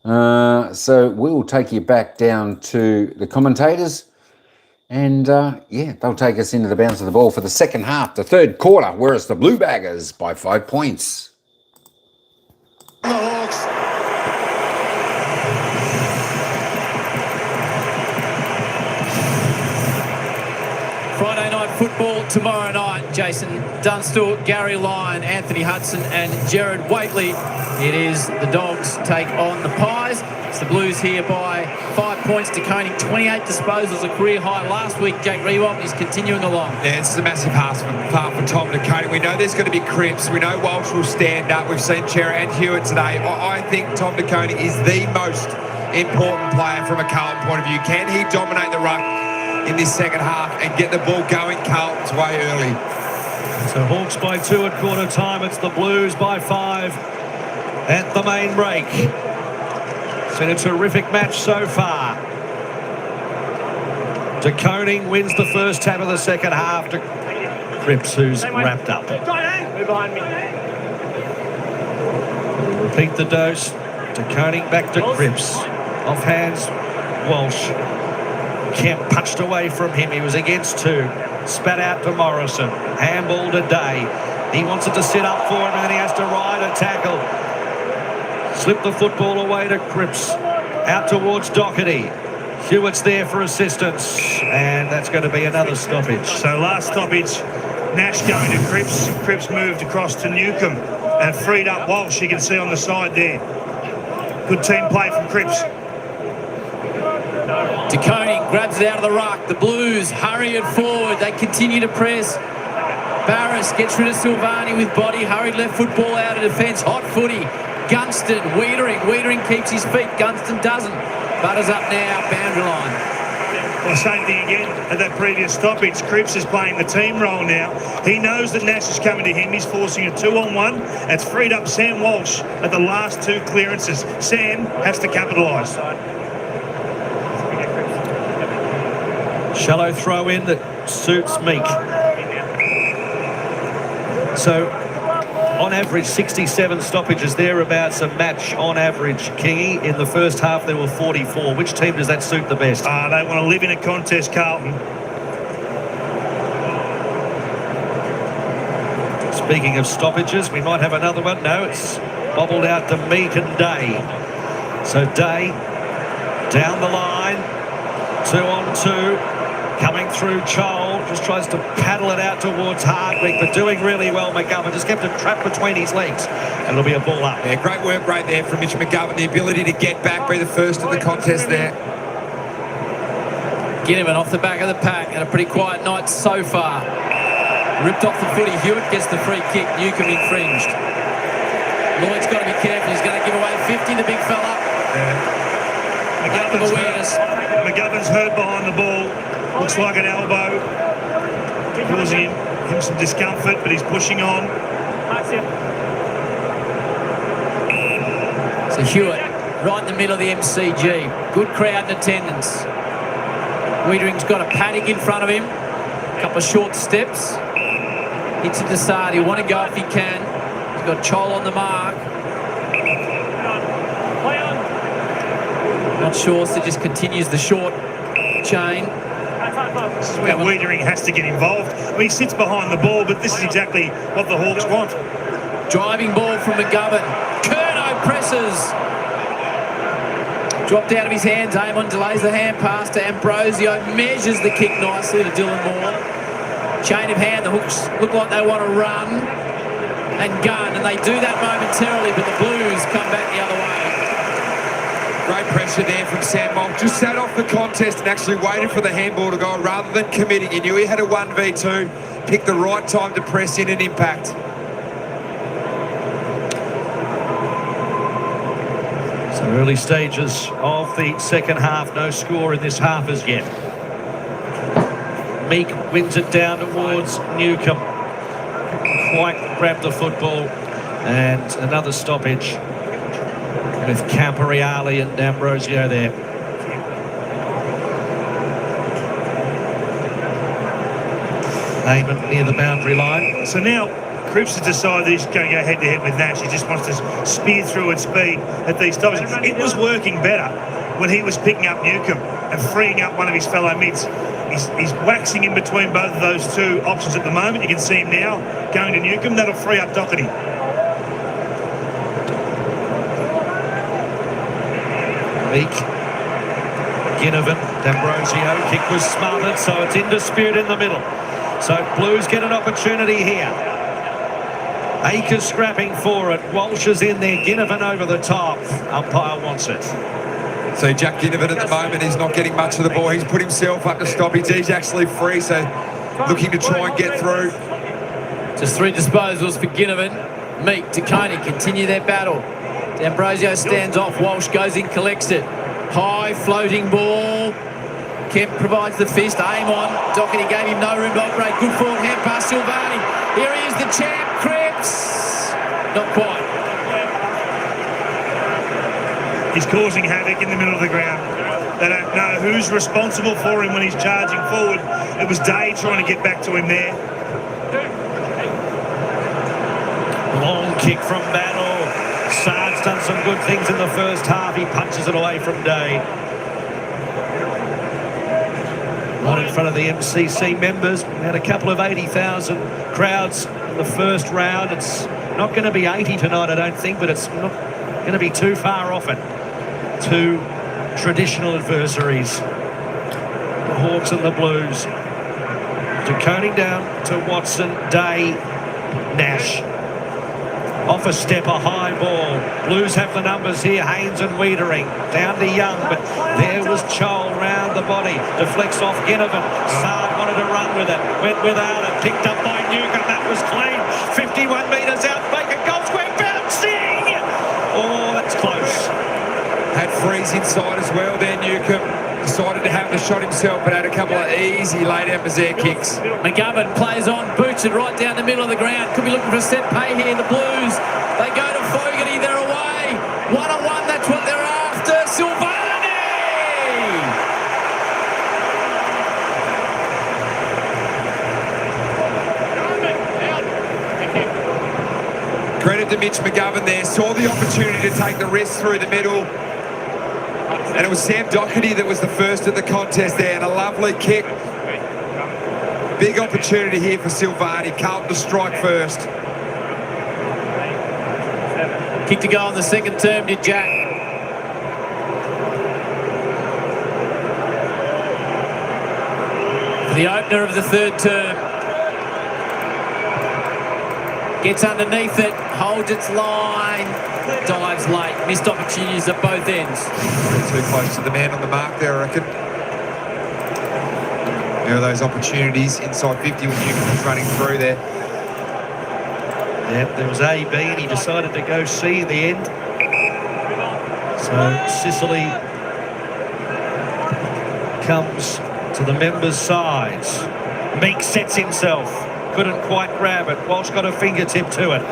So we'll take you back down to the commentators. And, yeah, they'll take us into the bounce of the ball for the second half, the third quarter, whereas the Blue Baggers by 5 points. The Hawks. Friday night football tomorrow night. Jason Dunstall, Gary Lyon, Anthony Hudson and Jared Waitley. It is the Dogs take on the Pies. It's the Blues here by 5 points. DeConing 28 disposals, a career high last week. Jake Rewalt is continuing along. Yeah, it's a massive half for Tom DeConing. We know there's going to be Cripps. We know Walsh will stand up. We've seen Chera and Hewitt today. I think Tom DeConing is the most important player from a Carlton point of view. Can he dominate the ruck in this second half and get the ball going Carlton's way early? So Hawks by 2 at quarter time. It's the Blues by 5 at the main break. It's been a terrific match so far. DeConing wins the first tap of the second half to Cripps, who's wrapped up. Move behind me. Repeat the dose. DeConing back to Cripps. Off hands, Walsh. Kemp punched away from him. He was against two. Spat out to Morrison. Handball to Day. He wants it to sit up for him, and then he has to ride a tackle. Slip the football away to Cripps. Out towards Doherty. Hewitt's there for assistance, and that's going to be another stoppage. So last stoppage, Nash going to Cripps. Cripps moved across to Newcomb and freed up Walsh, you can see on the side there. Good team play from Cripps. De Koning grabs it out of the ruck. The Blues hurry it forward. They continue to press. Barris gets rid of Silvani with body. Hurried left foot ball out of defence. Hot footy. Gunston, Wiedering. Wiedering keeps his feet. Gunston doesn't. Butters up now, boundary line. Well, same thing again at that previous stoppage. Cripps is playing the team role now. He knows that Nash is coming to him. He's forcing a 2-on-1. That's freed up Sam Walsh at the last two clearances. Sam has to capitalise. Shallow throw in that suits Meek. So, on average, 67 stoppages, thereabouts a match on average, Kingy. In the first half, there were 44. Which team does that suit the best? They want to live in a contest, Carlton. Speaking of stoppages, we might have another one. No, it's bobbled out to Meek and Day. So Day, down the line, 2-on-2. Coming through Chol, just tries to paddle it out towards Hardwick, but doing really well, McGovern. Just kept it trapped between his legs, and it'll be a ball up. Yeah, great work right there from Mitch McGovern. The ability to get back, be the first of the contest there. Ginnivan off the back of the pack, and a pretty quiet night so far. Ripped off the footy. Hewitt gets the free kick. Newcomb infringed. Lloyd's got to be careful. He's going to give away 50, the big fella. McGovern's hurt behind the ball. Looks like an elbow, causing him some discomfort, but he's pushing on. So Hewitt, right in the middle of the MCG. Good crowd in attendance. Wiedering's got a paddock in front of him. A couple of short steps. Hits it to Sard. He'll want to go if he can. He's got Chol on the mark. Not sure, so just continues the short chain. This is where Wiedering has to get involved. Well, he sits behind the ball, but this is exactly what the Hawks want. Driving ball from McGovern. Curnow presses. Dropped out of his hands. Amon delays the hand pass to Ambrosio. Measures the kick nicely to Dylan Moore. Chain of hand. The Hawks look like they want to run and gun, and they do that momentarily, but the Blues come back the other way. Great pressure there from Sam Monk. Just sat off the contest and actually waited for the handball to go rather than committing. He knew he had a 1v2. Picked the right time to press in and impact. So early stages of the second half. No score in this half as yet. Meek wins it down towards Newcomb. Quite grabbed the football. And another stoppage with Camporeale and Ambrosio there. Amon near the boundary line. So now Cripps has decided he's going to go head-to-head with Nash. He just wants to spear through at speed at these stoppages. It was working better when he was picking up Newcomb and freeing up one of his fellow mids. He's waxing in between both of those two options at the moment. You can see him now going to Newcomb. That'll free up Doherty. Meek, Ginnivan, D'Ambrosio, kick was smothered, so it's in dispute in the middle. So Blues get an opportunity here. Akers scrapping for it. Walsh is in there. Ginnivan over the top. Umpire wants it. So Jack Ginnivan at the moment, he's not getting much of the ball. He's put himself up to stop. He's actually free, so looking to try and get through. Just 3 disposals for Ginnivan. Meek, De Koning continue their battle. D'Ambrosio stands off. Walsh goes in, collects it. High floating ball. Kemp provides the fist. Aim on. Doherty gave him no room to operate. Good forward hand pass Silvani. Here he is, the champ, Cripps. Not quite. He's causing havoc in the middle of the ground. They don't know who's responsible for him when he's charging forward. It was Day trying to get back to him there. Long kick from Battle. Sard's done some good things in the first half. He punches it away from Day. Right in front of the MCC members. We had a couple of 80,000 crowds in the first round. It's not going to be 80 tonight, I don't think, but it's not going to be too far off it. Two traditional adversaries, the Hawks and the Blues. Decoding down to Watson, Day, Nash. Off a step, a high ball. Blues have the numbers here. Haynes and Wiedering down to Young, but there was Chol round the body. Deflects off Ginnivan. Sard wanted to run with it. Went without it. Picked up by Newcomb. That was clean. 51 metres out. Baker goal square bouncing. Oh, that's close. Had Freeze inside as well there, Newcomb. Decided to have the shot himself, but had a couple of easy late efforts there kicks. McGovern plays on, boots it right down the middle of the ground. Could be looking for a set play here, the Blues. They go to Fogarty, they're away. 1-on-1, that's what they're after. Silvani! Credit to Mitch McGovern there. Saw the opportunity to take the risk through the middle. And it was Sam Doherty that was the first at the contest there, and a lovely kick. Big opportunity here for Silvani. Carlton to strike first. Kick to go on the second term, did Jack. The opener of the third term. Gets underneath it, holds its line, dives late. Missed opportunities at both ends. Too close to the man on the mark there, I reckon. There are those opportunities inside 50 when Newcomb was running through there. Yep, there was A, B, and he decided to go C in the end. So Sicily comes to the members' sides. Meek sets himself. Couldn't quite grab it. Walsh got a fingertip to it.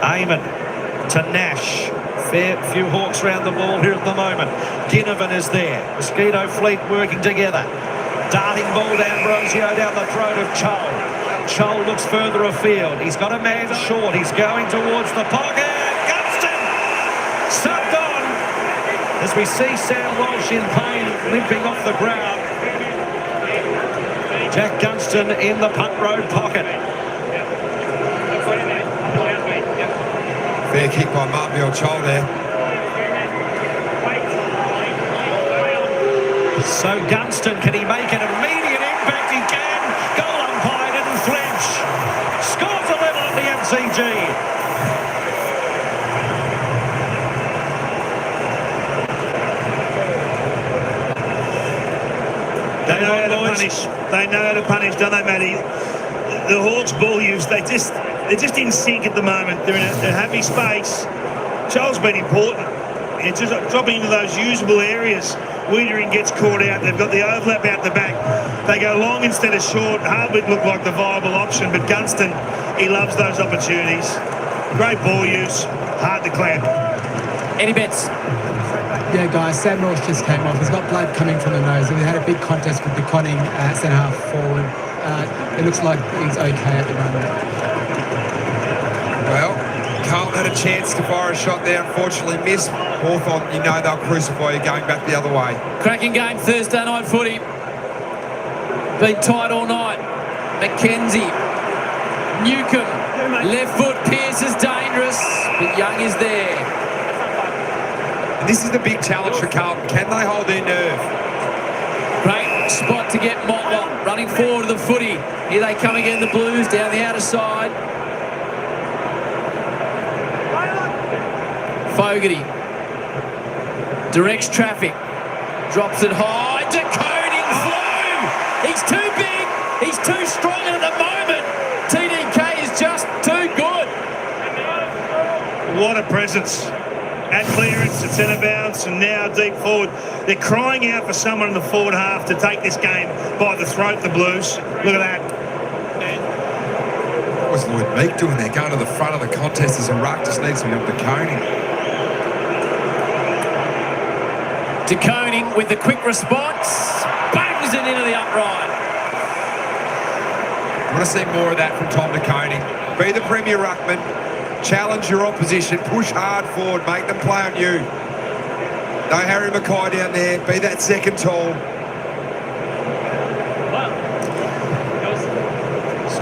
Eamon to Nash. Fair few Hawks round the ball here at the moment. Ginnivan is there. Mosquito Fleet working together. Darting ball down Brosio down the throat of Chol. Chol looks further afield. He's got a man short. He's going towards the pocket. Gunston! Sucked on. As we see Sam Walsh in pain, limping off the ground. Jack Gunston in the punt road pocket. Fair kick by Marbiel Chol there. So Gunston, can he make an immediate impact? He can. Goal umpire didn't flinch. Scores a level at the MCG. They know how to punish. They know how to punish, don't they, Matty? The Hawks ball use, they're just in sync at the moment. They're in a happy space. Charles been important. It's just dropping into those usable areas. Wiedering gets caught out. They've got the overlap out the back. They go long instead of short. Hardwick looked like the viable option, but Gunston, he loves those opportunities. Great ball use. Hard to clamp. Any bets? Yeah, guys, Sam Walsh just came off. He's got blood coming from the nose, and we had a big contest with the Conning centre half forward. It looks like he's okay at the moment. Well, Carlton had a chance to fire a shot there, unfortunately missed. Hawthorn, you know they'll crucify you going back the other way. Cracking game Thursday night footy. Been tight all night. McKenzie, Newcomb, left foot, Pearce is dangerous, but Young is there. And this is the big challenge for Carlton. Can they hold their nerve? Great spot to get Motlop running forward to the footy. Here they come again, the Blues down the outer side. Fogarty directs traffic, drops it high, decoding Flume. He's too big, he's too strong, and at the moment TDK is just too good. What a presence. At clearance, at centre bounce, and now deep forward. They're crying out for someone in the forward half to take this game by the throat, the Blues. Look at that. What was Lloyd Meek doing there? Going to the front of the contest as a ruck, just needs to be up to Coney. De Koning with the quick response, bangs it into the upright. I want to see more of that from Tom De Koning. Be the premier ruckman, challenge your opposition, push hard forward, make them play on you. No Harry Mackay down there, be that second tall.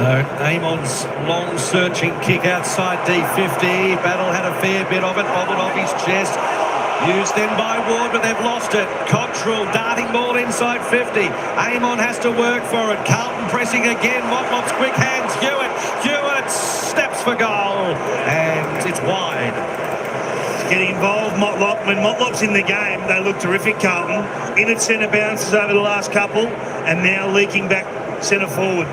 So Amon's long searching kick outside D50. Battle had a fair bit of it, bobbled off his chest. Used then by Ward, but they've lost it. Cottrell darting ball inside 50. Amon has to work for it. Carlton pressing again. Motlop's quick hands. Hewitt steps for goal. And it's wide. Getting involved, Motlop. When Motlop's in the game, they look terrific, Carlton. In at centre bounces over the last couple, and now leaking back centre forward.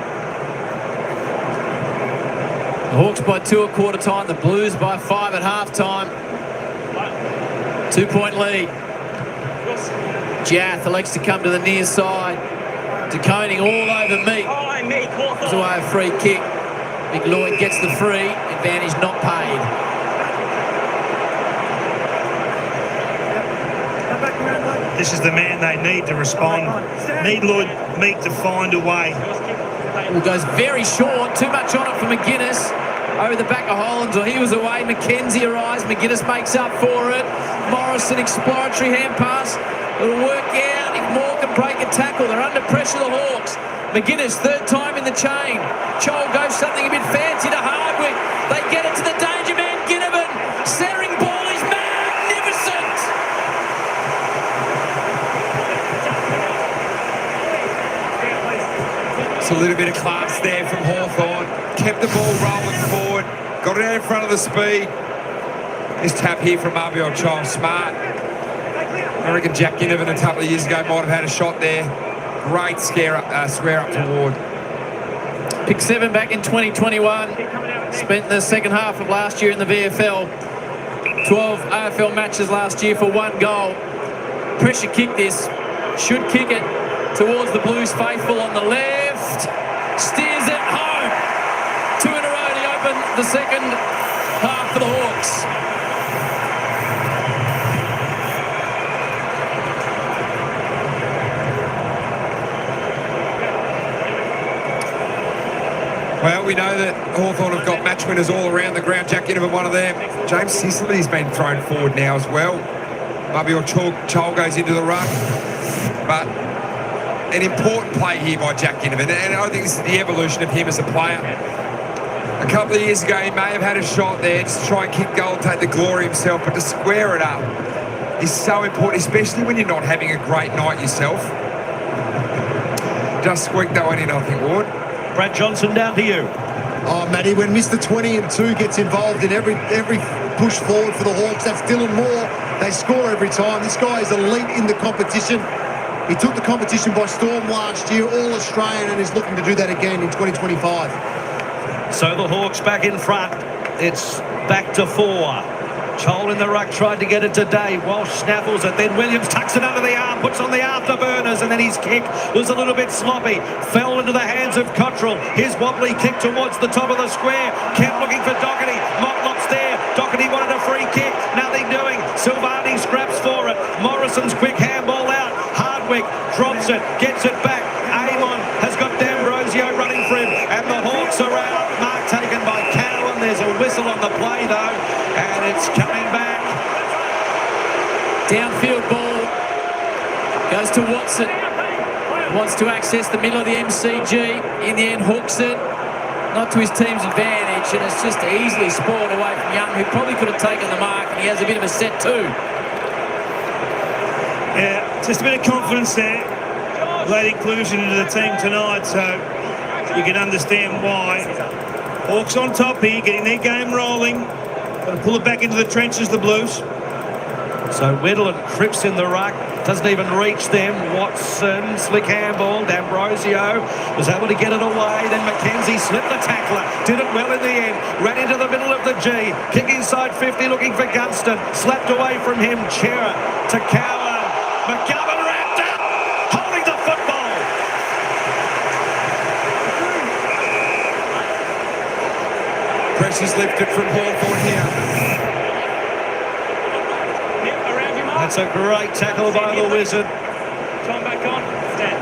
The Hawks by 2 at quarter time, the Blues by 5 at half time. 2-point lead. Jath elects to come to the near side. De Koning all over Meek. It's away a free kick. Big Lloyd gets the free. Advantage not paid. This is the man they need to respond. Need Lloyd Meek to find a way. Well, goes very short. Too much on it for McGuinness. Over the back of Hollands, or he was away. McKenzie arrives. McGuinness makes up for it. Morrison, exploratory hand pass. It'll work out if Moore can break a tackle. They're under pressure, the Hawks. McGuinness, third time in the chain. Chol goes something a bit fancy to Hardwick. They get it to the danger man, Ginnivan. Centering ball is magnificent. It's a little bit of class there from Hawthorn. Kept the ball rolling forward. Got it out in front of the speed. This tap here from Mabior Chol, smart. I reckon Jack Ginnivan a couple of years ago might have had a shot there. Great square up to Ward. Pick 7 back in 2021. Spent the second half of last year in the VFL. 12 AFL matches last year for 1 goal. Pressure kick this. Should kick it towards the Blues faithful on the left. Steers it home. 2 in a row to open the second half for the Hawks. Well, we know that Hawthorn have got match winners all around the ground. Jack Ginnivan, one of them. James Sicily's been thrown forward now as well. Mabior Chol goes into the ruck. But an important play here by Jack Ginnivan. And I think this is the evolution of him as a player. A couple of years ago, he may have had a shot there just to try and kick goal and take the glory himself. But to square it up is so important, especially when you're not having a great night yourself. Just squeak that one in, I think, Ward. Brad Johnson, down to you. Oh, Matty, when Mr. 20 and 2 gets involved in every push forward for the Hawks, that's Dylan Moore. They score every time. This guy is elite in the competition. He took the competition by storm last year, all Australian, and is looking to do that again in 2025. So the Hawks back in front. It's back to 4. Chol in the ruck tried to get it to Dave. Walsh snaffles it. Then Williams tucks it under the arm, puts on the afterburners, and then his kick was a little bit sloppy. Fell into the hands of Cottrell. His wobbly kick towards the top of the square. Kept looking for Doherty. Motlop's there. Doherty wanted a free kick. Nothing doing. Silvani scraps for it. Morrison's quick handball out. Hardwick drops it, gets it back. Amon has got D'Ambrosio running for him, and the Hawks are out. Mark taken by Cowan. There's a whistle on the play though, and it's coming back. Downfield ball goes to Watson. Wants to access the middle of the MCG. In the end, hooks it. Not to his team's advantage, and it's just easily spoiled away from Young, who probably could have taken the mark, and he has a bit of a set too. Yeah, just a bit of confidence there. Late inclusion into the team tonight, so you can understand why. Hawks on top here, getting their game rolling. Got to pull it back into the trenches, the Blues. So Weddle and Cripps in the ruck. Doesn't even reach them. Watson, slick handball. D'Ambrosio was able to get it away. Then McKenzie slipped the tackler. Did it well in the end. Ran into the middle of the G. Kick inside 50 looking for Gunston. Slapped away from him. Chera to Cowan. McGovern wrapped up. Holding the football. Pressure's lifted from Hawthorn here. That's a great tackle by the Wizard. Time back on. Stand.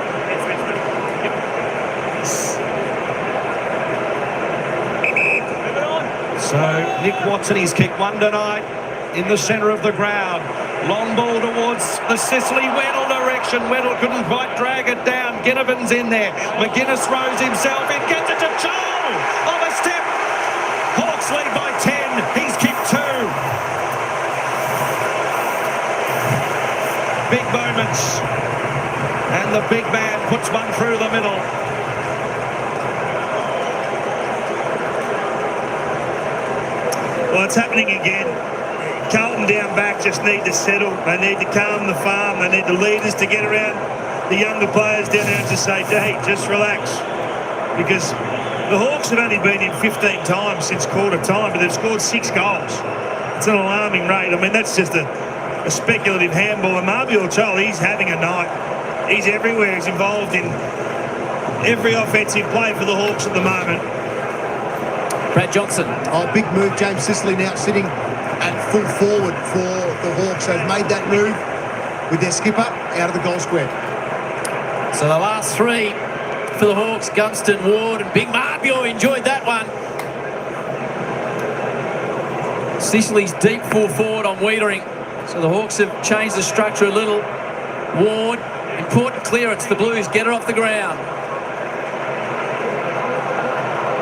So Nick Watson, he's kicked one tonight in the centre of the ground. Long ball towards the Sicily-Weddle direction. Weddle couldn't quite drag it down. Ginnivan's in there. McGuinness throws himself in, gets it to Joel. On a step. Hawks lead by 10. He's kicked 2. Big moments. And the big man puts one through the middle. Well, it's happening again. Carlton down back just need to settle. They need to calm the farm. They need the leaders to get around the younger players down there and just say, hey, just relax. Because the Hawks have only been in 15 times since quarter time, but they've scored 6 goals. It's an alarming rate. I mean, that's just a speculative handball. And Marbior Chol, he's having a night. He's everywhere. He's involved in every offensive play for the Hawks at the moment. Brad Johnson. Oh, big move. James Sicily now sitting at full forward for the Hawks. They've made that move with their skipper out of the goal square. So the last 3 for the Hawks, Gunston, Ward and Big Marbior enjoyed that one. Sicily's deep full forward on Wiedering. So the Hawks have changed the structure a little. Ward, important clearance. The Blues get her off the ground.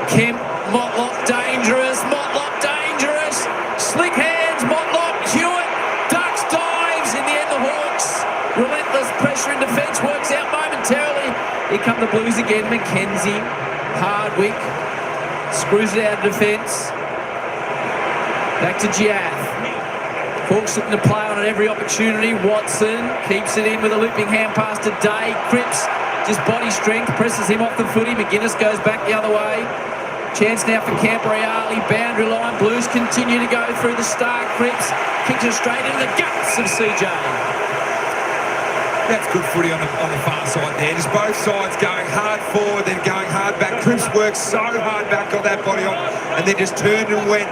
Kemp, Motlop, dangerous. Motlop, dangerous. Slick hands, Motlop, Hewitt, ducks, dives. In the end, the Hawks, relentless pressure in defence, works out momentarily. Here come the Blues again. McKenzie, Hardwick, screws it out of defence. Back to Giath. Hawks looking to play on at every opportunity. Watson keeps it in with a looping hand pass to Day. Cripps, just body strength, presses him off the footy. McGuinness goes back the other way. Chance now for Camporeale, boundary line. Blues continue to go through the start. Cripps kicks it straight into the guts of CJ. That's good footy on the far side there. Just both sides going hard forward, then going hard back. Cripps works so hard back, got that body on, and then just turned and went.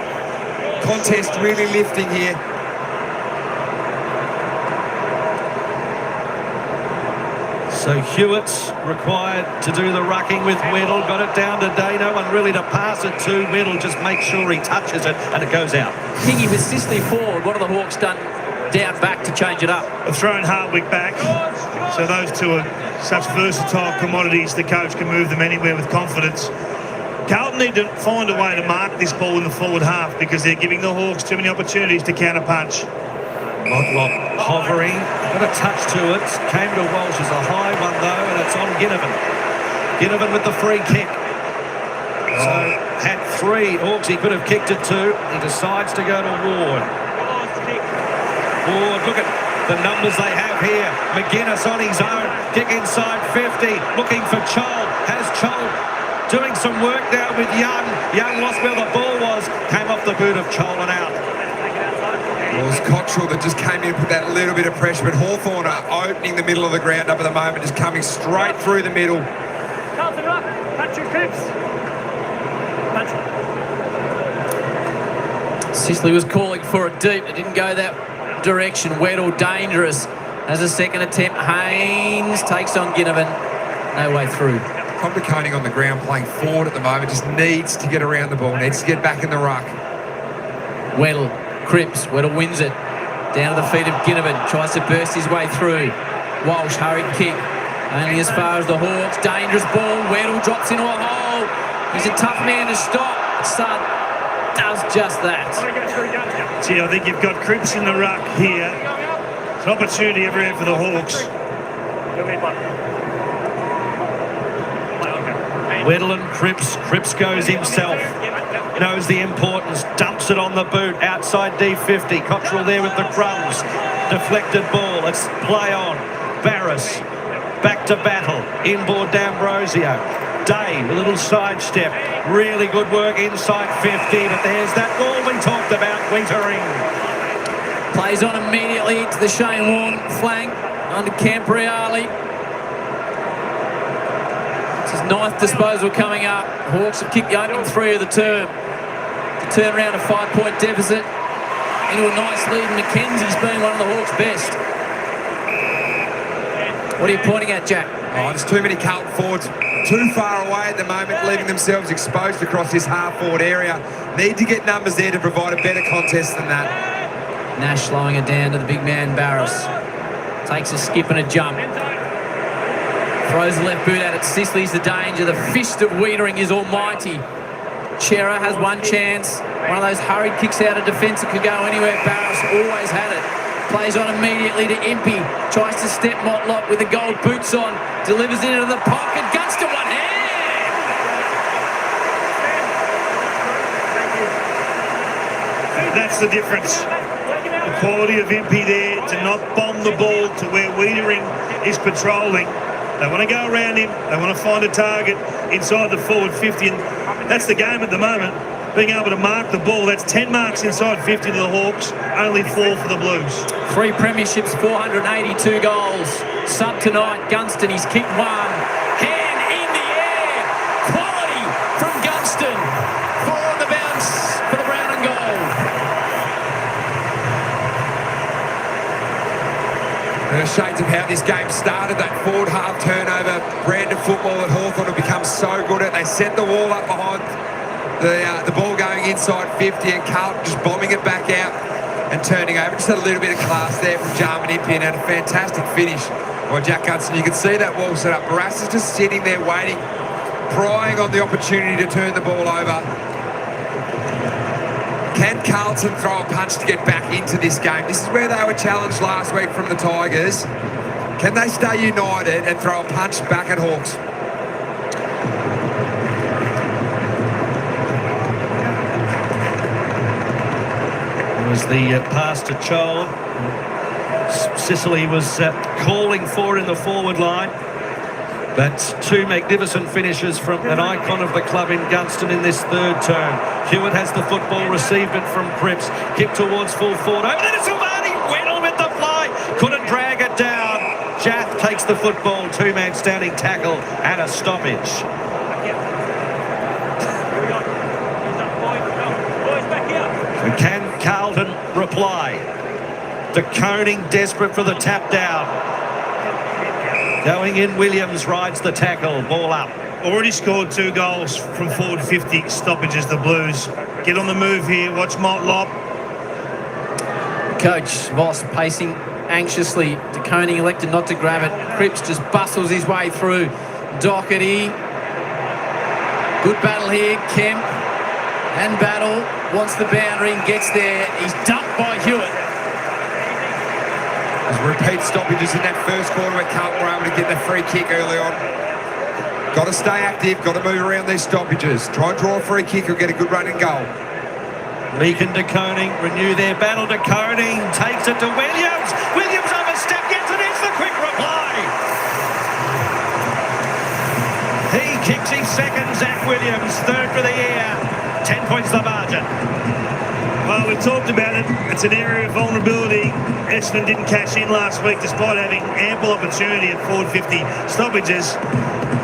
Contest really lifting here. So Hewitt's required to do the rucking with Weddle. Got it down to Day. No one really to pass it to. Weddle just makes sure he touches it and it goes out. Kingy with Sicily forward. What have the Hawks done down back to change it up? They've thrown Hardwick back. So those two are such versatile commodities. The coach can move them anywhere with confidence. Carlton need to find a way to mark this ball in the forward half because they're giving the Hawks too many opportunities to counter-punch. Motlop hovering, got a touch to it. Came to Walsh as a high one though, and it's on Ginnivan. Ginnivan with the free kick. So had 3 Hawks he could have kicked it to. He decides to go to Ward. Ward, look at the numbers they have here. McGuinness on his own, kick inside 50, looking for Chol. Has Chol doing some work now with Young. Young lost where the ball was, came off the boot of Chol and out. Well, it was Cottrell that just came in and put that little bit of pressure, but Hawthorn are opening the middle of the ground up at the moment, just coming straight through the middle. Carlton rock, Patrick Cripps. Sicily was calling for it deep. It didn't go that direction. Weddle dangerous. As a second attempt, Haynes takes on Ginnivan. No way through. Complicating on the ground, playing forward at the moment, just needs to get around the ball, needs to get back in the ruck. Weddle, Cripps, Weddle wins it. Down to the feet of Ginnivan, tries to burst his way through. Walsh, hurried kick. Only as far as the Hawks. Dangerous ball. Weddle drops into a hole. He's a tough man to stop. Sud does just that. See, I think you've got Cripps in the ruck here. It's an opportunity everywhere for the Hawks. Weddle and Cripps. Cripps goes himself. Knows the importance. Dumps it on the boot. Outside D50. Cottrell there with the crumbs. Deflected ball. Let's play on. Barris. Back to battle. Inboard D'Ambrosio. Day, a little sidestep. Really good work inside 50. But there's that ball we talked about. Wiedering. Plays on immediately to the Shane Warne flank. Under Camporeale. It's his 9th disposal coming up. Hawks have kicked the opening 3 of the term. To turn around a 5-point deficit into a nice lead. McKenzie's been one of the Hawks' best. What are you pointing at, Jack? Oh, there's too many Carlton forwards too far away at the moment, leaving themselves exposed across this half-forward area. Need to get numbers there to provide a better contest than that. Nash slowing it down to the big man, Barris. Takes a skip and a jump. Throws the left boot out at Sicily's the danger. The fist of Wiedering is almighty. Chera has one chance. One of those hurried kicks out of defence that could go anywhere. Barras always had it. Plays on immediately to Impey. Tries to step Motlop with the gold boots on. Delivers it into the pocket. Gunston one hand. That's the difference. The quality of Impey there to not bomb the ball to where Wiedering is patrolling. They want to go around him. They want to find a target inside the forward 50. And that's the game at the moment. Being able to mark the ball. That's 10 marks inside 50 to the Hawks. Only 4 for the Blues. 3 premierships, 482 goals. Sub tonight. Gunston, he's kicked one. Hand in the air. Quality from Gunston. 4 on the bounce for the brown and gold. The shades of how this game started, that forward half turnover brand of football that Hawthorn have become so good at. They set the wall up behind the ball going inside 50 and Carlton just bombing it back out and turning over. Just had a little bit of class there from Xiaomi Mi and had a fantastic finish by Jack Gunston. You can see that wall set up. Barras is just sitting there waiting, prying on the opportunity to turn the ball over. Can Carlton throw a punch to get back into this game? This is where they were challenged last week from the Tigers. Can they stay united and throw a punch back at Hawks? It was the pass to Chol. Sicily was calling for in the forward line. That's 2 magnificent finishes from an icon of the club in Gunston in this third term. Hewitt has the football, received it from Cripps, kicked towards full forward. Over there to Silvani, Wendell with the fly, couldn't drag it down. Jaff takes the football, 2-man standing tackle and a stoppage. So can Carlton reply? De Koning desperate for the tap down. Going in, Williams rides the tackle, ball up. Already scored 2 goals from forward 50 stoppages, the Blues. Get on the move here, watch Motlop. Coach Voss pacing anxiously. De Koning elected not to grab it. Cripps just bustles his way through. Doherty. Good battle here. Kemp and battle. Wants the boundary and gets there. He's dumped by Hewitt. There's repeat stoppages in that first quarter where Carlton were able to get the free kick early on. Got to stay active, got to move around these stoppages. Try and draw a free kick or get a good run and goal. Leak and De Koning renew their battle. De Koning takes it to Williams. Williams overstep, gets it, it's the quick reply. He kicks his second, Zach Williams, 3rd for the year. 10 points the margin. Well, we've talked about it. It's an area of vulnerability. Essendon didn't cash in last week despite having ample opportunity at forward 50 stoppages.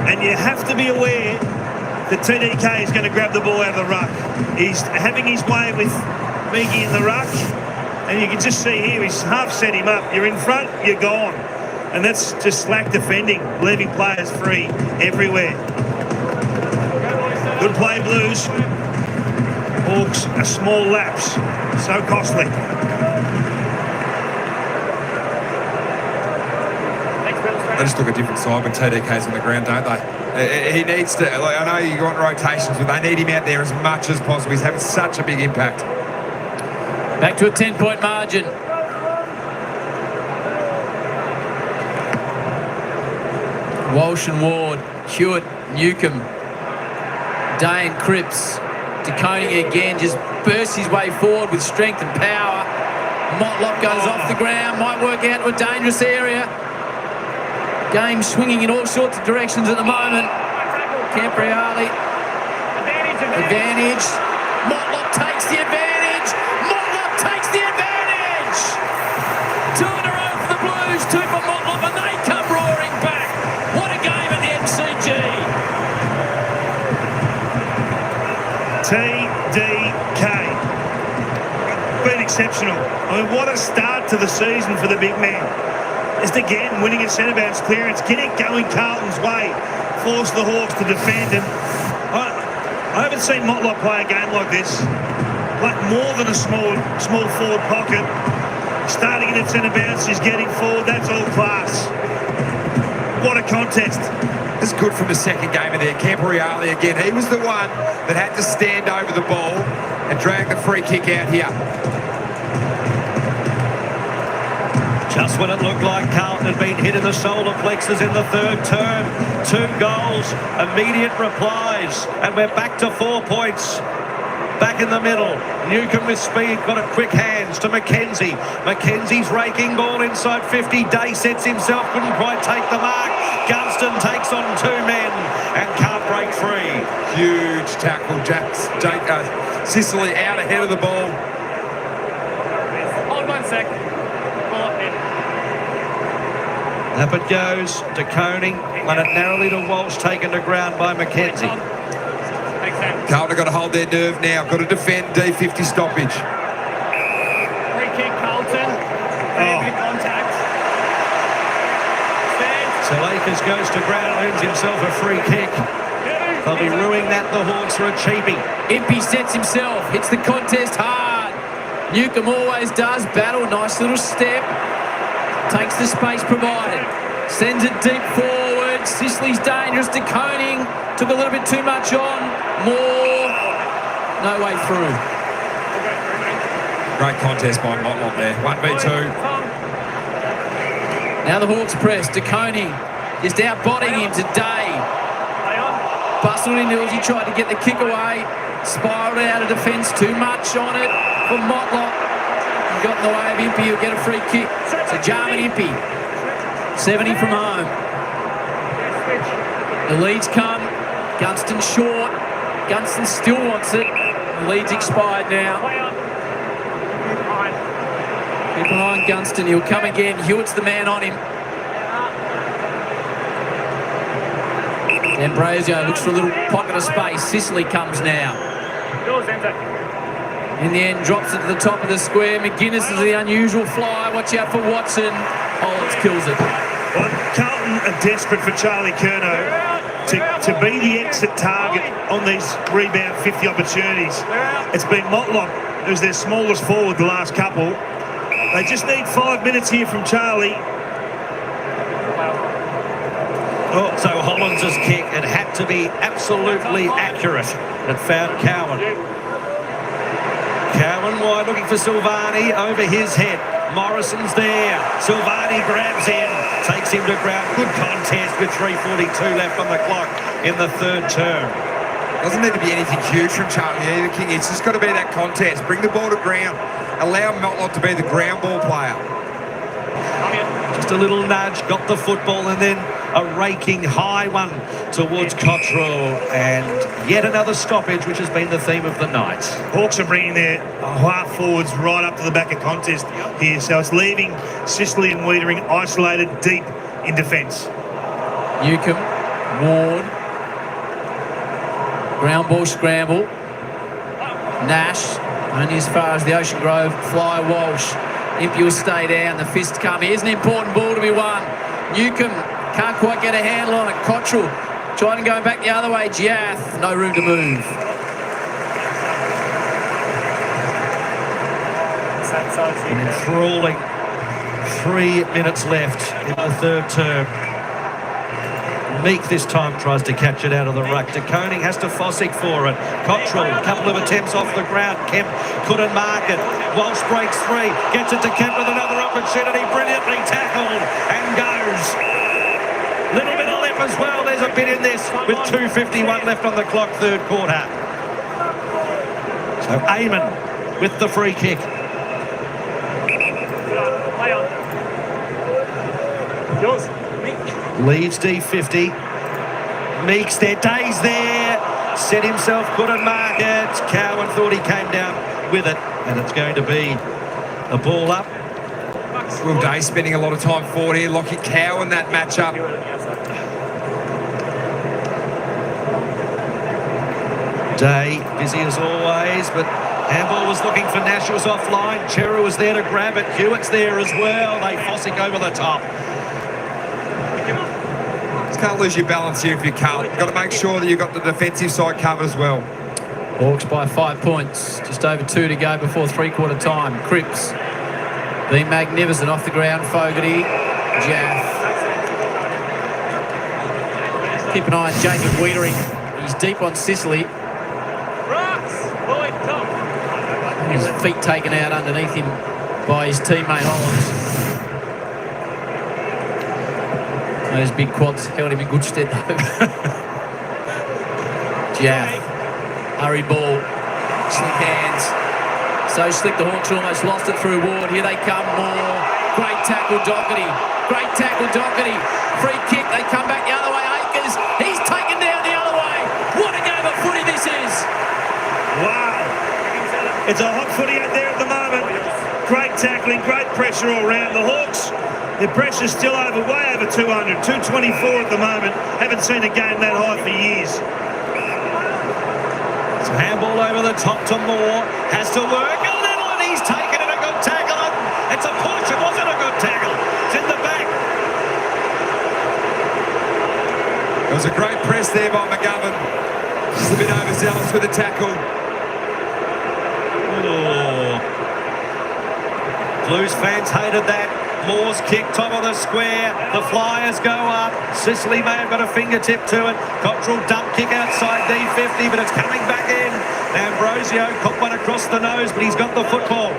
And you have to be aware that TDK is going to grab the ball out of the ruck. He's having his way with Miggy in the ruck. And you can just see here, he's half set him up. You're in front, you're gone. And that's just slack defending, leaving players free everywhere. Good play, Blues. Hawks, a small lapse. So costly. They just look a different side when TDK's on the ground, don't they? He needs to, like, I know you want rotations, but they need him out there as much as possible. He's having such a big impact. Back to a 10-point margin. Walsh and Ward, Hewitt, Newcomb, Day and Cripps. De Koning again just bursts his way forward with strength and power. Motlop goes off the ground, might work out to a dangerous area. Game swinging in all sorts of directions at the moment. Campriali. Advantage. Motlop takes the advantage. Motlop takes the advantage. 2 in a row for the Blues, 2 for Motlop, and they come roaring back. What a game at the MCG. TDK. Been exceptional. I mean, what a start to the season for the big man. Just again, winning a centre-bounce clearance, getting going Carlton's way, force the Hawks to defend. And I haven't seen Motlop play a game like this. Like more than a small forward pocket. Starting in at centre bounce, she's getting forward. That's all class. What a contest. It's good from the second game of there. Camporeale again. He was the one that had to stand over the ball and drag the free kick out here. Just when it looked like Carlton had been hit in the solar plexus in the third term. 2 goals, immediate replies, and we're back to 4 points. Back in the middle, Newcomb with speed, got it quick hands to McKenzie. McKenzie's raking ball inside 50. Day sets himself, couldn't quite take the mark. Gunston takes on 2 men and can't break free. Huge tackle, Sicily out ahead of the ball. Hold 1 sec. Up it goes to Koning, and it narrowly to Walsh, taken to ground by McKenzie. Carlton got to hold their nerve now. Got to defend D50 stoppage. Free kick, Carlton. Contact. Lakers goes to ground, earns himself a free kick. They'll be ruining that, the Hawks, for a cheapie. Impey sets himself, hits the contest hard. Newcomb always does battle, nice little step. Takes the space provided. Sends it deep forward. Sicily's dangerous to Koning. Took a little bit too much on. More. No way through. Great contest by Motlop there. 1v2. Now the Hawks press to Koning. Just out-bodying him today. Bustled into as he tried to get the kick away. Spiraled out of defence. Too much on it for Motlop. He got in the way of Impey. He'll get a free kick. So Jarman Impey. 70 from home. The leads come. Gunston short. Gunston still wants it. The lead's expired now. Keep behind Gunston. He'll come again. Hewitt's the man on him. D'Ambrosio looks for a little pocket of space. Sicily comes now. In the end, drops it to the top of the square. McGuinness is the unusual fly. Watch out for Watson. Hollins kills it. Well, Carlton are desperate for Charlie Curnow to be the exit target on these rebound 50 opportunities. It's been Motlop, who's their smallest forward the last couple. They just need 5 minutes here from Charlie. Oh, so Hollins' kick, it had to be absolutely accurate. It found Cowan. Cowan wide, looking for Silvani, over his head. Morrison's there. Silvani grabs him, takes him to ground. Good contest with 3:42 left on the clock in the third term. Doesn't need to be anything huge from Charlie either, King. It's just got to be that contest. Bring the ball to ground. Allow Motlop to be the ground ball player. Just a little nudge, got the football, and then a raking high one towards Cottrell, and yet another stoppage, which has been the theme of the night. Hawks are bringing their half forwards right up to the back of contest here, so it's leaving Sicily and Wiedering isolated deep in defence. Newcomb, Ward, ground ball scramble. Nash, only as far as the Ocean Grove fly. Walsh. Impey will stay down. The fist come. Here's an important ball to be won. Newcomb can't quite get a handle on it. Cottrell trying to go back the other way. Giath, no room to move. Enthralling. 3 minutes left in the third term. Meek this time tries to catch it out of the ruck. De Koning has to Fossick for it. Cottrell, a couple of attempts off the ground. Kemp couldn't mark it. Walsh breaks 3, gets it to Kemp with another opportunity. Brilliantly tackled and goes. Little bit of lip as well. There's a bit in this with 2:51 left on the clock, third quarter. So Eamon with the free kick. Leaves D50. Meeks there, Day's there. Set himself, couldn't mark it. Cowan thought he came down with it, and it's going to be a ball up. Will Day spending a lot of time forward here. Lockie Cowan that matchup. Day busy as always, but handball was looking for Nash, was offline. Chera was there to grab it. Hewitt's there as well. They Fossick over the top. Just can't lose your balance here if you can't. You've got to make sure that you've got the defensive side covered as well. Hawks by 5 points. Just over 2 to go before three-quarter time. Cripps Been magnificent off the ground, Fogarty. Jaff. Keep an eye on Jacob Wiedering. He's deep on Sicily. His feet taken out underneath him by his teammate Hollands. Those big quads held him in good stead though. Jaff. Hurry ball. Slick hands. So slick the Hawks almost lost it through Ward. Here they come more. Great tackle Doherty. Great tackle Doherty. Free kick. They come back the other way. Akers. He's taken down the other way. What a game of footy this is. Wow. It's a hot footy out there at the moment. Great tackling, great pressure all round. The Hawks, their pressure's still way over 200, 224 at the moment. Haven't seen a game that high for years. It's a handball over the top to Moore. Has to work a little and he's taken it. A good tackle. It's a push. It wasn't a good tackle. It's in the back. It was a great press there by McGovern. Just a bit overzealous with the tackle. Blues fans hated that. Moore's kick, top of the square. The Flyers go up. Sicily may have got a fingertip to it. Cottrell dump kick outside D50, but it's coming back in. D'Ambrosio caught one across the nose, but he's got the football.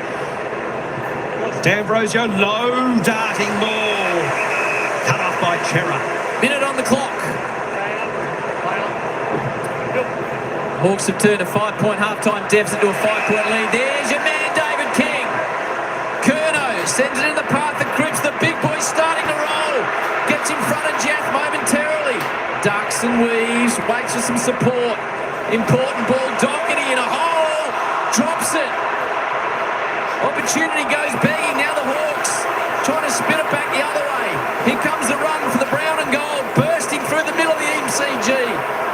D'Ambrosio, low darting ball. Cut off by Chera. Minute on the clock. Hawks have turned a 5-point half-time deficit to a 5-point lead. There's your man, David King. Curnow sends it in the path of Cripps. The big boy's starting to roll. Gets in front of Jeff momentarily. Ducks and weaves, waits for some support. Important ball, Doherty in a hole. Drops it. Opportunity goes begging. Now the Hawks trying to spin it back the other way. Here comes the run for the brown and gold. Bursting through the middle of the MCG.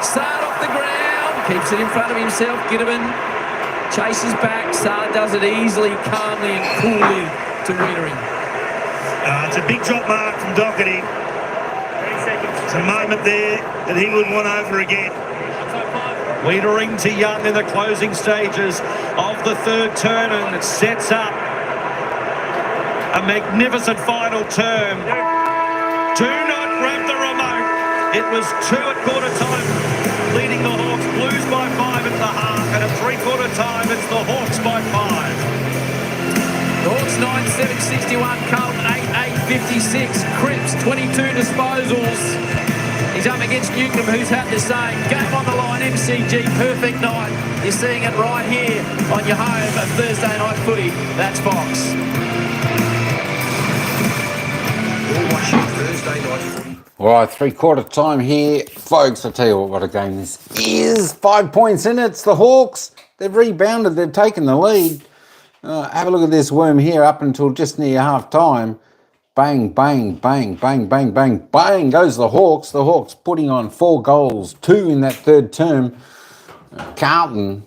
Sard off the ground. Keeps it in front of himself. Gitterman chases back. Sard does it easily, calmly and coolly to Wiedering. It's a big drop mark from Doherty. It's a moment there that he would want over again. Wiedering to Young in the closing stages of the third term, and it sets up a magnificent final term. Do not grab the remote. It was 2 at quarter time, leading the Hawks. Blues by 5 at the half, and at three-quarter time, it's the Hawks by 5. The Hawks 9-7-61, Carlton 8-8-56, Cripps 22 disposals. He's up against Newcomb, who's had the same. Game on the line, MCG, perfect night. You're seeing it right here on your home of Thursday night footy. That's Fox. You're watching Thursday night footy. All right, three-quarter time here. Folks, I'll tell you what a game this is. 5 points in it. It's the Hawks. They've rebounded. They've taken the lead. Have a look at this worm here up until just near half-time. Bang, bang, bang, bang, bang, bang, bang goes the Hawks. The Hawks putting on 4 goals, 2 in that third term. Carlton,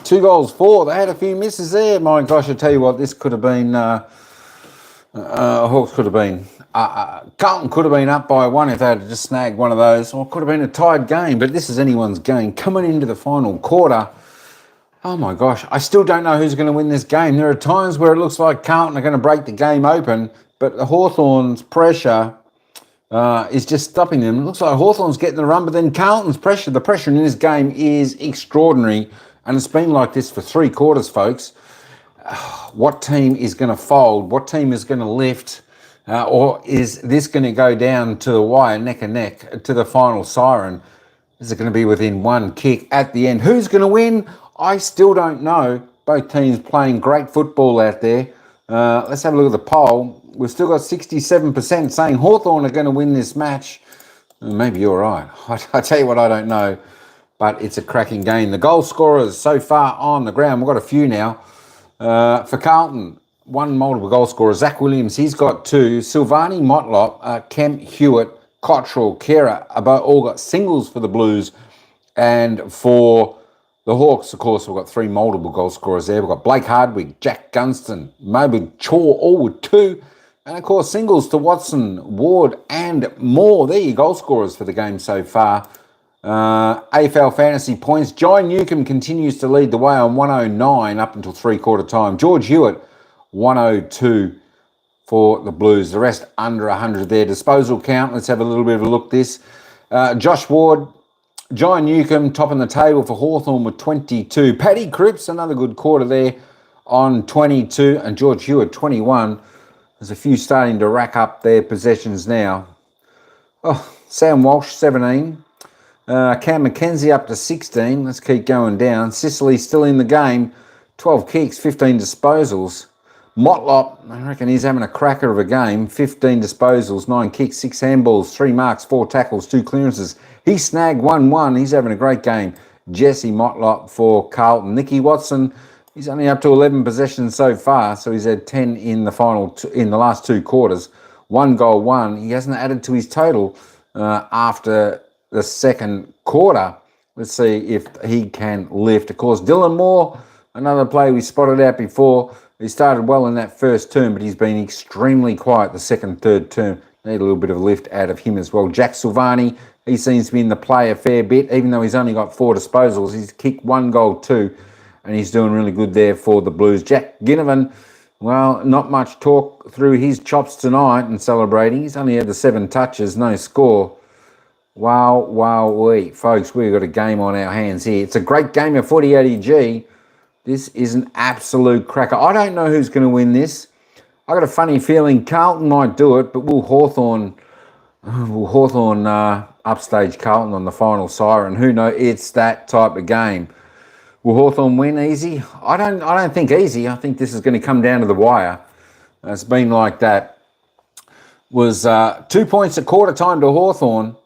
2 goals, 4. They had a few misses there. My gosh, I tell you what, this could have been... Hawks could have been... Carlton could have been up by 1 if they had just snagged one of those, or it could have been a tied game, but this is anyone's game. Coming into the final quarter, oh my gosh, I still don't know who's going to win this game. There are times where it looks like Carlton are going to break the game open, but the Hawthorn's pressure is just stopping them. It looks like Hawthorn's getting the run, but then Carlton's pressure, the pressure in this game is extraordinary, and it's been like this for 3 quarters, folks. What team is going to fold? What team is going to lift? Or is this going to go down to the wire, neck and neck, to the final siren? Is it going to be within 1 kick at the end? Who's going to win? I still don't know. Both teams playing great football out there. Let's have a look at the poll. We've still got 67% saying Hawthorn are going to win this match. Maybe you're right. I tell you what, I don't know. But it's a cracking game. The goal scorers so far on the ground, we've got a few now. For Carlton, 1 multiple goal scorer, Zach Williams, he's got 2. Silvani Motlop, Kemp Hewitt, Cottrell, Kera, about all got singles for the Blues. And for the Hawks, of course, we've got 3 multiple goal scorers there. We've got Blake Hardwick, Jack Gunston, Moby Chaw, all with 2. And, of course, singles to Watson, Ward, and more. There you goal scorers for the game so far. AFL fantasy points. John Newcomb continues to lead the way on 109 up until three-quarter time. George Hewitt, 102 for the Blues. The rest under 100 there. Disposal count, let's have a little bit of a look this. Josh Ward, John Newcomb, top on the table for Hawthorn with 22. Paddy Cripps, another good quarter there on 22. And George Hewitt, 21. There's a few starting to rack up their possessions now. Oh, Sam Walsh, 17. Cam McKenzie up to 16. Let's keep going down. Sicily still in the game. 12 kicks, 15 disposals. Motlop, I reckon he's having a cracker of a game. 15 disposals, 9 kicks, 6 handballs, 3 marks, 4 tackles, 2 clearances. He snagged 1-1. He's having a great game. Jesse Motlop for Carlton. Nicky Watson, he's only up to 11 possessions so far, so he's had 10 in the in the last 2 quarters. 1 goal, 1. He hasn't added to his total after the second quarter. Let's see if he can lift. Of course, Dylan Moore, another player we spotted out before. He started well in that first term, but he's been extremely quiet the second, third term. Need a little bit of a lift out of him as well. Jack Silvani, he seems to be in the play a fair bit, even though he's only got 4 disposals. He's kicked 1 goal, 2, and he's doing really good there for the Blues. Jack Ginnivan, well, not much talk through his chops tonight and celebrating. He's only had the 7 touches, no score. Wow, folks, we've got a game on our hands here. It's a great game of footy, ADG. This is an absolute cracker. I don't know who's going to win this. I got a funny feeling Carlton might do it, but will Hawthorn upstage Carlton on the final siren? Who knows? It's that type of game. Will Hawthorn win easy? I don't think easy. I think this is going to come down to the wire. It's been like that. Was 2 points at quarter time to Hawthorn.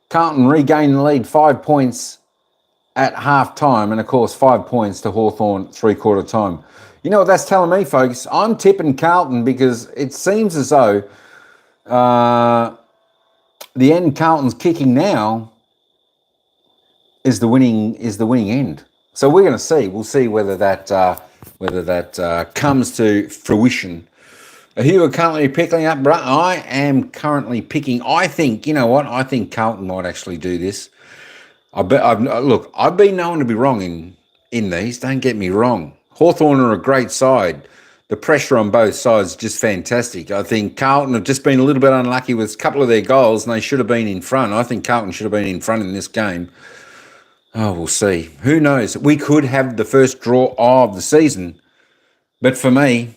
Carlton regained the lead 5 points at half time, and of course 5 points to Hawthorn 3/4 time. You know what that's telling me, folks? I'm tipping Carlton because it seems as though the end Carlton's kicking now is the winning end. So we're going to see. We'll see whether that comes to fruition. Who are currently picking up? I am currently picking. I think, you know what? I think Carlton might actually do this. I've been known to be wrong in these. Don't get me wrong. Hawthorn are a great side. The pressure on both sides is just fantastic. I think Carlton have just been a little bit unlucky with a couple of their goals, and they should have been in front. I think Carlton should have been in front in this game. Oh, we'll see. Who knows? We could have the first draw of the season. But for me,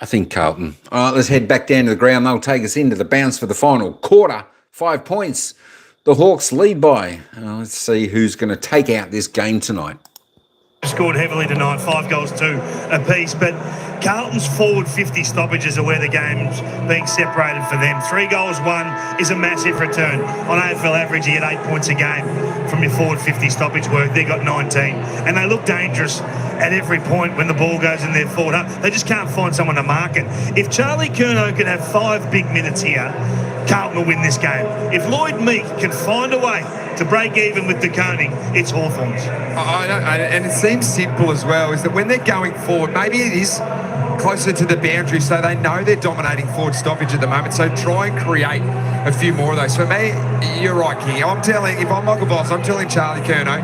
I think Carlton. All right, let's head back down to the ground. They'll take us into the bounce for the final quarter. 5 points. The Hawks lead by. Let's see who's going to take out this game tonight. Scored heavily tonight, 5 goals, 2 apiece, but Carlton's forward 50 stoppages are where the game's being separated for them. 3 goals, 1 is a massive return. On AFL average, you get 8 points a game from your forward 50 stoppage work. They got 19, and they look dangerous at every point when the ball goes in their forward up. They just can't find someone to mark it. If Charlie Curnow can have 5 big minutes here, Carlton will win this game. If Lloyd Meek can find a way to break even with DeConing, it's Hawthorn's. I know, and it seems simple as well, is that when they're going forward, maybe it is closer to the boundary, so they know they're dominating forward stoppage at the moment, so try and create a few more of those. For me, you're right, King. If I'm Michael Voss, I'm telling Charlie Curnow,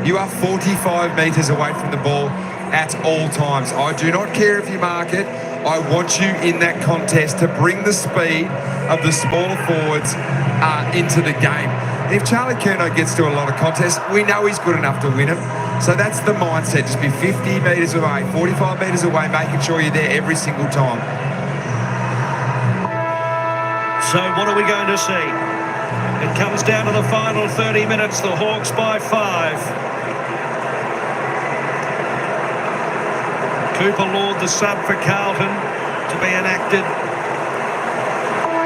you are 45 metres away from the ball at all times. I do not care if you mark it. I want you in that contest to bring the speed of the smaller forwards into the game. And if Charlie Curnow gets to a lot of contests, we know he's good enough to win them. So that's the mindset. Just be 50 metres away, 45 metres away, making sure you're there every single time. So what are we going to see? It comes down to the final 30 minutes. The Hawks by 5. Cooper Lord, the sub for Carlton, to be enacted.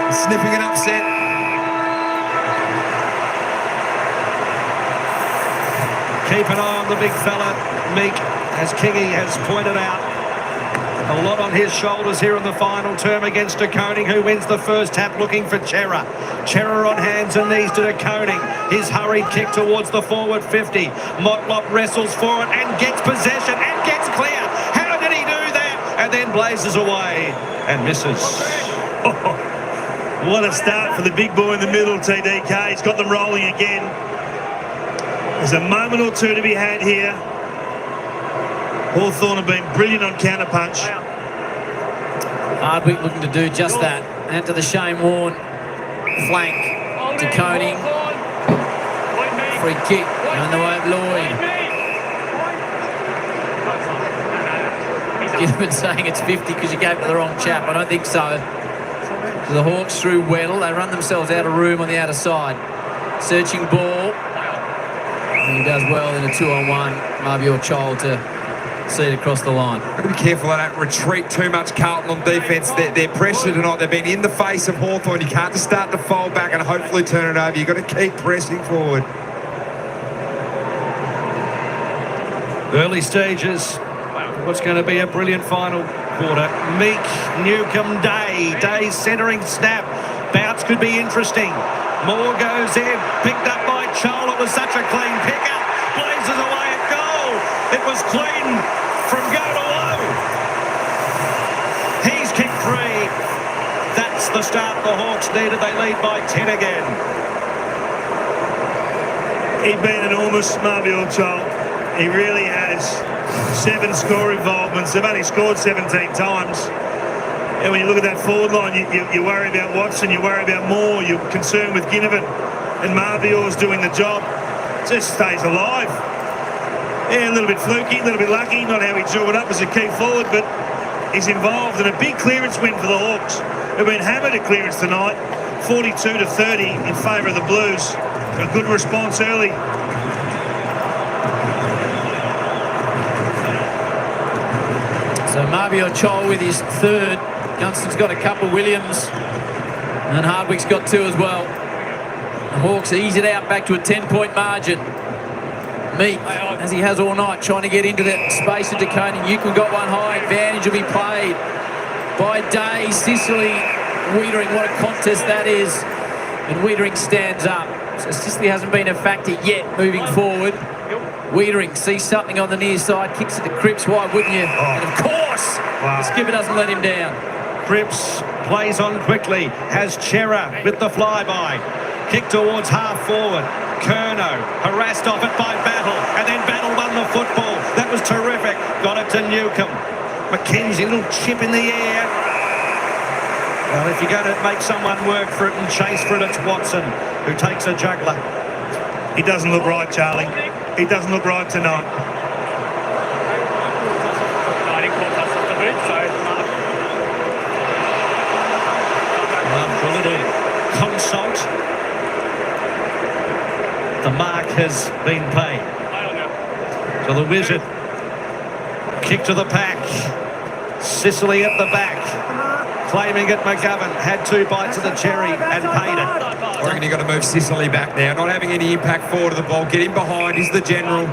Sniffing an upset. Keep an eye on the big fella, Meek, as Kingy has pointed out. A lot on his shoulders here in the final term against DeConing, who wins the first tap, looking for Chera. Chera on hands and knees to DeConing. His hurried kick towards the forward 50. Motlop wrestles for it and gets possession and gets clear. How did he do that? And then blazes away and misses. What a start for the big boy in the middle, TDK. He's got them rolling again. There's a moment or two to be had here. Hawthorn have been brilliant on counterpunch. Hardwick looking to do just that. Out to the Shane Warne flank to Koning. Free kick on the way of Lloyd. Gilbert saying it's 50 because you gave it to the wrong chap. I don't think so. So the Hawks through Weddle. They run themselves out of room on the outer side. Searching ball. And he does well in a 2-on-1. Marbior Chol to see it across the line. Got to be careful of that retreat too much, Carlton, on defence. They're pressured tonight. They've been in the face of Hawthorn. You can't just start to fold back and hopefully turn it over. You've got to keep pressing forward. Early stages. What's going to be a brilliant final quarter. Meek, Newcomb, Day centering snap. Bounce could be interesting. Moore goes in, picked up by Chol. It was such a clean pick-up. Blazes away at goal. It was clean from go to low. He's kicked free. That's the start the Hawks needed. They lead by 10 again. He's been enormous, Marbior Chol. He really has. 7 score involvements. They've only scored 17 times. And when you look at that forward line, you worry about Watson, you worry about Moore, you're concerned with Ginnivan, and Marbior's doing the job. Just stays alive. Yeah, a little bit fluky, a little bit lucky, not how he drew it up as a key forward, but he's involved in a big clearance win for the Hawks. They've been hammered at clearance tonight, 42-30 in favour of the Blues. A good response early. So Marbior Chol with his third. Gunston's got a couple, Williams, and Hardwick's got 2 as well. The Hawks ease it out back to a 10-point margin. Meek, as he has all night, trying to get into that space into Koning. Newcomb got one high. Advantage will be played by Day. Sicily, Wiedering, what a contest that is. And Wiedering stands up. So Sicily hasn't been a factor yet moving forward. Wiedering sees something on the near side, kicks it to Cripps. Why wouldn't you? And of course, the skipper doesn't let him down. Cripps plays on quickly, has Chera with the flyby. Kick towards half forward. Curnow harassed off it by Battle, and then Battle won the football. That was terrific. Got it to Newcomb. McKenzie, little chip in the air. Well, if you're going to make someone work for it and chase for it, it's Watson, who takes a juggler. He doesn't look right, Charlie. He doesn't look right tonight. I didn't call touch off the boot, so After a little consult, the mark has been paid. So the Wizard, kick to the pack. Sicily at the back, claiming it. McGovern had 2 bites of the cherry and paid it. I reckon you've got to move Sicily back now. Not having any impact forward of the ball. Get in behind. He's the general.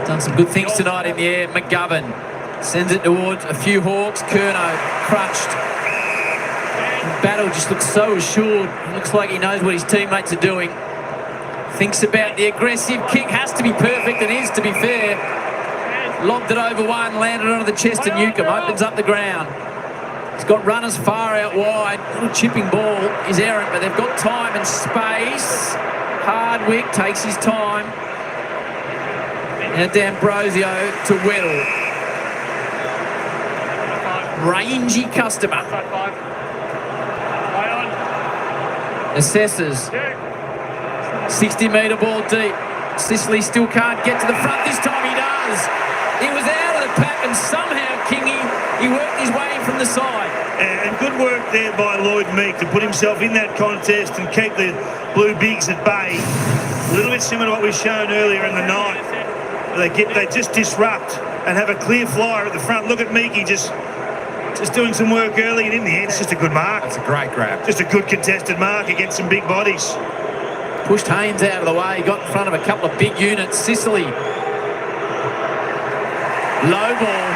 Done some good things tonight in the air. McGovern sends it towards a few Hawks. Curnow crunched. Battle just looks so assured. Looks like he knows what his teammates are doing. Thinks about the aggressive kick. Has to be perfect, and is, to be fair. Lobbed it over one, landed onto the chest of Newcomb. Opens up the ground. He's got runners far out wide. Little chipping ball is errant, but they've got time and space. Hardwick takes his time. And D'Ambrosio to Weddle. Rangy customer. Assesses. 60-metre ball deep. Sicily still can't get to the front. This time he does. He was out of the pack, and somehow Kingy, he worked his way in from the side. And good work there by Lloyd Meek to put himself in that contest and keep the Blue Bigs at bay. A little bit similar to what we've shown earlier in the night. They just disrupt and have a clear flyer at the front. Look at Meeky just doing some work early, and in the end, it's just a good mark. It's a great grab. Just a good contested mark against some big bodies. Pushed Haynes out of the way. Got in front of a couple of big units. Sicily. Low ball.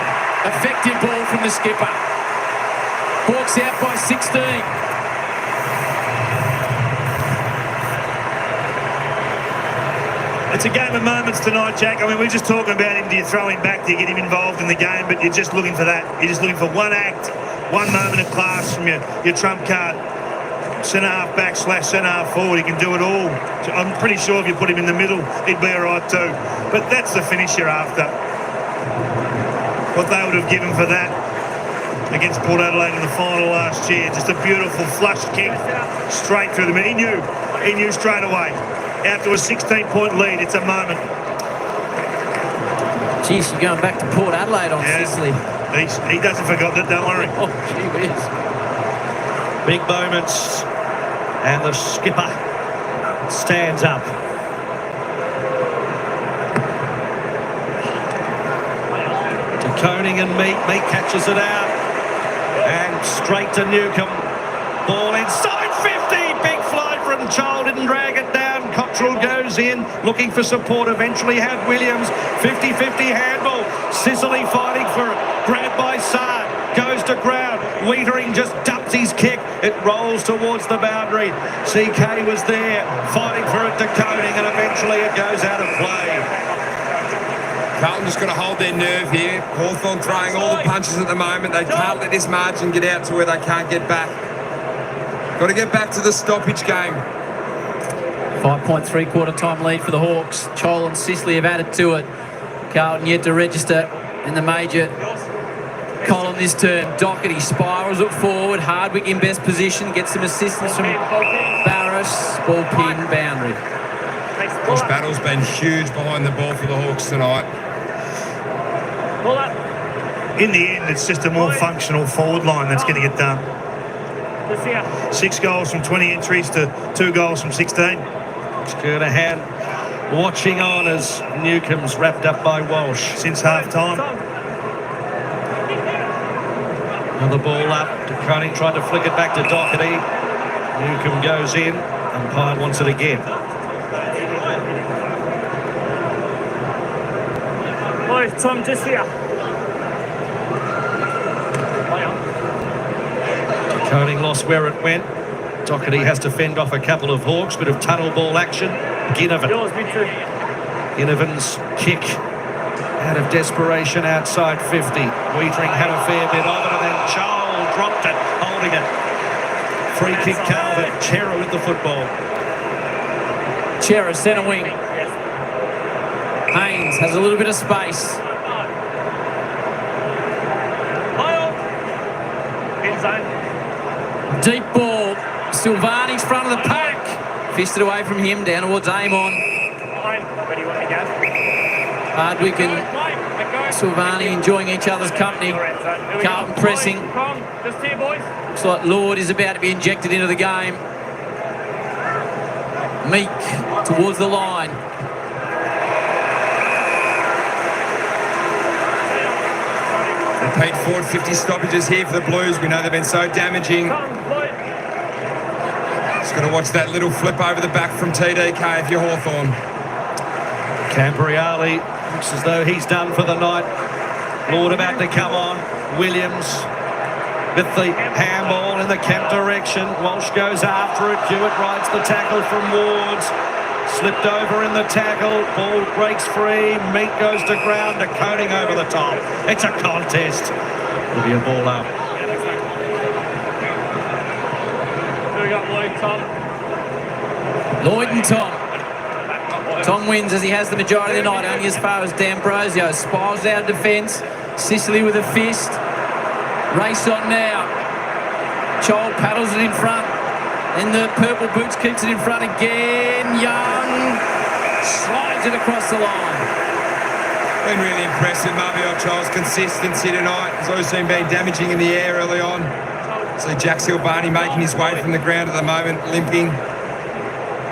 Effective ball from the skipper. Hawks out by 16. It's a game of moments tonight, Jack. I mean, we're just talking about him. Do you throw him back? Do you get him involved in the game? But you're just looking for that. You're just looking for one act, one moment of class from your trump card. Centre-half back / centre-half forward. He can do it all. So I'm pretty sure if you put him in the middle, he'd be all right too. But that's the finish you're after. What they would have given for that. against Port Adelaide in the final last year. Just a beautiful flush kick straight through the middle. He knew straight away. Out to a 16-point lead. It's a moment. Geez, you're going back to Port Adelaide on Sicily. He doesn't forget it, don't worry. Oh, gee whiz. Big moments, and the skipper stands up. To Koning and Meek. Meek catches it out, and straight to Newcomb. Ball inside 50. Big fly from Chol, didn't drag it down. Cottrell goes in, looking for support. Eventually had Williams. 50-50 handball. Sicily fighting for it. Grabbed by Saad. Goes to ground. Wiedering just dumps his kick. It rolls towards the boundary. CK was there, fighting for it to Koning, and eventually it goes out of play. Carlton just got to hold their nerve here. Hawthorn throwing all the punches at the moment. They can't let this margin get out to where they can't get back. Got to get back to the stoppage game. 5.3 quarter time lead for the Hawks. Chol and Sicily have added to it. Carlton yet to register in the major column this term. Doherty spirals it forward. Hardwick in best position. Gets some assistance from Barris. Ball pin, boundary. Josh Battle's been huge behind the ball for the Hawks tonight. In the end, it's just a more functional forward line that's going to get done. 6 goals from 20 entries to 2 goals from 16. Skirnahan watching on as Newcomb's wrapped up by Walsh. Since half-time. Another ball up. Koning tried to flick it back to Doherty. Newcomb goes in. Umpire wants it again. Boy, Tom, just here. Koning lost where it went. Doherty has to fend off a couple of Hawks. Bit of tunnel ball action. Ginnivan. Ginnivan's kick out of desperation outside 50. Wiedering had a fair bit of it, and then Chol dropped it, holding it. Free kick, Carlton. Chera with the football. Chera, centre wing. Haynes has a little bit of space. Deep ball. Silvani's front of the pack. Fisted away from him, down towards Amon. Hardwick and Silvani enjoying each other's company. Carlton pressing. Looks like Lord is about to be injected into the game. Meek towards the line. Repeat forward 50 stoppages here for the Blues. We know they've been so damaging. Just got to watch that little flip over the back from TDK if you're Hawthorn. Cambriali looks as though he's done for the night. Lord about to come on. Williams with the handball in the Kemp direction. Walsh goes after it. Hewitt rides the tackle from Wards. Slipped over in the tackle. Ball breaks free. Meek goes to ground. To Koning over the top. It's a contest. It'll be a ball up. Who we got, Lloyd, Tom? Lloyd and Tom. Tom wins as he has the majority of the night, only as far as D'Ambrosio. Spirals out of defence. Sicily with a fist. Race on now. Chol paddles it in front. And the purple boots keeps it in front again. Young slides it across the line. Been really impressive. Marvio Chol's consistency tonight. He's also been damaging in the air early on. So Jack Silvani making his way from the ground at the moment, limping.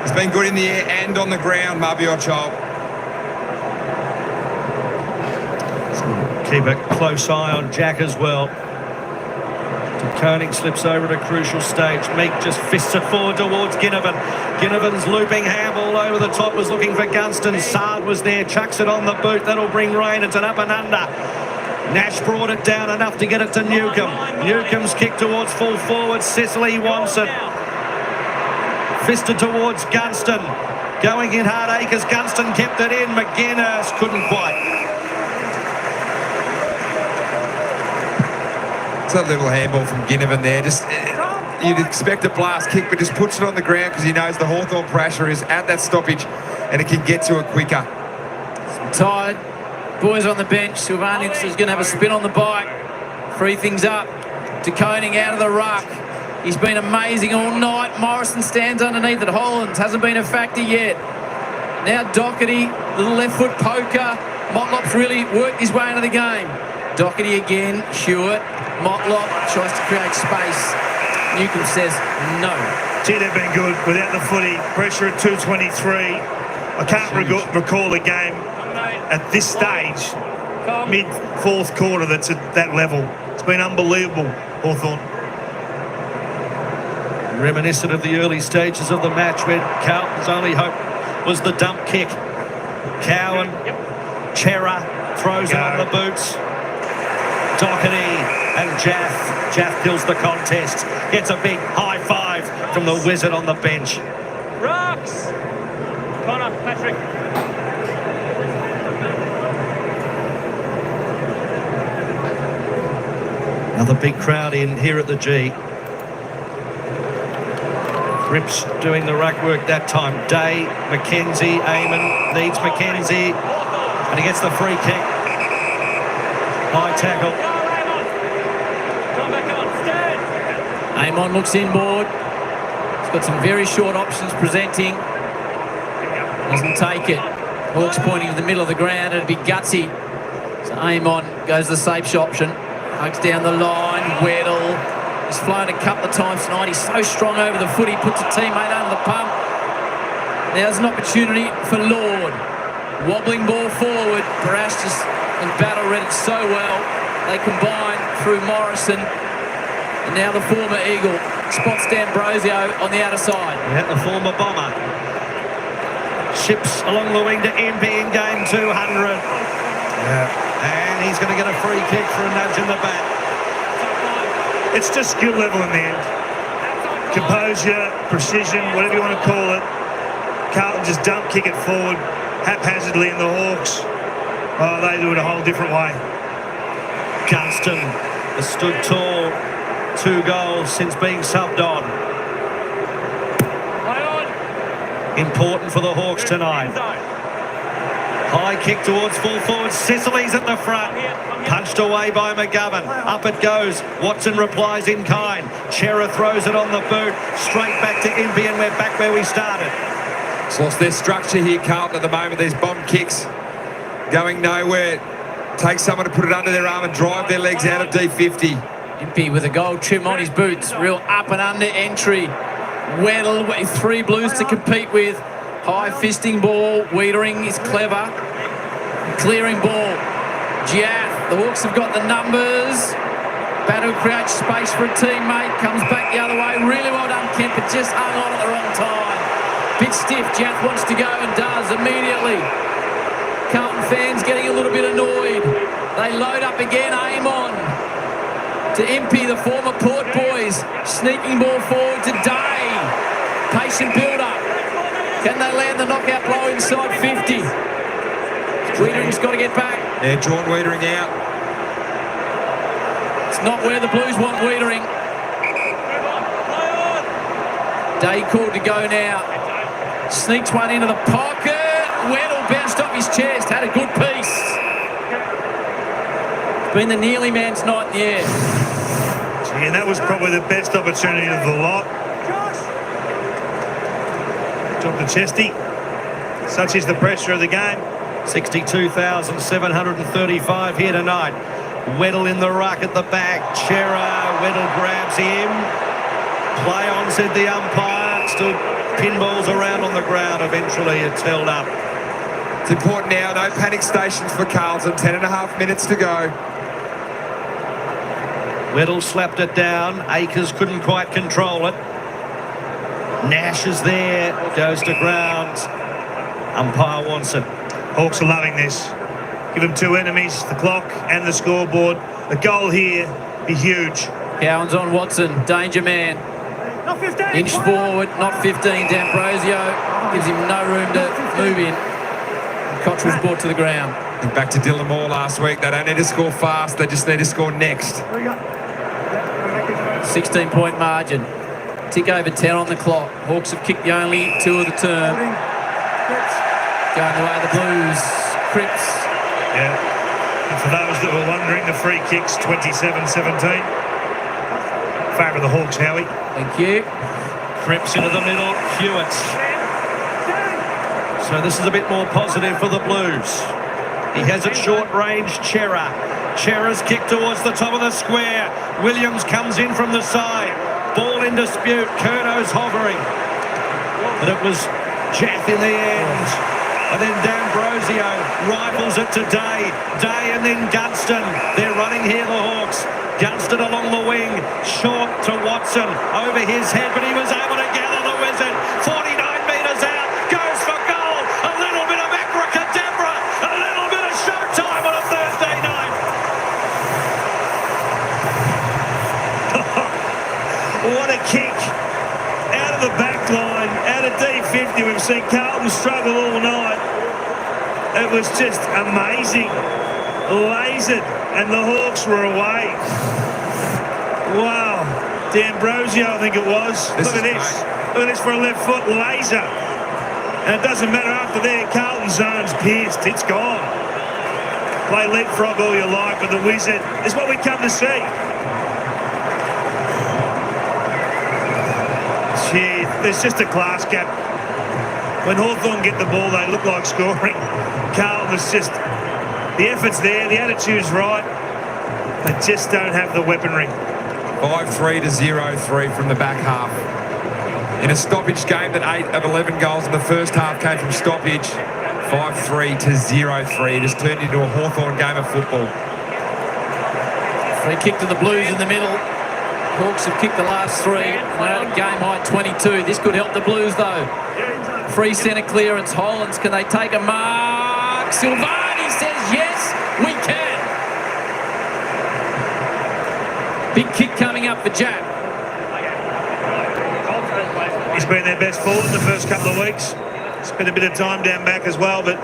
He's been good in the air and on the ground, Marvio Chol. Keep a close eye on Jack as well. Koning slips over at a crucial stage. Meek just fists it forward towards Ginnivan. Ginnivan's looping handball over the top, was looking for Gunston. Saad was there, chucks it on the boot. That'll bring rain. It's an up and under. Nash brought it down enough to get it to Newcomb. Newcomb's kick towards full forward. Sicily wants it. Fisted towards Gunston. Going in hard, Akers. Gunston kept it in. McGuinness couldn't quite. It's a little handball from Ginnivan there. Just you'd expect a blast kick, but just puts it on the ground because he knows the Hawthorn pressure is at that stoppage and it can get to it quicker. Tired. Boys on the bench. Silvanix is going to have a spin on the bike. Free things up. to Koning out of the ruck. He's been amazing all night. Morrison stands underneath it. Hollands hasn't been a factor yet. Now Doherty, little left foot poker. Motlop's really worked his way into the game. Doherty again, Hewitt. Motlop tries to create space. Newcomb says no. Gee, they've been good without the footy. Pressure at 2:23. I can't recall a game at this stage, mid-fourth quarter, that's at that level. It's been unbelievable, Hawthorn. Reminiscent of the early stages of the match when Carlton's only hope was the dump kick. Cowan, Chera throws it on the boots. Doherty and Jaff kills the contest. Gets a big high five from the wizard on the bench. Rocks! Connor, Patrick. Another big crowd in here at the G. Cripps doing the ruck work that time. Day, McKenzie, Eamon needs McKenzie, and he gets the free kick. High tackle. Amon looks inboard. He's got some very short options presenting. Doesn't take it. Hawks pointing to the middle of the ground. It'd be gutsy. So Amon goes the safe option. Hugs down the line. Weddle. He's flown a couple of times tonight. He's so strong over the foot. He puts a teammate under the pump. There's an opportunity for Lord. Wobbling ball forward. Barastas and Battle read it so well. They combine through Morrison. And now the former Eagle spots D'Ambrosio on the outer side. Yeah, the former Bomber. Ships along the wing to MP in game 200. Yeah. And he's going to get a free kick for a nudge in the back. It's just skill level in the end. Composure, precision, whatever you want to call it. Carlton just dump kick it forward haphazardly, and the Hawks, oh, they do it a whole different way. Gunston has stood tall. 2 goals since being subbed on. Important for the Hawks tonight. High kick towards full forward. Sicily's at the front. Punched away by McGovern. Up it goes. Watson replies in kind. Chera throws it on the boot. Straight back to Impey, and we're back where we started. It's lost their structure here, Carlton, at the moment. There's bomb kicks going nowhere. Take someone to put it under their arm and drive their legs out of D50. Impey with a gold trim on his boots. Real up and under entry. Weddle with 3 blues to compete with. High fisting ball. Wiedering is clever. Clearing ball. Giath. The Hawks have got the numbers. Battle creates space for a teammate. Comes back the other way. Really well done, Kemp, but just hung on at the wrong time. Bit stiff. Giath wants to go and does immediately. Carlton fans getting a little bit annoyed. They load up again. Amon to Impey, the former Port boys. Sneaking ball forward to Day. Patient build-up. Can they land the knockout blow inside 50? Wiedering's got to get back. They're drawn Wiedering out. It's not where the Blues want Wiedering. Day called to go now. Sneaks one into the pocket. Weddle bounced off his chest. Had a good piece. Been the nearly man tonight in the air. Gee, and that was probably the best opportunity of the lot. Job to Chesty. Such is the pressure of the game. 62,735 here tonight. Weddle in the ruck at the back. Chera, Weddle grabs him. Play on, said the umpire. Still pinballs around on the ground. Eventually it's held up. It's important now. No panic stations for Carlton. 10.5 minutes to go. Weddle slapped it down. Akers couldn't quite control it. Nash is there. Goes to ground. Umpire wants it. Hawks are loving this. Give them 2 enemies, the clock and the scoreboard. The goal here be huge. Cowan's on Watson. Danger man. Not 15. Inch forward, not 15. D'Ambrosio gives him no room to move in. Cottrell's brought to the ground. And back to Dylan Moore last week. They don't need to score fast. They just need to score next. 16-point margin. Tick over 10 on the clock. Hawks have kicked the only 2 of the term. Going the way of the Blues. Cripps. Yeah. And for those that were wondering, the free kick's 27-17. favour of the Hawks, Howie. Thank you. Cripps into the middle, Hewitt. So this is a bit more positive for the Blues. He has it short range, Chera. Chera's kick towards the top of the square. Williams comes in from the side. Ball in dispute. Curno's hovering. But it was Jack in the end. And then D'Ambrosio rifles it to Day. Day and then Gunston. They're running here, the Hawks. Gunston along the wing. Short to Watson. Over his head, but he was able to gather the Wizard. 49 metres out. Goes for goal. A little bit of abracadabra. A little bit of showtime on a Thursday night. What a kick. Out of the back line, out of D50. We've seen Carlton struggle all night. It was just amazing. Lasered, and the Hawks were away. Wow. D'Ambrosio, I think it was. Look at this. Look at this for a left foot laser. And it doesn't matter after there. Carlton zone's pierced. It's gone. Play leapfrog all you like, but the Wizard is what we come to see. Gee, there's just a class gap. When Hawthorn get the ball, they look like scoring. Carlton is just... The effort's there, the attitude's right. They just don't have the weaponry. 5-3 to 0-3 from the back half. In a stoppage game that 8 of 11 goals in the first half came from stoppage. 5-3 to 0-3. It has turned into a Hawthorn game of football. Free kick to the Blues in the middle. Hawks have kicked the last three. They're at game high 22. This could help the Blues though. Free centre clearance. Hollands, can they take a mark? Silvani says yes, we can. Big kick coming up for Jack. He's been their best forward in the first couple of weeks. Spent a bit of time down back as well, but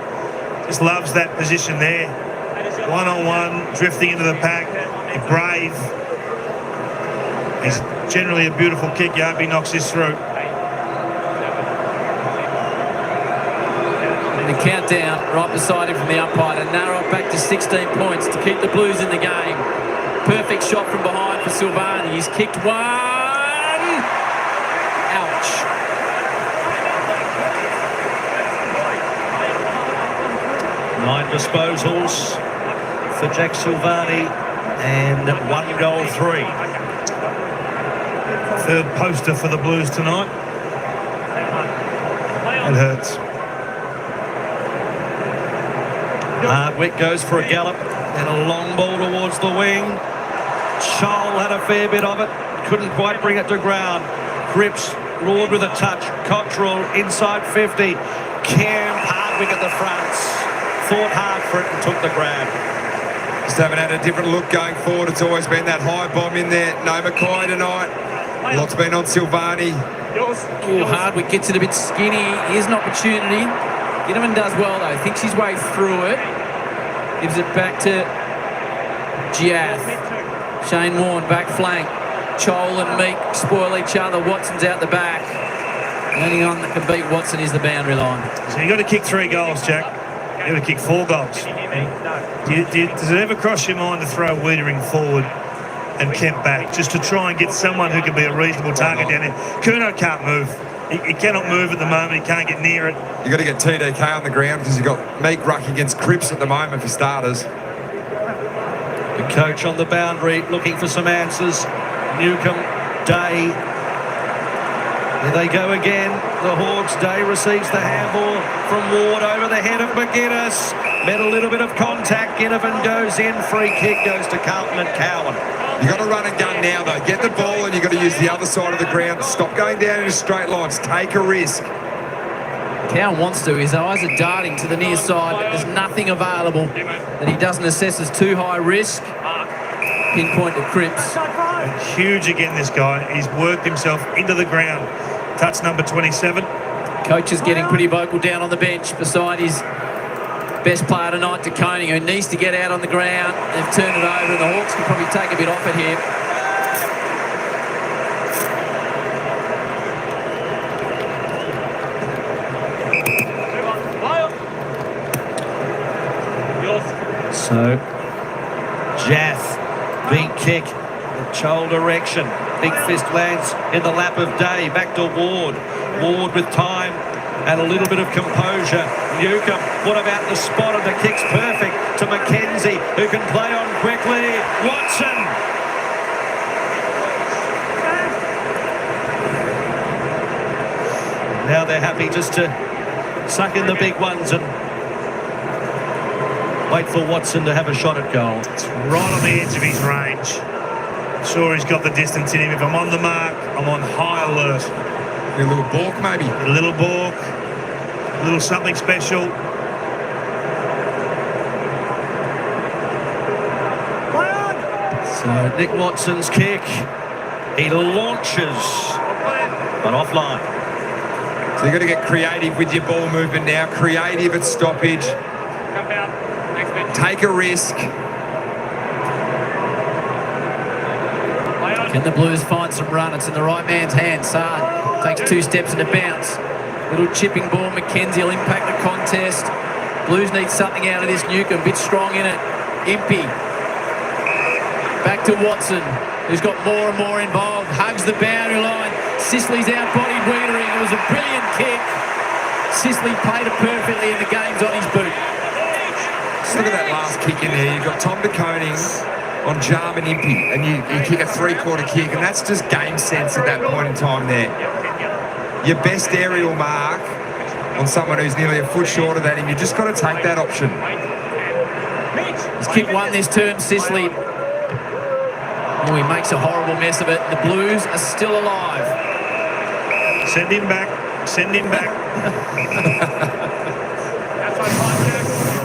just loves that position there. One-on-one, drifting into the pack, brave. He's generally a beautiful kick. You hope he knocks this through. The countdown right beside him from the umpire to narrow it back to 16 points to keep the Blues in the game. Perfect shot from behind for Silvani. He's kicked one. Ouch. Nine disposals for Jack Silvani and 1 goal 3. Third poster for the Blues tonight. It hurts. Hardwick goes for a gallop and a long ball towards the wing. Scholl had a fair bit of it, couldn't quite bring it to ground. Cripps roared with a touch. Cottrell inside 50. Cam Hardwick at the front. Fought hard for it and took the grab. Just haven't had a different look going forward. It's always been that high bomb in there. No Mackay tonight. Lots been on Silvani. Oh, Hardwick gets it a bit skinny. Here's an opportunity. Ginnivan does well though. Thinks his way through it. Gives it back to Giath. Shane Warne back flank. Chol and Meek spoil each other. Watson's out the back. The only one that can beat Watson is the boundary line. So you've got to kick 3 goals, Jack. You've got to kick 4 goals. Does it ever cross your mind to throw Wiedering forward and Kemp back, just to try and get someone who can be a reasonable target down there? Curnow can't move. He cannot move at the moment. He can't get near it. You've got to get TDK on the ground because you've got Meek rucking against Cripps at the moment for starters. The coach on the boundary looking for some answers. Newcomb, Day. Here they go again. The Hawks. Day receives the handball from Ward over the head of McGuinness. Met a little bit of contact. Ginnivan goes in. Free kick goes to Carlton and Cowan. You've got to run and gun now, though. Get the ball and you've got to use the other side of the ground. Stop going down in straight lines. Take a risk. Cowan wants to. His eyes are darting to the near side, but there's nothing available that he doesn't assess as too high risk. Pinpoint to Cripps. And huge again, this guy. He's worked himself into the ground. Touch number 27. Coach is getting pretty vocal down on the bench beside his best player tonight, De Koning, who needs to get out on the ground. They've turned it over, and the Hawks can probably take a bit off it here. So, Jath, big kick, the Chol direction. Big fist lands in the lap of Day. Back to Ward. Ward with time and a little bit of composure. Newcomb, what about the spot? And the kick's perfect to McKenzie, who can play on quickly. Watson. Now they're happy just to suck in the big ones and wait for Watson to have a shot at goal. It's right on the edge of his range. Sure, he's got the distance in him. If I'm on the mark, I'm on high alert. A little balk, maybe. A little balk. A little something special. So Nick Watson's kick. He launches, but offline. So you've got to get creative with your ball movement now. Creative at stoppage. Take a risk. Can the Blues find some run? It's in the right man's hand. Saad takes 2 steps and a bounce. Little chipping ball. McKenzie will impact the contest. Blues need something out of this. Newcomb, a bit strong in it. Impey. Back to Watson, who's got more and more involved. Hugs the boundary line. Sicily's out-bodied Wiedering. It was a brilliant kick. Sicily played it perfectly and the game's on his boot. Just look at that last kick in there. You've got Tom de Koning on Jarman Impey, and you kick a 3-quarter kick, and that's just game sense at that point in time there. Your best aerial mark on someone who's nearly a foot shorter than him, you just got to take that option. He's kicked one this turn, Sicily. Oh, he makes a horrible mess of it. The Blues are still alive. Send him back. Send him back.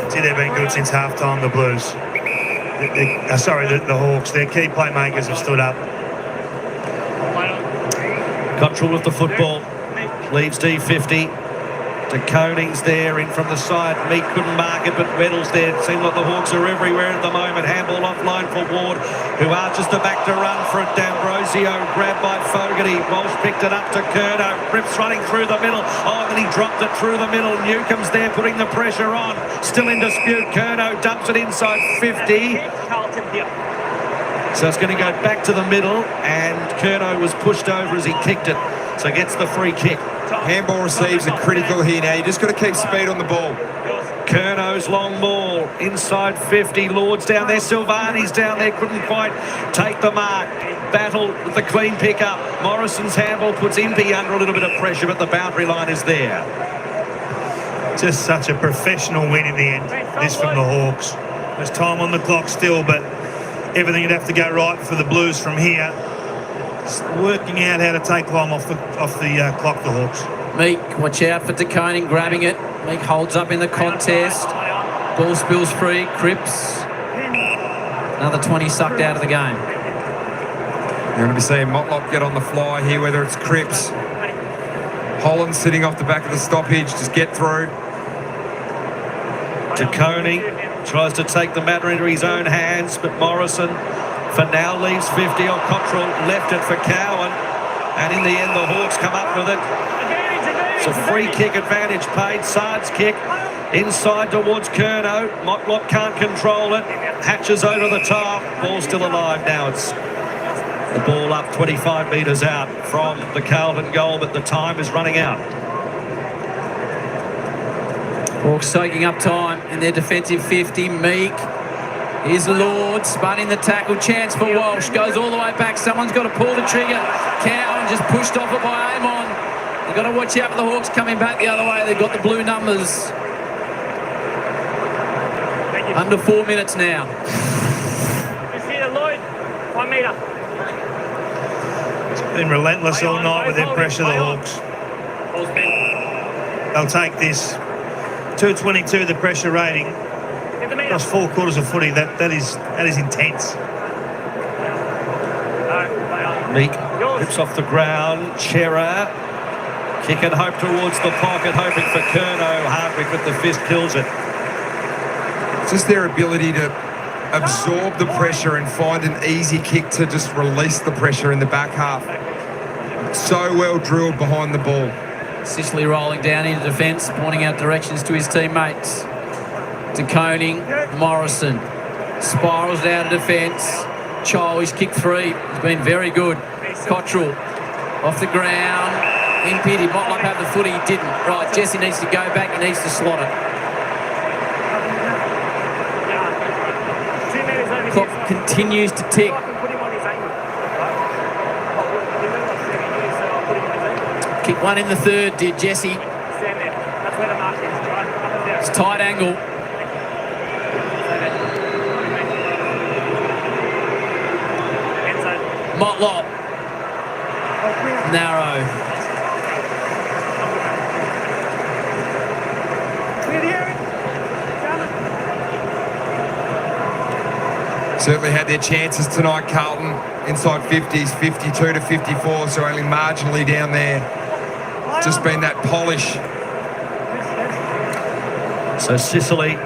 See, they've been good since half-time, the Blues. The Hawks. Their key playmakers have stood up. Cottrell with the football. Leaves D50. De Koning's there in from the side. Meek couldn't mark it, but Weddle's there. It seems like the Hawks are everywhere at the moment. Handball offline for Ward, who arches the back to run for it. D'Ambrosio grabbed by Fogarty. Walsh picked it up to Curnow. Rips running through the middle. Oh, then he dropped it through the middle. Newcomb's there putting the pressure on. Still in dispute. Curnow dumps it inside 50. So it's going to go back to the middle, and Curnow was pushed over as he kicked it. So gets the free kick. Handball receives are critical here now. You just got to keep speed on the ball. Curnow's long ball inside 50. Lord's down there. Silvani's down there. Couldn't quite take the mark. Battle with the clean pickup. Morrison's handball puts Impey under a little bit of pressure, but the boundary line is there. Just such a professional win in the end. This from the Hawks. There's time on the clock still, but everything would have to go right for the Blues from here. Just working out how to take time off the clock, the Hawks. Meek, watch out for De Koning grabbing it. Meek holds up in the contest. Ball spills free. Cripps. Another 20 sucked out of the game. You're going to be seeing Motlop get on the fly here, whether it's Cripps. Holland sitting off the back of the stoppage. Just get through. De Koning tries to take the matter into his own hands, but Morrison for now leaves 50 on Cottrell, left it for Cowan, and in the end the Hawks come up with it. It's a free kick advantage paid. Sard's kick inside towards Curnow. Motlop can't control it. Hatches over the top. Ball still alive now. It's the ball up 25 metres out from the Carlton goal, but the time is running out. Hawks soaking up time in their defensive 50. Meek. Here's Lord, spun in the tackle, chance for Walsh, goes all the way back, someone's got to pull the trigger. Cowan just pushed off it by Amon. They've got to watch out for the Hawks coming back the other way. They've got the blue numbers. Under 4 minutes now. Just here, Lloyd, 1 metre. It's been relentless all night with their pressure, the Hawks. They'll take this. 222 the pressure rating. Across 4 quarters of footy, that is intense. Meek rips off the ground. Chera kick and hope towards the pocket, hoping for Curnow. Hardwick with the fist kills it. It's just their ability to absorb the pressure and find an easy kick to just release the pressure in the back half. So well drilled behind the ball. Sicily rolling down into defence, pointing out directions to his teammates. De Koning, Morrison spirals out of defence. Chol, he's kicked 3. He's been very good. Cottrell off the ground. Impede, he might not have the footy, he didn't. Right, Jesse needs to go back, he needs to slot it. Clock continues to tick. Kick one in the third, did Jesse. It's tight angle. Motlop. Narrow. Certainly had their chances tonight, Carlton. Inside 50s, 52 to 54, so only marginally down there. Just been that polish. So Sicily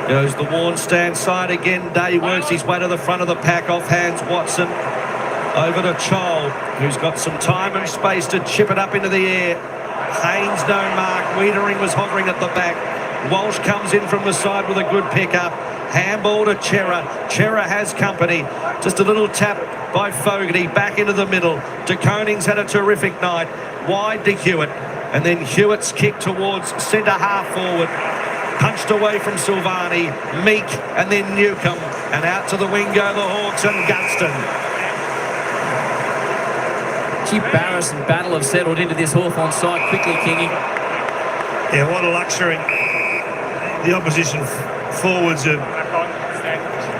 goes the worn stand side again. Day works his way to the front of the pack, off hands Watson. Over to Chol, who's got some time and space to chip it up into the air. Haynes no mark. Wiedering was hovering at the back. Walsh comes in from the side with a good pick-up. Handball to Chera. Chera has company. Just a little tap by Fogarty. Back into the middle. De Koning's had a terrific night. Wide to Hewitt. And then Hewitt's kick towards centre half forward. Punched away from Silvani. Meek and then Newcomb. And out to the wing go the Hawks and Gunston. Gee, Barris and Battle have settled into this Hawthorn side quickly, Kingy. Yeah, what a luxury. The opposition forwards have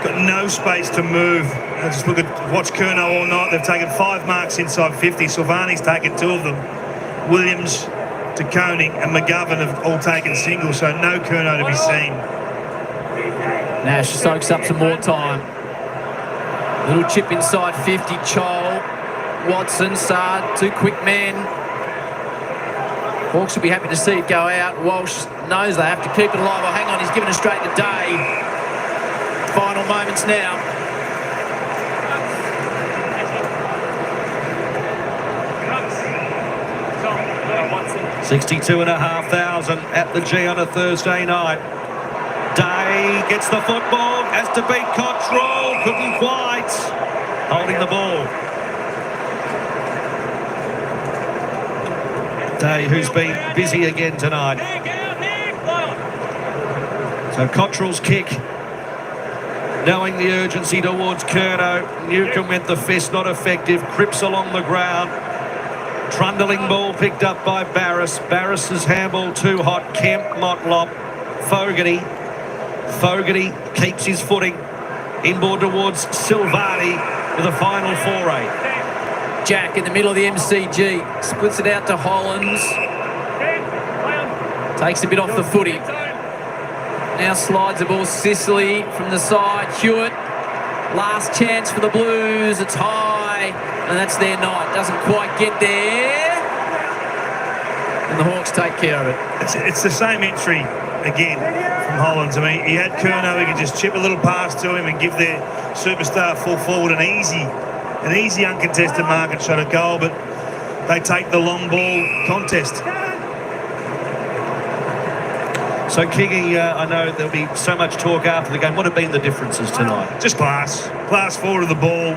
got no space to move. Just watch Curnow all night. They've taken 5 marks inside 50. Silvani's taken 2 of them. Williams, De Koning and McGovern have all taken singles, so no Curnow to be seen. Nash soaks up some more time. Little chip inside 50. Chol, Watson, Sard, 2 quick men. Hawks will be happy to see it go out. Walsh knows they have to keep it alive. Oh, hang on, he's given it straight to Day. Final moments now. $62,500 at the G on a Thursday night. Day gets the football, has to beat Cottrell, couldn't quite. Holding the ball. Day, who's been busy again tonight. So Cottrell's kick, knowing the urgency towards Curnow. Newcomb went the fist, not effective. Cripps along the ground. Trundling ball picked up by Barris. Barris's handball too hot. Kemp, Motlop, Fogarty. Fogarty keeps his footing. Inboard towards Silvani with a final foray. Jack in the middle of the MCG. Splits it out to Hollands. Takes a bit off the footy. Now slides the ball. Sicily from the side. Hewitt. Last chance for the Blues. It's high. And that's their night. Doesn't quite get there. And the Hawks take care of it. It's the same entry again from Hollands. I mean, he had Curnow. He could just chip a little pass to him and give their superstar full forward an easy uncontested market shot at goal, but they take the long ball contest. So, Kingy, I know there'll be so much talk after the game. What have been the differences tonight? Just class forward of the ball.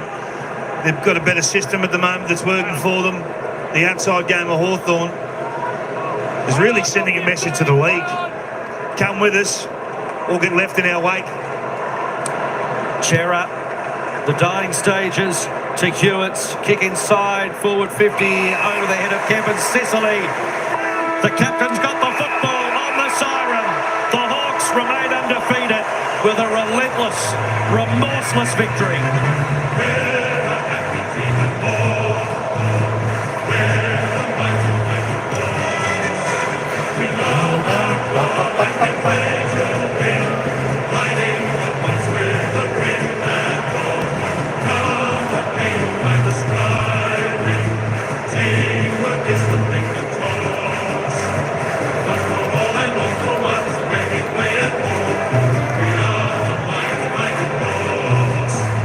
They've got a better system at the moment that's working for them. The outside game of Hawthorn is really sending a message to the league. Come with us, or get left in our wake. Chera, the dying stages to Hewitt's. Kick inside, forward 50, over the head of Kemp and Sicily. The captain's got the football on the siren. The Hawks remain undefeated with a relentless, remorseless victory.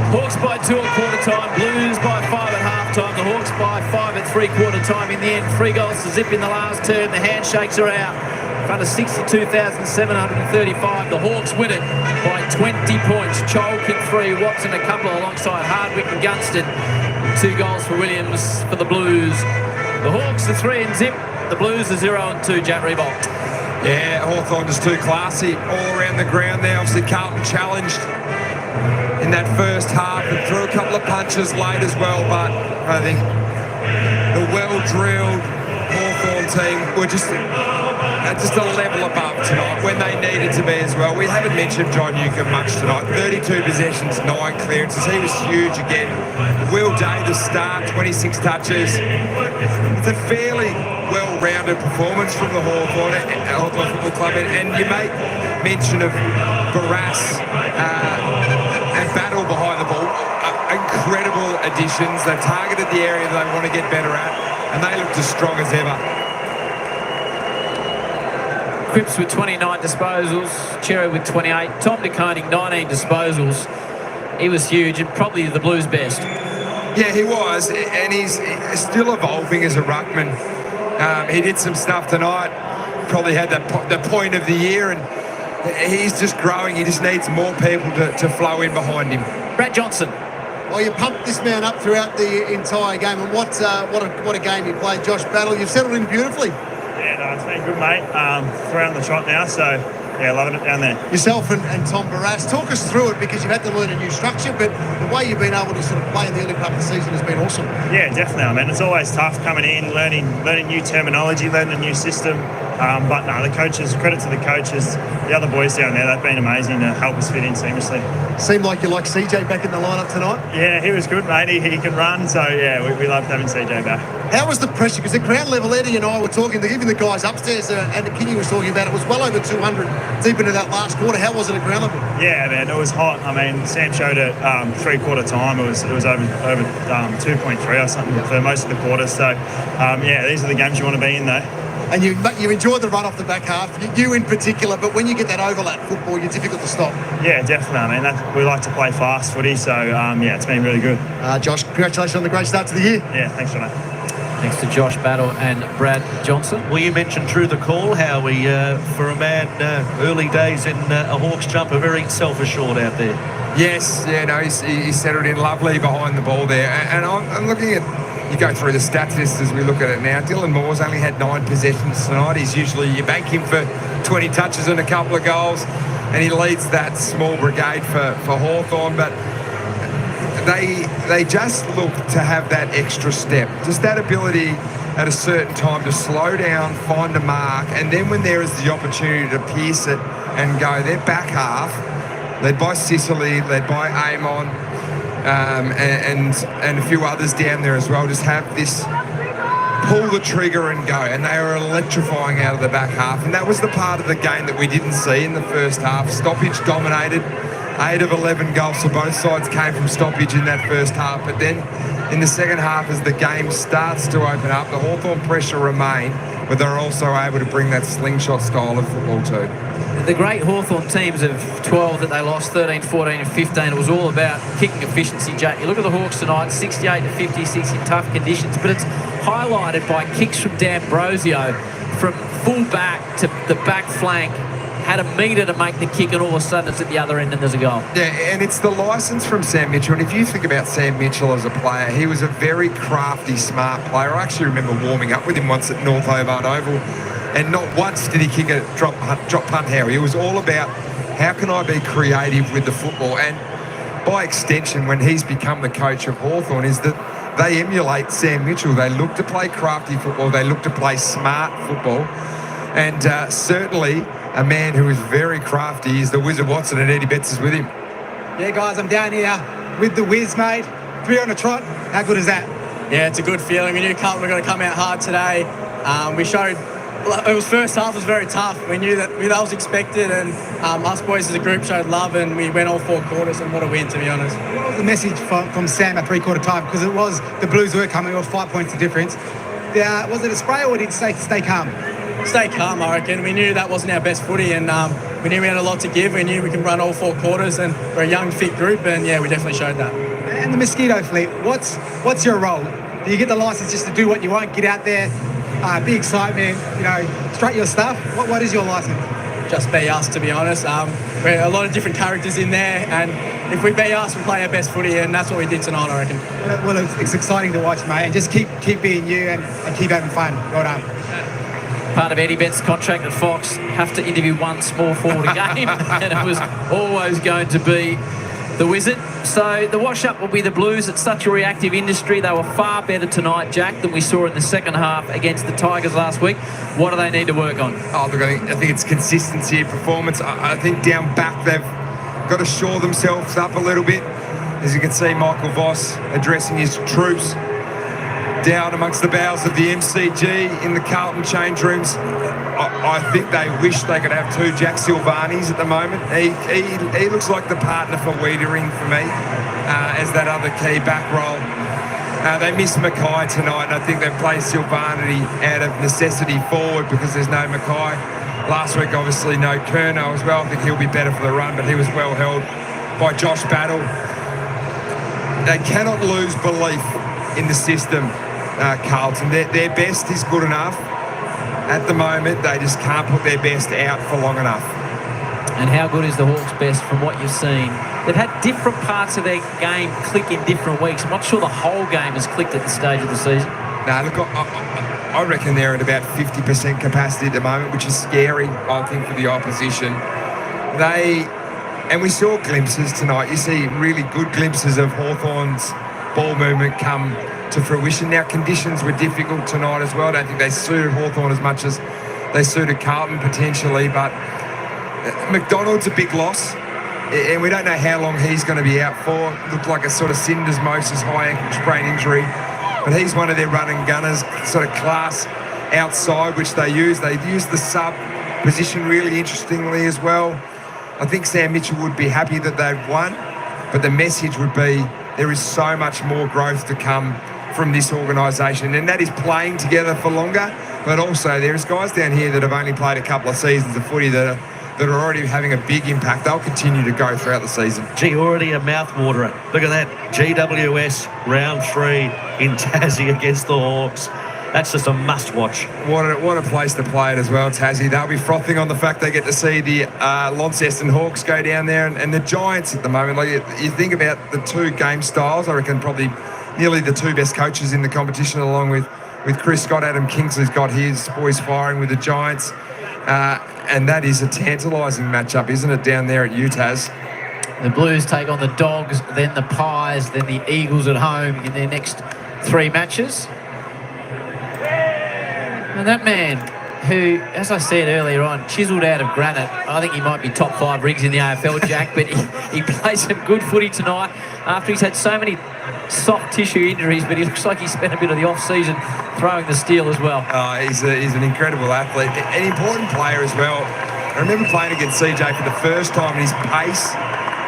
Hawks by 2 at quarter time, Blues by 5 at half time, the Hawks by 5 at 3/4 time. In the end, 3 goals to zip in the last turn. The handshakes are out. In front of 62,735. The Hawks win it by 20 points. Chol kicked 3, Watson a couple alongside Hardwick and Gunston. 2 goals for Williams for the Blues. The Hawks are 3 and zip. The Blues are 0 and 2. Jack Reebold. Yeah, Hawthorn just too classy all around the ground there. Obviously, Carlton challenged in that first half and threw a couple of punches late as well, but I think the well-drilled Hawthorn team were just a level above tonight when they needed to be as well. We haven't mentioned John Newcomb much tonight. 32 possessions, 9 clearances. He was huge again. Will Davis start, 26 touches. It's a fairly well-rounded performance from the Hawthorn Football Club. And you make mention of Barras and Battle behind the ball. Incredible additions. They've targeted the area they want to get better at, and they looked as strong as ever. Cripps with 29 disposals, Cherry with 28, Tom de Koning 19 disposals. He was huge and probably the Blues' best. Yeah, he was, and he's still evolving as a ruckman. He did some stuff tonight, probably had the point of the year, and he's just growing. He just needs more people to flow in behind him. Brad Johnson. Well, you pumped this man up throughout the entire game, and what a game he played, Josh Battle. You've settled in beautifully. Yeah, no, it's been good, mate. Around the trot now, so yeah, loving it down there. Yourself and Tom Barras, talk us through it, because you've had to learn a new structure, but the way you've been able to sort of play in the early part of the season has been awesome. Yeah, definitely. I mean, it's always tough coming in, learning new terminology, learning a new system. But no, the coaches, credit to the coaches, the other boys down there, they've been amazing to help us fit in seamlessly. Seemed like you like CJ back in the lineup tonight. Yeah, he was good, mate. He can run, so yeah, we loved having CJ back. How was the pressure? Because at ground level, Eddie and I were talking, even the guys upstairs, and Kinney was talking about it, was well over 200 deep into that last quarter. How was it at ground level? Yeah, man, it was hot. I mean, Sam showed it three-quarter time. It was over 2.3 or something for most of the quarters. So, yeah, these are the games you want to be in, though. And you enjoyed the run off the back half, you in particular, but when you get that overlap football, you're difficult to stop. Yeah, definitely. I mean, we like to play fast footy, so yeah, it's been really good. Josh, congratulations on the great start to the year. Yeah, thanks for that. Thanks to Josh Battle and Brad Johnson. Well, you mentioned through the call how we, for a man, early days in a Hawks jumper, very self-assured out there. Yes, yeah, no, he settled in lovely behind the ball there. And I'm looking at, you go through the stats list as we look at it now. Dylan Moore's only had 9 possessions tonight. He's usually, you bank him for 20 touches and a couple of goals, and he leads that small brigade for Hawthorn. But they just look to have that extra step, just that ability at a certain time to slow down, find a mark, and then when there is the opportunity to pierce it and go, their back half, led by Sicily, led by Amon, and a few others down there as well, just have this pull the trigger and go, and they are electrifying out of the back half. And that was the part of the game that we didn't see in the first half. Stoppage dominated. 8 of 11 goals for both sides came from stoppage in that first half, but then in the second half, as the game starts to open up, the Hawthorn pressure remained, but they're also able to bring that slingshot style of football too. The great Hawthorn teams of 12 that they lost, 13, 14 and 15, it was all about kicking efficiency, Jack. You look at the Hawks tonight, 68 to 56 in tough conditions, but it's highlighted by kicks from D'Ambrosio from full back to the back flank, had a metre to make the kick, and all of a sudden it's at the other end and there's a goal. Yeah, and it's the licence from Sam Mitchell. And if you think about Sam Mitchell as a player, he was a very crafty, smart player. I actually remember warming up with him once at North Hobart Oval, and not once did he kick a drop punt, Harry. It was all about how can I be creative with the football. And by extension, when he's become the coach of Hawthorn, is that they emulate Sam Mitchell. They look to play crafty football. They look to play smart football. And certainly a man who is very crafty is the Wizard Watson, and Eddie Betts is with him. Yeah, guys, I'm down here with the Wiz, mate. 3 on the trot. How good is that? Yeah, it's a good feeling. We knew Carlton were going to come out hard today. We showed, it was first half was very tough. We knew that was expected, and us boys as a group showed love, and we went all 4 quarters, and what a win, to be honest. What was the message from Sam at 3/4 time? Because it was, the Blues were coming, it was 5 points of difference. Was it a spray, or did he stay calm? Stay calm, I reckon. We knew that wasn't our best footy, and we knew we had a lot to give. We knew we can run all 4 quarters, and we're a young, fit group, and yeah, we definitely showed that. And the Mosquito fleet, what's your role? Do you get the license just to do what you want, get out there, be excitement, strut your stuff? What is your license? Just be us, to be honest. We're a lot of different characters in there, and if we beat us, we play our best footy, and that's what we did tonight, I reckon. Well, it's exciting to watch, mate, and just keep being you and keep having fun. Well done. Part of Eddie Bett's contract at Fox, have to interview one small forward a game, and it was always going to be the Wizard. So the wash-up will be the Blues. It's such a reactive industry. They were far better tonight, Jack, than we saw in the second half against the Tigers last week. What do they need to work on? Oh, look, I think it's consistency of performance. I think down back they've got to shore themselves up a little bit. As you can see, Michael Voss addressing his troops down amongst the bowels of the MCG in the Carlton change rooms. I think they wish they could have two Jack Silvanis at the moment. He looks like the partner for Wiedering for me as that other key back role. They missed Mackay tonight, and I think they've played Silvani out of necessity forward because there's no Mackay. Last week, obviously, no Curnow as well. I think he'll be better for the run, but he was well held by Josh Battle. They cannot lose belief in the system, Carlton. Their best is good enough. At the moment, they just can't put their best out for long enough. And how good is the Hawks' best from what you've seen? They've had different parts of their game click in different weeks. I'm not sure the whole game has clicked at this stage of the season. No, look, I reckon they're at about 50% capacity at the moment, which is scary, I think, for the opposition. And we saw glimpses tonight. You see really good glimpses of Hawthorn's ball movement come to fruition. Now, conditions were difficult tonight as well. I don't think they suited Hawthorn as much as they suited Carlton potentially, but McDonald's a big loss, and we don't know how long he's going to be out for. Looked like a sort of syndesmosis high ankle sprain injury, but he's one of their running gunners, sort of class outside, which they use. They use the sub position really interestingly as well. I think Sam Mitchell would be happy that they've won, but the message would be there is so much more growth to come from this organisation, and that is playing together for longer, but also there's guys down here that have only played a couple of seasons of footy that are already having a big impact. They'll continue to go throughout the season. Gee, already a mouth-waterer. Look at that. GWS round 3 in Tassie against the Hawks. That's just a must-watch. What a place to play it as well, Tassie. They'll be frothing on the fact they get to see the Launceston Hawks go down there, and the Giants at the moment. Like you think about the two game styles, I reckon probably nearly the two best coaches in the competition, along with Chris Scott. Adam Kingsley's got his boys firing with the Giants. And that is a tantalising matchup, isn't it, down there at UTAS? The Blues take on the Dogs, then the Pies, then the Eagles at home in their next 3 matches. And that man who, as I said earlier on, chiselled out of granite, I think he might be top 5 rigs in the AFL, Jack, but he plays some good footy tonight after he's had so many soft tissue injuries, but he looks like he spent a bit of the off-season throwing the steel as well. He's an incredible athlete, an important player as well. I remember playing against CJ for the first time, and his pace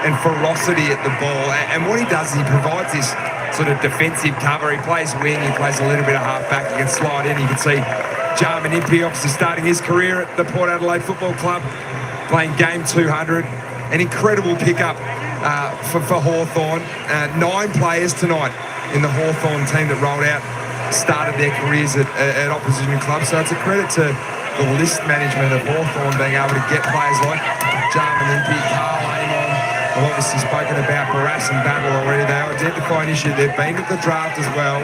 and ferocity at the ball, and what he does is he provides this sort of defensive cover. He plays wing, he plays a little bit of half-back, he can slide in. You can see Jarman Impey obviously starting his career at the Port Adelaide Football Club, playing game 200. An incredible pickup for Hawthorn. 9 players tonight in the Hawthorn team that rolled out started their careers at opposition clubs. So it's a credit to the list management of Hawthorn being able to get players like Jarman Impey, Carl Amon. I've obviously spoken about Barras and Babel already. They identify an issue. They've been at the draft as well,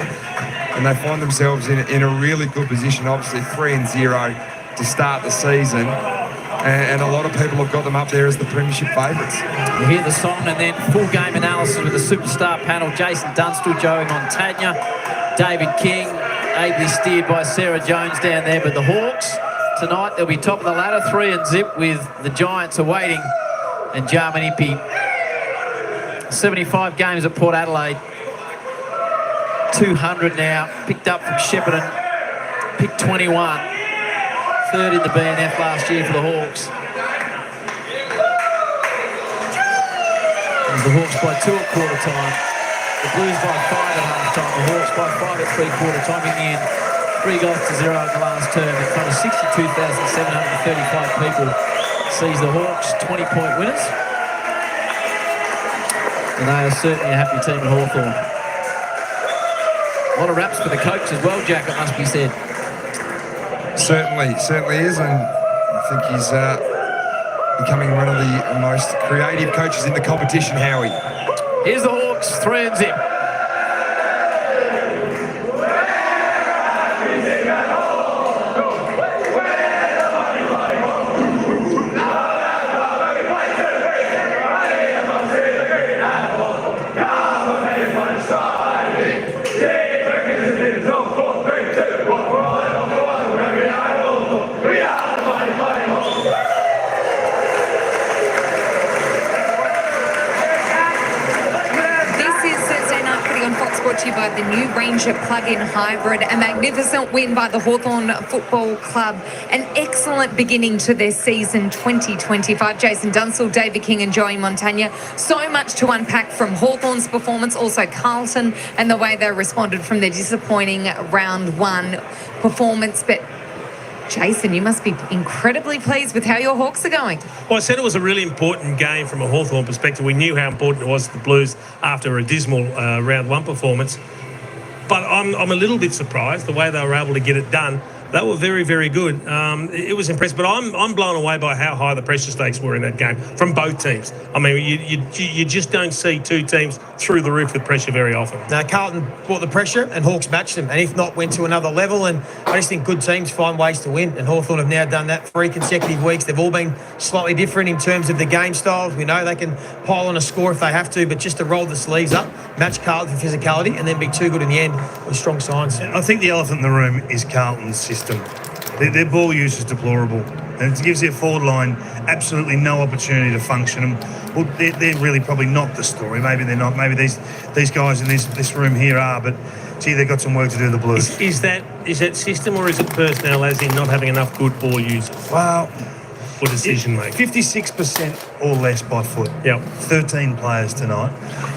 and they find themselves in a really good position. Obviously 3-0 to start the season. And a lot of people have got them up there as the premiership favourites. You hear the song and then full game analysis with the superstar panel. Jason Dunstall, Joey Montagna, David King, ably steered by Sarah Jones down there. But the Hawks tonight, they'll be top of the ladder, 3-0 with the Giants awaiting. And Jarman Impey, 75 games at Port Adelaide, 200 now, picked up from Shepparton, picked 21. 3rd in the BNF last year for the Hawks. The Hawks by 2 at quarter time. The Blues by 5 at half time. The Hawks by 5 at 3/4 time. In the end, 3 goals to 0 in the last term in front of 62,735 people. Sees the Hawks 20-point winners. And they are certainly a happy team at Hawthorn. A lot of raps for the coach as well, Jack, it must be said. Certainly is, and I think he's becoming one of the most creative coaches in the competition, Howie. Here's the Hawks, 3 and zip. Brought to you by the new Ranger plug-in hybrid, a magnificent win by the Hawthorn Football Club, an excellent beginning to their season 2025. Jason Dunstall, David King and Joey Montagna. So much to unpack from Hawthorn's performance, also Carlton and the way they responded from their disappointing round 1 performance. But Jason, you must be incredibly pleased with how your Hawks are going. Well, I said it was a really important game from a Hawthorn perspective. We knew how important it was to the Blues after a dismal round 1 performance. But I'm a little bit surprised the way they were able to get it done. They were very, very good. It was impressive, but I'm blown away by how high the pressure stakes were in that game from both teams. I mean, you just don't see two teams through the roof with pressure very often. Now, Carlton brought the pressure and Hawks matched them, and if not, went to another level. And I just think good teams find ways to win, and Hawthorn have now done that 3 consecutive weeks. They've all been slightly different in terms of the game styles. We know they can pile on a score if they have to, but just to roll the sleeves up, match Carlton for physicality, and then be too good in the end with strong signs. I think the elephant in the room is Carlton's system. Their ball use is deplorable, and it gives their forward line absolutely no opportunity to function. And well, they're really probably not the story. Maybe they're not. Maybe these guys in this room here are. But gee, they've got some work to do. The Blues. Is that system or is it personnel, as in not having enough good ball users? Well, for decision making. 56% or less by foot. Yep. 13 players tonight.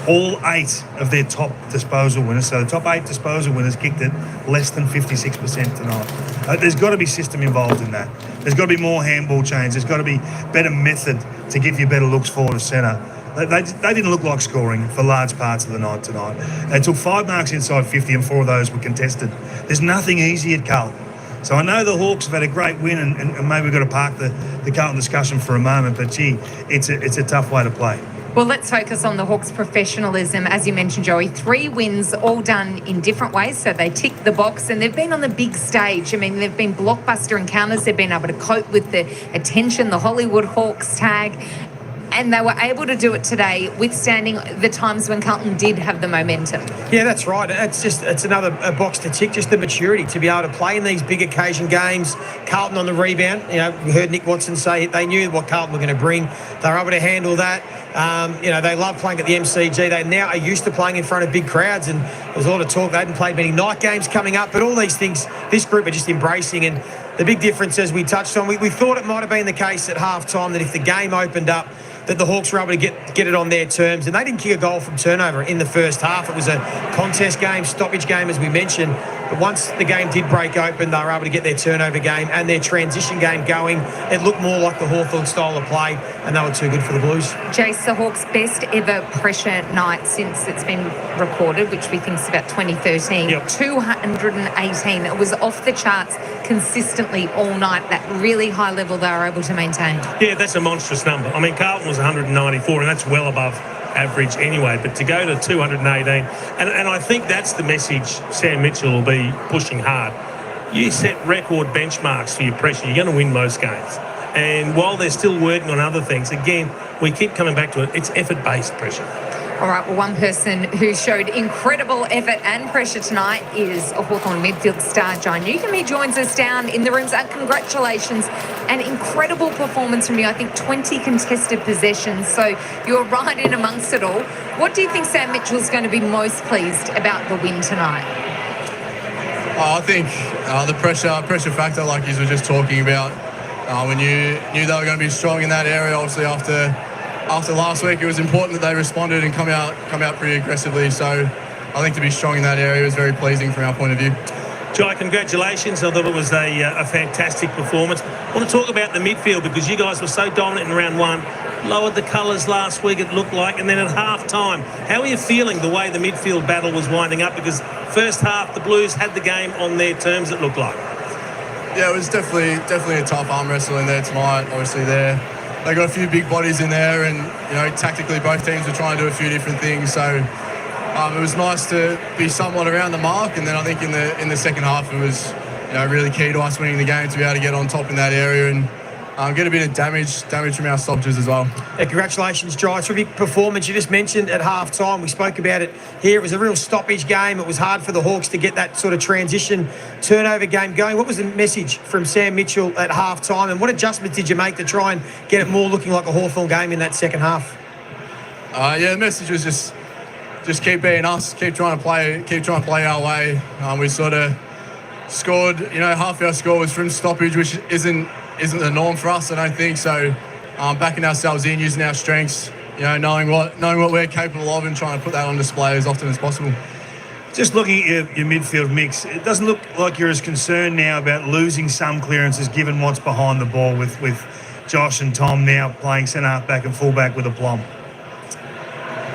All 8 of their top disposal winners. So the top 8 disposal winners kicked it less than 56% tonight. There's got to be system involved in that. There's got to be more handball change. There's got to be better method to give you better looks forward of centre. They didn't look like scoring for large parts of the night tonight. They took 5 marks inside 50 and 4 of those were contested. There's nothing easy at Carlton. So I know the Hawks have had a great win, and maybe we've got to park the Carlton discussion for a moment, but gee, it's a tough way to play. Well, let's focus on the Hawks' professionalism. As you mentioned, Joey, 3 wins, all done in different ways. So they tick the box, and they've been on the big stage. I mean, they've been blockbuster encounters. They've been able to cope with the attention, the Hollywood Hawks tag. And they were able to do it today, withstanding the times when Carlton did have the momentum. Yeah, that's right. It's another box to tick, just the maturity to be able to play in these big occasion games. Carlton on the rebound. You know, we heard Nick Watson say they knew what Carlton were going to bring. They were able to handle that. They love playing at the MCG. They now are used to playing in front of big crowds, and there's a lot of talk. They hadn't played many night games coming up, but all these things, this group are just embracing. And the big difference, as we touched on, we thought it might have been the case at half-time that if the game opened up, that the Hawks were able to get it on their terms, and they didn't kick a goal from turnover in the first half. It was a contest game, stoppage game, as we mentioned. But once the game did break open, they were able to get their turnover game and their transition game going. It looked more like the Hawthorn style of play, and they were too good for the Blues. Jace, the Hawks' best ever pressure night since it's been recorded, which we think is about 2013. Yep. 218. It was off the charts consistently all night. That really high level they were able to maintain. Yeah, that's a monstrous number. I mean, Carlton was 194, and that's well above average anyway, but to go to 218, and I think that's the message Sam Mitchell will be pushing hard. You set record benchmarks for your pressure, you're going to win most games. And while they're still working on other things, again, we keep coming back to it, it's effort-based pressure. All right, well, one person who showed incredible effort and pressure tonight is a Hawthorn midfield star, John Newcombe. He joins us down in the rooms. Congratulations. An incredible performance from you. I think 20 contested possessions, so you're right in amongst it all. What do you think Sam Mitchell's going to be most pleased about the win tonight? I think the pressure factor, like you were just talking about, when you knew they were going to be strong in that area, obviously after last week, it was important that they responded and come out pretty aggressively. So I think to be strong in that area was very pleasing from our point of view. Jai, congratulations. I thought it was a fantastic performance. I want to talk about the midfield because you guys were so dominant in round 1. Lowered the colours last week, it looked like, and then at half-time. How are you feeling the way the midfield battle was winding up? Because first half, the Blues had the game on their terms, it looked like. Yeah, it was definitely a tough arm wrestle in there tonight. Obviously, they got a few big bodies in there, and tactically both teams were trying to do a few different things. So it was nice to be somewhat around the mark, and then I think in the second half it was really key to us winning the game to be able to get on top in that area and get a bit of damage from our stoppages as well. Yeah, congratulations, Jai. Terrific performance. You just mentioned at half-time, we spoke about it here, it was a real stoppage game. It was hard for the Hawks to get that sort of transition turnover game going. What was the message from Sam Mitchell at half-time, and what adjustments did you make to try and get it more looking like a Hawthorn game in that second half? The message was just keep being us, keep trying to play our way. We sort of scored, half our score was from stoppage, which isn't the norm for us, I don't think. So backing ourselves in, using our strengths, knowing what we're capable of and trying to put that on display as often as possible. Just looking at your midfield mix, it doesn't look like you're as concerned now about losing some clearances given what's behind the ball with Josh and Tom now playing centre half back and full back with a Plum.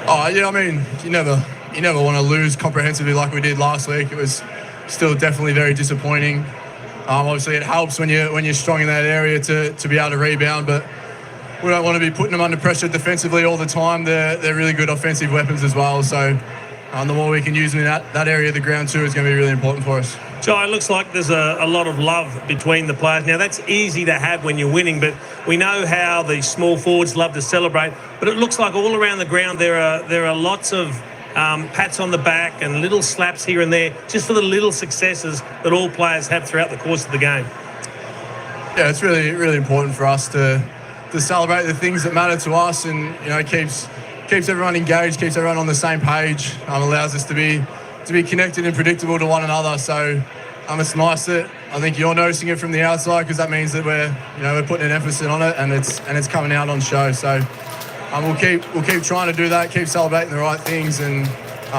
Oh yeah, I mean, you never want to lose comprehensively like we did last week. It was still definitely very disappointing. Obviously, it helps when you're strong in that area to be able to rebound, but we don't want to be putting them under pressure defensively all the time. They're really good offensive weapons as well. So the more we can use them in that area of the ground too is going to be really important for us. Jai, it looks like there's a lot of love between the players. Now, that's easy to have when you're winning, but we know how the small forwards love to celebrate. But it looks like all around the ground there are lots of pats on the back and little slaps here and there, just for the little successes that all players have throughout the course of the game. Yeah, it's really, really important for us to celebrate the things that matter to us, and keeps everyone engaged, keeps everyone on the same page, allows us to be connected and predictable to one another. So it's nice that I think you're noticing it from the outside, because that means that we're putting an emphasis on it, and it's coming out on show. So we'll keep trying to do that, keep celebrating the right things, and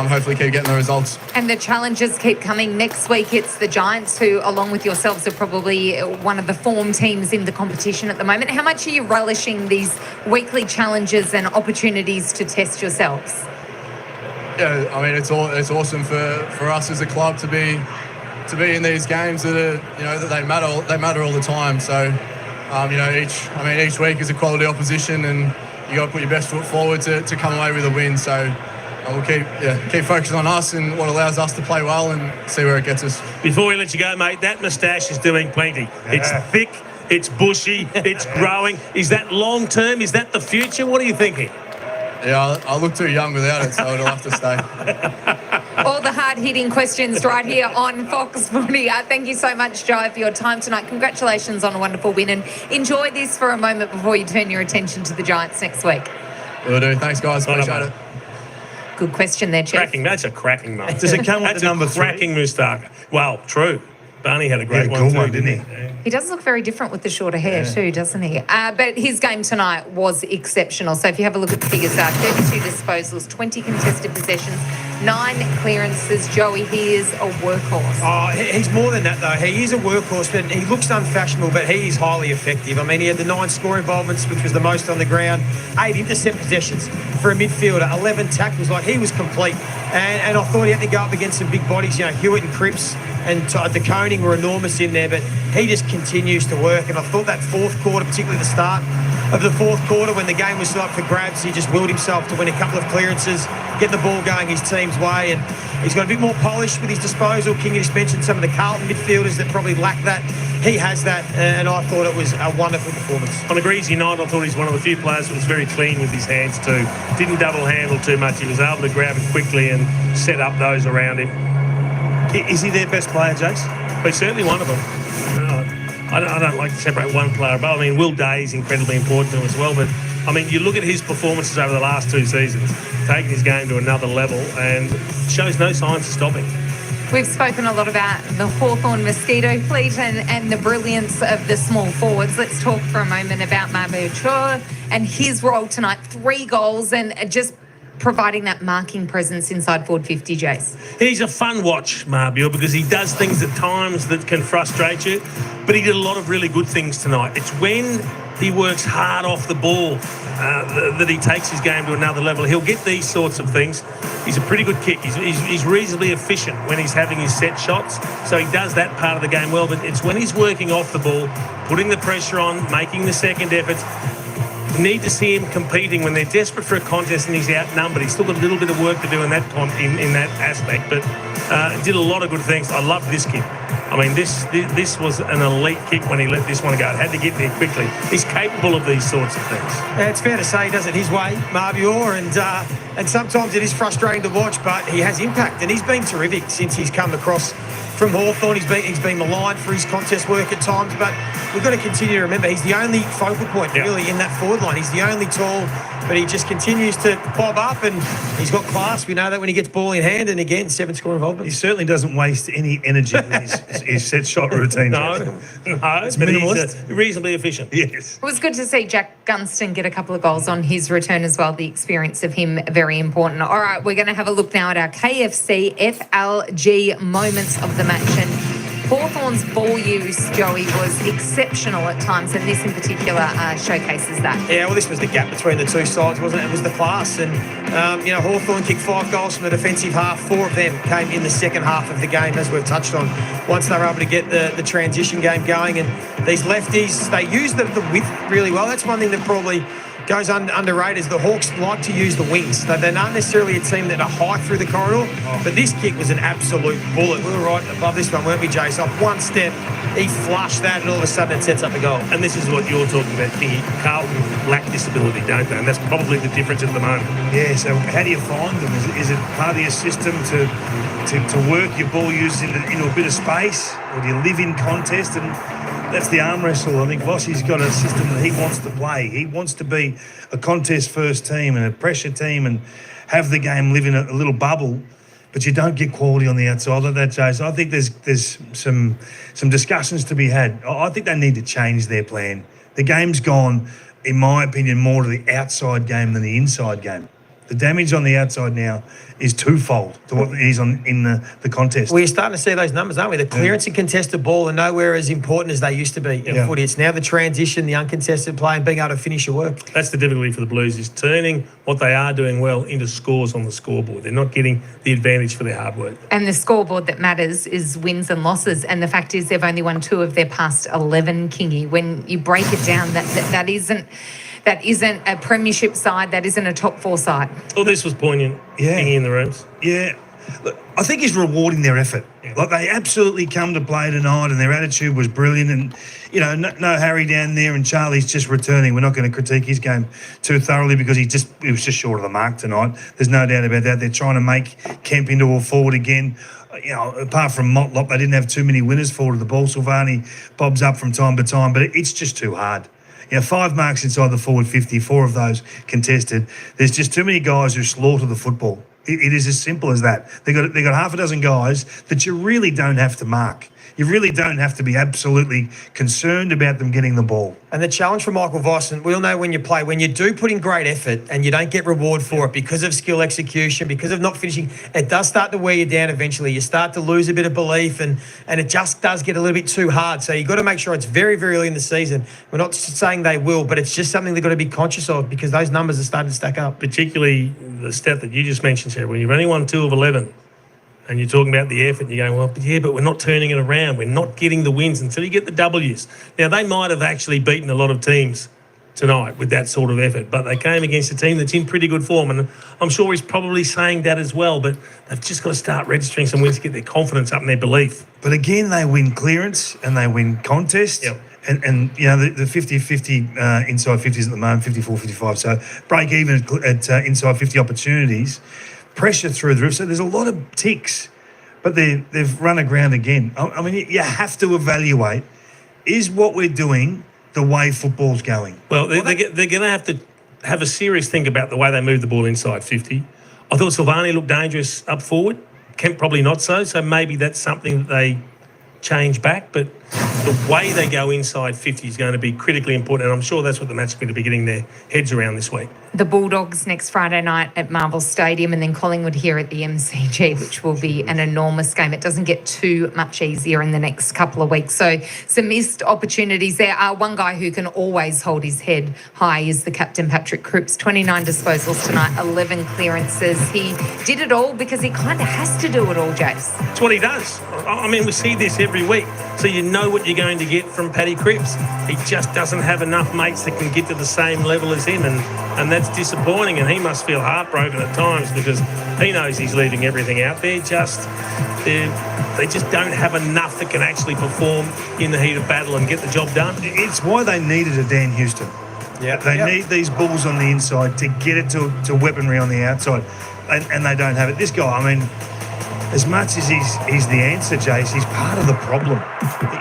hopefully keep getting the results. And the challenges keep coming. Next week it's the Giants, who along with yourselves are probably one of the form teams in the competition at the moment. How much are you relishing these weekly challenges and opportunities to test yourselves? Yeah, I mean it's awesome for us as a club to be in these games that are that they matter all the time. So each week is a quality opposition, and you got to put your best foot forward to come away with a win. So we'll keep focusing on us and what allows us to play well, and see where it gets us. Before we let you go, mate, that moustache is doing plenty. Yeah. It's thick, it's bushy, it's growing. Is that long term? Is that the future? What are you thinking? Yeah, I look too young without it, so it'll have to stay. All the hard-hitting questions right here on Fox Footy. Thank you so much, Jai, for your time tonight. Congratulations on a wonderful win, and enjoy this for a moment before you turn your attention to the Giants next week. Will do. Thanks, guys. Appreciate it. Good question there, Chief. That's a cracking moustache. Does it come with the number 3? Cracking moustache. Well, true. Barney had a great one too, didn't he? He does look very different with the shorter hair too, doesn't he? But his game tonight was exceptional. So if you have a look at the figures, 32 disposals, 20 contested possessions, 9 clearances. Joey, he is a workhorse. Oh, he's more than that, though. He is a workhorse, but he looks unfashionable, but he is highly effective. I mean, he had the 9 score involvements, which was the most on the ground, 8 intercept possessions for a midfielder, 11 tackles. Like, he was complete. And I thought he had to go up against some big bodies. Hewitt and Cripps and the Koning were enormous in there, but he just continues to work. And I thought that fourth quarter, particularly the start of the fourth quarter, when the game was still up for grabs, he just willed himself to win a couple of clearances, get the ball going his team's way, and he's got a bit more polish with his disposal. King just mentioned some of the Carlton midfielders that probably lack that. He has that, and I thought it was a wonderful performance. On a greasy night, I thought he's one of the few players that was very clean with his hands too. Didn't double handle too much. He was able to grab it quickly and set up those around him. Is he their best player, Jace? He's certainly one of them. I don't like to separate one player above. I mean, Will Day is incredibly important to him as well, but I mean, you look at his performances over the last 2 seasons, taking his game to another level, and shows no signs of stopping. We've spoken a lot about the Hawthorn mosquito fleet and the brilliance of the small forwards. Let's talk for a moment about Mabo Chua and his role tonight. 3 goals and just providing that marking presence inside forward 50, Jace. He's a fun watch, Marbio, because he does things at times that can frustrate you, but he did a lot of really good things tonight. It's when he works hard off the ball that he takes his game to another level. He'll get these sorts of things. He's a pretty good kick. He's reasonably efficient when he's having his set shots, so he does that part of the game well, but it's when he's working off the ball, putting the pressure on, making the second efforts. You need to see him competing when they're desperate for a contest and he's outnumbered. He's still got a little bit of work to do in that in that aspect, but did a lot of good things. I love this kick. I mean, this was an elite kick when he let this one go. It had to get there quickly. He's capable of these sorts of things. Yeah, it's fair to say he does it his way, Marbior, and sometimes it is frustrating to watch, but he has impact, and he's been terrific since he's come across from Hawthorn. He's been maligned for his contest work at times, but we've got to continue to remember he's the only focal point really in that forward line. He's the only tall, but he just continues to bob up, and he's got class. We know that when he gets ball in hand, and again, 7 score involvement. He certainly doesn't waste any energy in his set shot routine. No, it's minimalist. He's reasonably efficient. Yes. It was good to see Jack Gunston get a couple of goals on his return as well. The experience of him, very important. All right, we're going to have a look now at our KFC FLG moments of the match. And Hawthorn's ball use, Joey, was exceptional at times, and this in particular showcases that. Yeah, well, this was the gap between the two sides, wasn't it? It was the class. And, Hawthorn kicked 5 goals from the defensive half. 4 of them came in the second half of the game, as we've touched on. Once they were able to get the transition game going, and these lefties, they used the width really well. That's one thing that probably goes underrated is the Hawks like to use the wings. They're not necessarily a team that are high through the corridor, but this kick was an absolute bullet. We were right above this one, weren't we, Jace? Off one step, he flushed that, and all of a sudden it sets up a goal. And this is what you're talking about, Kingy. Carlton lack this ability, don't they? And that's probably the difference at the moment. Yeah, so how do you find them? Is it part of your system to work your ball use into a bit of space, or do you live in contest? And that's the arm wrestle. I think Vossi's got a system that he wants to play. He wants to be a contest first team and a pressure team and have the game live in a little bubble, but you don't get quality on the outside like that, Jay. So I think there's some discussions to be had. I think they need to change their plan. The game's gone, in my opinion, more to the outside game than the inside game. The damage on the outside now is twofold to what it is in the contest. We're starting to see those numbers, aren't we? The clearance and contested ball are nowhere as important as they used to be in footy. It's now the transition, the uncontested play, and being able to finish your work. That's the difficulty for the Blues, is turning what they are doing well into scores on the scoreboard. They're not getting the advantage for their hard work. And the scoreboard that matters is wins and losses. And the fact is they've only won 2 of their past 11, Kingy. When you break it down, that isn't a premiership side, that isn't a top 4 side. Well, this was poignant, Kingy, in the rooms. Yeah. Look, I think he's rewarding their effort. Like, they absolutely come to play tonight, and their attitude was brilliant. And, no Harry down there, and Charlie's just returning. We're not going to critique his game too thoroughly because he was just short of the mark tonight. There's no doubt about that. They're trying to make Kemp into a forward again. Apart from Motlop, they didn't have too many winners forward of the ball. Silvani bobs up from time to time, but it's just too hard. 5 marks inside the forward 50, 4 of those contested. There's just too many guys who slaughter the football. It is as simple as that. They got half a dozen guys that you really don't have to mark. You really don't have to be absolutely concerned about them getting the ball. And the challenge for Michael Voss, and we all know when you play, when you do put in great effort and you don't get reward for it because of skill execution, because of not finishing, it does start to wear you down eventually. You start to lose a bit of belief, and it just does get a little bit too hard. So you've got to make sure it's very, very early in the season. We're not saying they will, but it's just something they've got to be conscious of because those numbers are starting to stack up. Particularly the stat that you just mentioned, Sarah, when you've only won 2 of 11, and you're talking about the effort, and you're going, but we're not turning it around. We're not getting the wins until you get the W's. Now, they might have actually beaten a lot of teams tonight with that sort of effort, but they came against a team that's in pretty good form, and I'm sure he's probably saying that as well, but they've just got to start registering some wins to get their confidence up and their belief. But again, they win clearance and they win contest. Yep. And the 50-50 inside 50s at the moment, 54-55, so break even at inside 50 opportunities. Pressure through the roof. So there's a lot of ticks, but they've run aground again. I mean, you have to evaluate, is what we're doing the way football's going? Well, they're going to have a serious think about the way they move the ball inside 50. I thought Silvani looked dangerous up forward. Kemp probably not so maybe that's something that they change back, but the way they go inside 50 is going to be critically important, and I'm sure that's what the match is going to be getting their heads around this week. The Bulldogs next Friday night at Marvel Stadium, and then Collingwood here at the MCG, which will be an enormous game. It doesn't get too much easier in the next couple of weeks. So some missed opportunities there. One guy who can always hold his head high is the captain, Patrick Cripps. 29 disposals tonight, 11 clearances. He did it all because he kind of has to do it all, Jace. That's what he does. I mean, we see this every week. So know what you're going to get from Paddy Cripps. He just doesn't have enough mates that can get to the same level as him, and that's disappointing, and he must feel heartbroken at times because he knows he's leaving everything out there. They just don't have enough that can actually perform in the heat of battle and get the job done. It's why they needed a Dan Houston. Yeah, they need these bulls on the inside to get it to weaponry on the outside, and they don't have it. This guy, I mean, as much as he's the answer, Jace, he's part of the problem.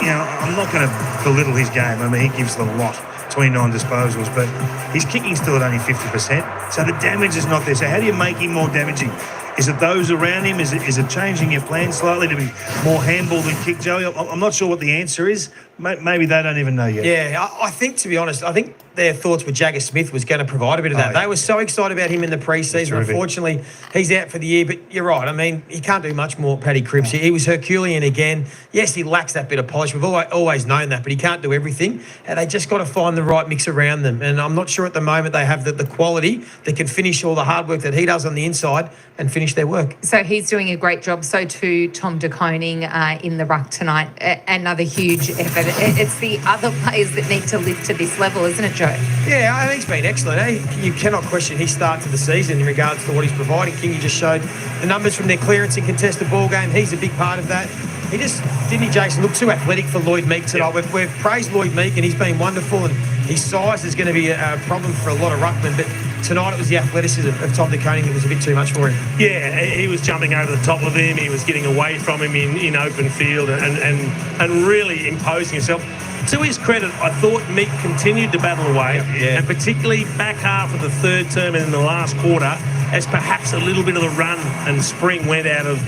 You know, I'm not going to belittle his game. I mean, he gives the lot, 29 disposals, but his kicking's still at only 50%. So the damage is not there. So how do you make him more damaging? Is it those around him? Is it changing your plan slightly to be more handball than kick, Joey? I'm not sure what the answer is. Maybe they don't even know yet. Yeah, I think, to be honest, I think their thoughts were Jagger Smith was going to provide a bit of that. They were so excited about him in the pre-season. Unfortunately, he's out for the year, but you're right. I mean, he can't do much more, Paddy Cripps. He was Herculean again. Yes, he lacks that bit of polish. We've always known that, but he can't do everything. And they just got to find the right mix around them. And I'm not sure at the moment they have the quality that can finish all the hard work that he does on the inside and finish their work. So he's doing a great job. So too, Tom De Koning in the ruck tonight. Another huge effort. It's the other players that need to lift to this level, isn't it, Joe? Yeah, I think he's been excellent. You cannot question his start to the season in regards to what he's providing. Kingy just showed the numbers from their clearance and contested ball game. He's a big part of that. He just, didn't he, Jason, look too athletic for Lloyd Meek tonight. Yeah. We've praised Lloyd Meek and he's been wonderful, and his size is going to be a problem for a lot of ruckmen, but tonight it was the athleticism of Tom De Koning that was a bit too much for him. Yeah, he was jumping over the top of him. He was getting away from him in open field and really imposing himself. To his credit, I thought Meek continued to battle away, and particularly back half of the third term and in the last quarter, as perhaps a little bit of the run and spring went out of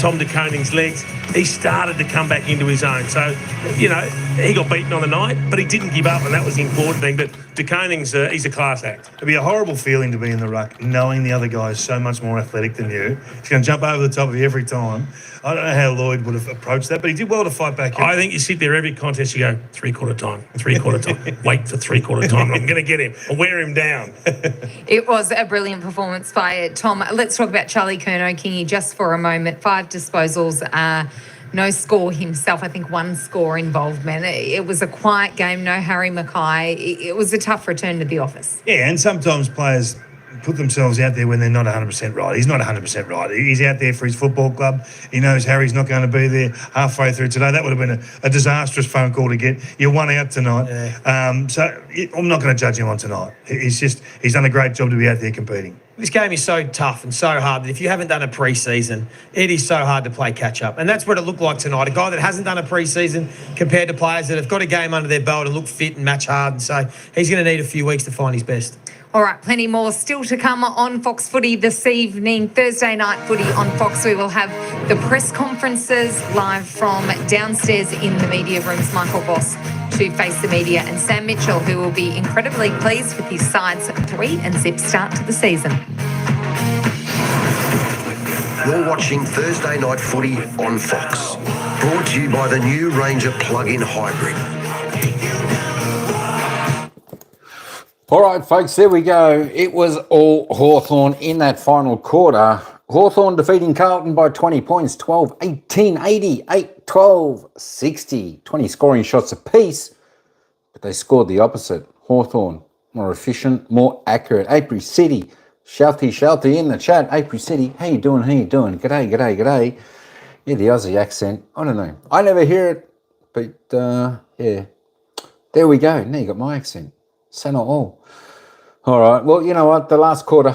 Tom De Koning's legs, he started to come back into his own. So, you know, he got beaten on the night, but he didn't give up, and that was the important thing. But De Koning's, he's a class act. It'd be a horrible feeling to be in the ruck, knowing the other guy is so much more athletic than you. He's going to jump over the top of you every time. I don't know how Lloyd would have approached that, but he did well to fight back. I think you sit there every contest, you go, three-quarter time. Wait for three-quarter time. I'm going to get him. I'll wear him down. It was a brilliant performance by Tom. Let's talk about Charlie Curnow-Kingy just for a moment. 5 disposals, no score himself. I think 1 score involvement. It was a quiet game, no Harry Mackay. It was a tough return to the office. Yeah, and sometimes players put themselves out there when they're not 100% right. He's not 100% right. He's out there for his football club. He knows Harry's not going to be there halfway through today. That would have been a disastrous phone call to get. You're 1 out tonight. Yeah. So I'm not going to judge him on tonight. He's done a great job to be out there competing. This game is so tough and so hard that if you haven't done a pre-season, it is so hard to play catch-up. And that's what it looked like tonight. A guy that hasn't done a pre-season compared to players that have got a game under their belt and look fit and match hard. And so he's going to need a few weeks to find his best. All right, plenty more still to come on Fox Footy this evening. Thursday night footy on Fox. We will have the press conferences live from downstairs in the media rooms. Michael Voss to face the media, and Sam Mitchell, who will be incredibly pleased with his side's 3-0 start to the season. You're watching Thursday Night Footy on Fox. Brought to you by the new Ranger plug-in hybrid. All right, folks, there we go. It was all Hawthorn in that final quarter. Hawthorn defeating Carlton by 20 points, 12-18, 80, 8-12, 60, 20 scoring shots apiece. But they scored the opposite. Hawthorn, more efficient, more accurate. April City, Shelty in the chat. April City, how you doing? G'day. Yeah, the Aussie accent. I don't know. I never hear it, but yeah. There we go. Now you got my accent. Say not all. All right. Well, you know what? The last quarter,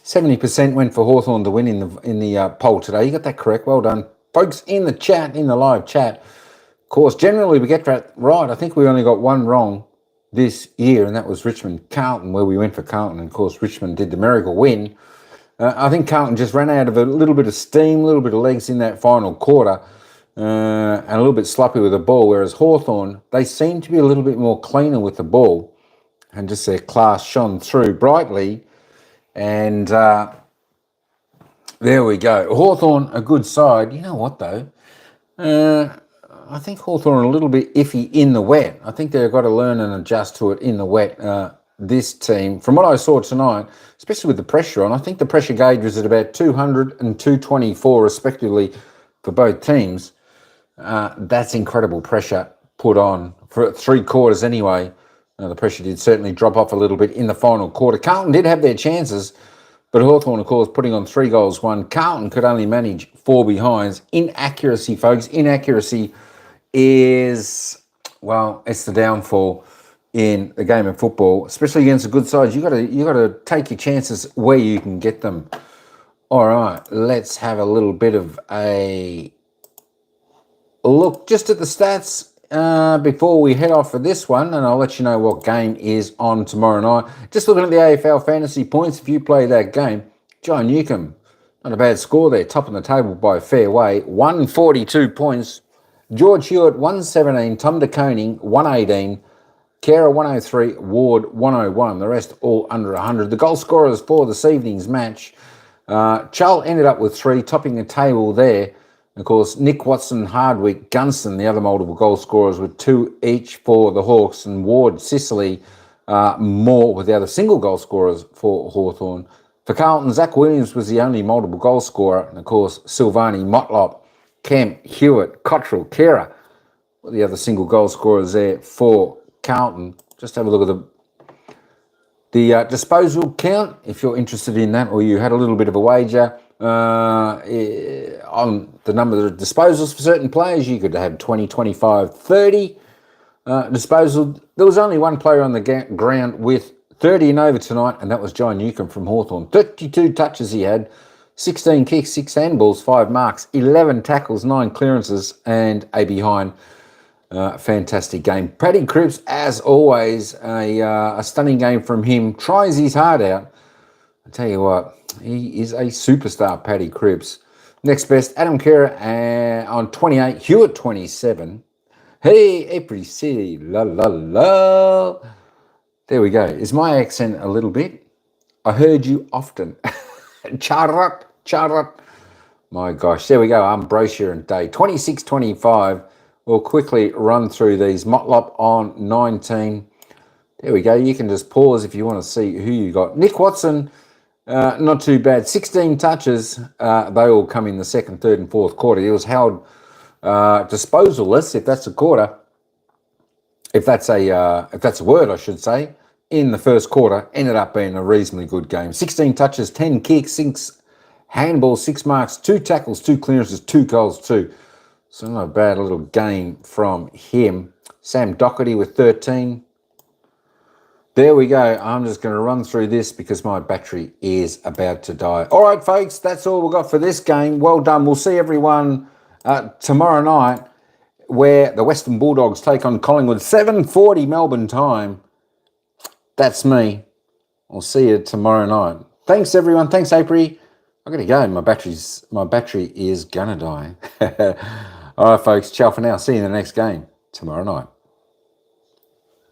70% went for Hawthorn to win in the poll today. You got that correct. Well done, folks, in the chat, in the live chat. Of course, generally we get that right. I think we only got 1 wrong this year, and that was Richmond-Carlton, where we went for Carlton. And of course, Richmond did the miracle win. I think Carlton just ran out of a little bit of steam, a little bit of legs in that final quarter. And a little bit sloppy with the ball, whereas Hawthorn, they seem to be a little bit more cleaner with the ball, and just their class shone through brightly. And there we go. Hawthorn, a good side. You know what, though? I think Hawthorn are a little bit iffy in the wet. I think they've got to learn and adjust to it in the wet, this team. From what I saw tonight, especially with the pressure on, I think the pressure gauge was at about 200 and 224, respectively, for both teams. That's incredible pressure put on for 3 quarters anyway. The pressure did certainly drop off a little bit in the final quarter. Carlton did have their chances, but Hawthorn, of course, putting on 3 goals, 1. Carlton could only manage 4 behinds. Inaccuracy, folks. Inaccuracy is, well, it's the downfall in the game of football, especially against a good side. You got to take your chances where you can get them. All right, let's have a little bit of a look just at the stats before we head off for this one, and I'll let you know what game is on tomorrow night. Just looking at the AFL fantasy points, if you play that game, John Newcomb, not a bad score there, top of the table by a fair way, 142 points. George Hewitt, 117, Tom De Koning, 118, Kara, 103, Ward, 101. The rest all under 100. The goal scorers for this evening's match, Chull ended up with 3, topping the table there. Of course, Nick Watson, Hardwick, Gunston, the other multiple goal scorers with 2 each for the Hawks, and Ward, Sicily, Moore with the other single goal scorers for Hawthorn. For Carlton, Zach Williams was the only multiple goal scorer, and of course, Silvani, Motlop, Kemp, Hewitt, Cottrell, Kera, with the other single goal scorers there for Carlton. Just have a look at the disposal count, if you're interested in that, or you had a little bit of a wager on the number of disposals for certain players. You could have 20, 25, 30 disposal. There was only one player on the ground with 30 and over tonight, and that was John Newcomb from Hawthorn. 32 touches he had, 16 kicks, 6 handballs, 5 marks, 11 tackles, 9 clearances, and a behind. Fantastic game. Paddy Cripps, as always, a stunning game from him. Tries his heart out. I tell you what, he is a superstar, Paddy Cripps. Next best, Adam Kera on 28, Hewitt 27. Hey, April City, la la la. There we go. Is my accent a little bit? I heard you often. Charat, charat. My gosh, there we go. Ambrosia and Day. 26-25. We'll quickly run through these. Motlop on 19. There we go. You can just pause if you want to see who you got. Nick Watson, not too bad. 16 touches. They all come in the second, third, and fourth quarter. He was held disposalless, if that's a quarter. If that's a word, I should say. In the first quarter, ended up being a reasonably good game. 16 touches, 10 kicks, 6 handballs, 6 marks, 2 tackles, 2 clearances, 2 goals, 2. So not a bad little game from him. Sam Doherty with 13. There we go. I'm just going to run through this because my battery is about to die. All right, folks, that's all we've got for this game. Well done. We'll see everyone tomorrow night where the Western Bulldogs take on Collingwood. 7:40 Melbourne time. That's me. I'll see you tomorrow night. Thanks, everyone. Thanks, April. I got to go. My battery is going to die. All right, folks. Ciao for now. See you in the next game tomorrow night.